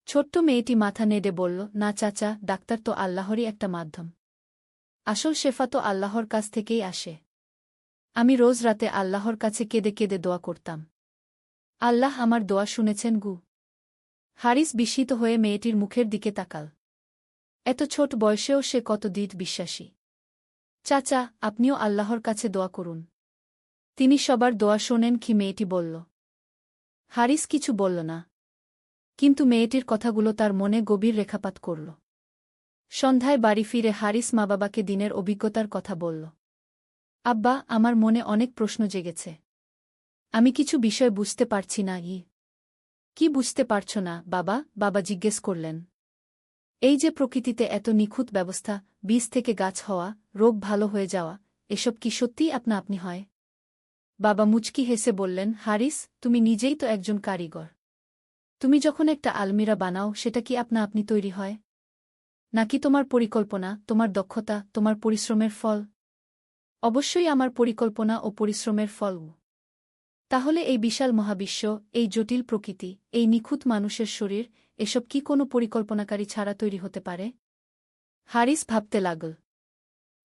ছোট্ট মেয়েটি মাথা নেড়ে বলল, না চাচা, ডাক্তার তো আল্লাহরই একটা মাধ্যম। আসল শেফা তো আল্লাহর কাছ থেকেই আসে। আমি রোজ রাতে আল্লাহর কাছে কেঁদে কেঁদে দোয়া করতাম। আল্লাহ আমার দোয়া শুনেছেন। হারিস বিস্মিত হয়ে মেয়েটির মুখের দিকে তাকাল। এত ছোট বয়সেও সে কত দৃঢ় বিশ্বাসী। চাচা, আপনিও আল্লাহর কাছে দোয়া করুন। তিনি সবার দোয়া শোনেন। মেয়েটি বলল। হারিস কিছু বলল না। কিন্তু মেয়েটির কথাগুলো তার মনে গভীর রেখাপাত করল। সন্ধ্যায় বাড়ি ফিরে হারিস মা বাবাকে দিনের অভিজ্ঞতার কথা বলল। আব্বা, আমার মনে অনেক প্রশ্ন জেগেছে। আমি কিছু বিষয় বুঝতে পারছি না। কি বুঝতে পারছ না বাবা? বাবা জিজ্ঞেস করলেন। এই যে প্রকৃতিতে এত নিখুঁত ব্যবস্থা, বীজ থেকে গাছ হওয়া, রোগ ভালো হয়ে যাওয়া, এসব কি সত্যিই আপনা আপনি হয়? বাবা মুচকি হেসে বললেন, হারিস, তুমি নিজেই তো একজন কারিগর। তুমি যখন একটা আলমিরা বানাও, সেটা কি আপনা আপনি তৈরি হয়? নাকি তোমার পরিকল্পনা, তোমার দক্ষতা, তোমার পরিশ্রমের ফল? অবশ্যই আমার পরিকল্পনা ও পরিশ্রমের ফল। তাহলে এই বিশাল মহাবিশ্ব, এই জটিল প্রকৃতি, এই নিখুঁত মানুষের শরীর, এসব কি কোনো পরিকল্পনাকারী ছাড়া তৈরি হতে পারে? হারিস ভাবতে লাগল।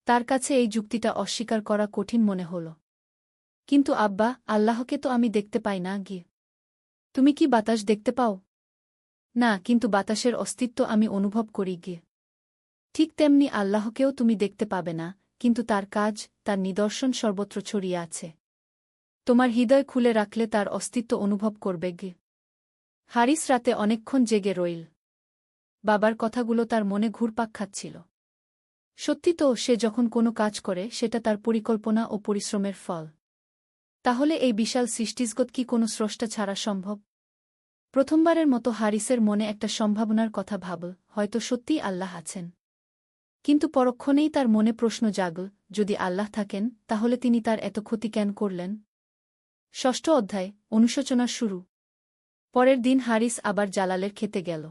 তার কাছে এই যুক্তিটা অস্বীকার করা কঠিন মনে হল। কিন্তু আব্বা, আল্লাহকে তো আমি দেখতে পাই না। তুমি কি বাতাস দেখতে পাও? না, কিন্তু বাতাসের অস্তিত্ব আমি অনুভব করি। ঠিক তেমনি আল্লাহকেও তুমি দেখতে পাবে না, কিন্তু তার কাজ, তার নিদর্শন সর্বত্র ছড়িয়ে আছে। তোমার হৃদয় খুলে রাখলে তার অস্তিত্ব অনুভব করবে। হারিস রাতে অনেকক্ষণ জেগে রইল। বাবার কথাগুলো তার মনে ঘুরপাক খাচ্ছিল। সত্যি তো, সে যখন কোনো কাজ করে সেটা তার পরিকল্পনা ও পরিশ্রমের ফল। তাহলে এই বিশাল সৃষ্টিজগৎ কি কোনো স্রষ্টা ছাড়া সম্ভব? প্রথমবারের মতো হারিসের মনে একটা সম্ভাবনার কথা ভাবল, হয়তো সত্যিই আল্লাহ আছেন। কিন্তু পরক্ষণেই তার মনে প্রশ্ন জাগল, যদি আল্লাহ থাকেন তাহলে তিনি তার এত ক্ষতি কেন করলেন? ষষ্ঠ অধ্যায়, অনুশোচনার শুরু। পরের দিন হারিস আবার জালালের খেতে গেল।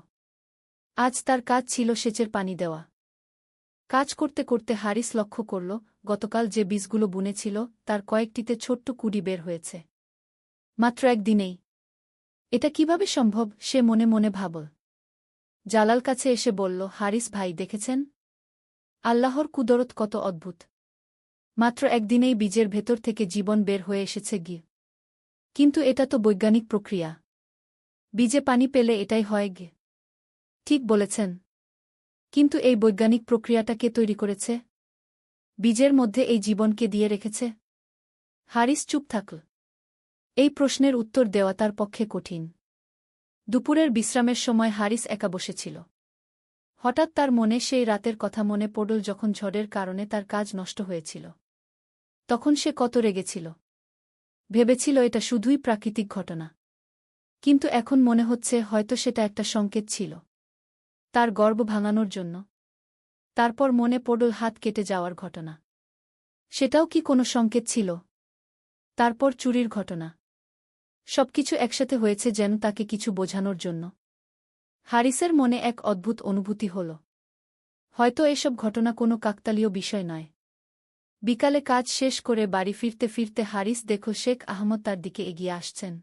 আজ তার কাজ ছিল সেচের পানি দেওয়া। কাজ করতে করতে হারিস লক্ষ্য করল, গতকাল যে বীজগুলো বুনেছিল তার কয়েকটিতে ছোট্ট কুঁড়ি বের হয়েছে। মাত্র একদিনেই! এটা কিভাবে সম্ভব, সে মনে মনে ভাবল। জালাল কাছে এসে বলল, হারিস ভাই, দেখেছেন? আল্লাহর কুদরত কত অদ্ভুত! মাত্র একদিনেই বীজের ভেতর থেকে জীবন বের হয়ে এসেছে গি। কিন্তু এটা তো বৈজ্ঞানিক প্রক্রিয়া। বীজে পানি পেলে এটাই হয় গে। ঠিক বলেছেন। কিন্তু এই বৈজ্ঞানিক প্রক্রিয়াটা কে তৈরি করেছে? বীজের মধ্যে এই জীবনকে দিয়ে রেখেছে? হারিস চুপ থাকল। এই প্রশ্নের উত্তর দেওয়া তার পক্ষে কঠিন। দুপুরের বিশ্রামের সময় হারিস একা বসেছিল। হঠাৎ তার মনে সেই রাতের কথা মনে পড়ল যখন ঝড়ের কারণে তার কাজ নষ্ট হয়েছিল। তখন সে কত রেগেছিল। ভেবেছিল এটা শুধুই প্রাকৃতিক ঘটনা। কিন্তু এখন মনে হচ্ছে হয়তো সেটা একটা সংকেত ছিল তার গর্ব ভাঙানোর জন্য। তারপর মনে পড়ল হাত কেটে যাওয়ার ঘটনা। সেটাও কি কোনো সংকেত ছিল? তারপর চুরির ঘটনা। সবকিছু একসাথে হয়েছে যেন তাকে কিছু বোঝানোর জন্য। হারিসের মনে এক অদ্ভুত অনুভূতি হল। হয়তো এসব ঘটনা কোনো কাকতালীয় বিষয় নয়। বিকালে কাজ শেষ করে বাড়ি ফিরতে ফিরতে হারিস দেখল শেখ আহমদ তার দিকে এগিয়ে আসছেন।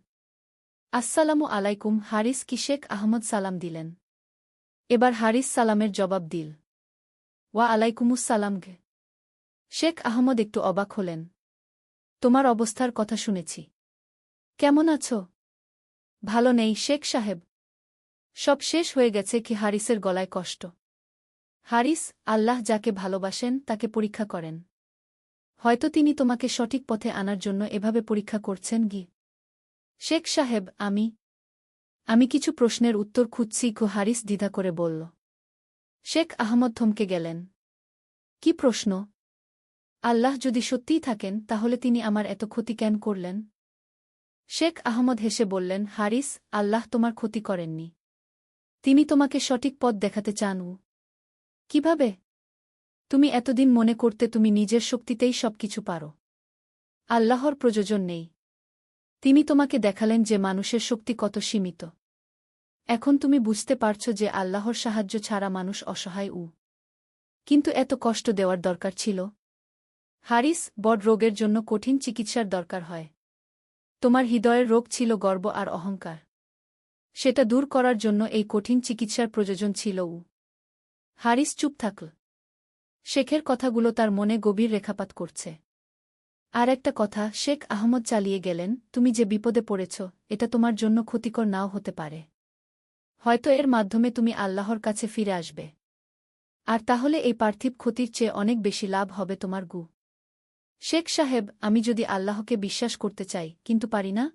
আসসালামু আলাইকুম। হারিস কি শেখ আহমদ সালাম দিলেন। এবার হারিস সালামের জবাব দিল। ওয়া আলাইকুমুসসালাম গে। শেখ আহমদ একটু অবাক হলেন। তোমার অবস্থার কথা শুনেছি। কেমন আছো? ভালো নেই শেখ সাহেব। সব শেষ হয়ে গেছে কি? হারিসের গলায় কষ্ট। হারিস, আল্লাহ যাকে ভালোবাসেন তাকে পরীক্ষা করেন। হয়তো তিনি তোমাকে সঠিক পথে আনার জন্য এভাবে পরীক্ষা করছেন গি। শেখ সাহেব, আমি কিছু প্রশ্নের উত্তর খুঁজছি গো। হারিস দ্বিধা করে বলল। শেখ আহমদ থমকে গেলেন। কি প্রশ্ন? আল্লাহ যদি সত্যিই থাকেন তাহলে তিনি আমার এত ক্ষতি কেন করলেন? শেখ আহমদ হেসে বললেন, হারিস, আল্লাহ তোমার ক্ষতি করেননি। তিনি তোমাকে সঠিক পথ দেখাতে চান। কিভাবে? তুমি এতদিন মনে করতে তুমি নিজের শক্তিতেই সবকিছু পারো। আল্লাহর প্রয়োজন নেই। তিনি তোমাকে দেখালেন যে মানুষের শক্তি কত সীমিত। এখন তুমি বুঝতে পারছ যে আল্লাহর সাহায্য ছাড়া মানুষ অসহায়। কিন্তু এত কষ্ট দেওয়ার দরকার ছিল? হারিস, বড় রোগের জন্য কঠিন চিকিৎসার দরকার হয়। তোমার হৃদয়ের রোগ ছিল গর্ব আর অহংকার। সেটা দূর করার জন্য এই কঠিন চিকিৎসার প্রয়োজন ছিল। হারিস চুপ থাকল। শেখের কথাগুলো তার মনে গভীর রেখাপাত করছে। আর একটা কথা, শেখ আহমদ চালিয়ে গেলেন, তুমি যে বিপদে পড়েছ এটা তোমার জন্য ক্ষতিকর নাও হতে পারে। হয়তো এর মাধ্যমে তুমি আল্লাহর কাছে ফিরে আসবে। আর তাহলে এই পার্থিব ক্ষতির চেয়ে অনেক বেশি লাভ হবে তোমার। শেখ সাহেব, আমি যদি আল্লাহকে বিশ্বাস করতে চাই কিন্তু পারি না?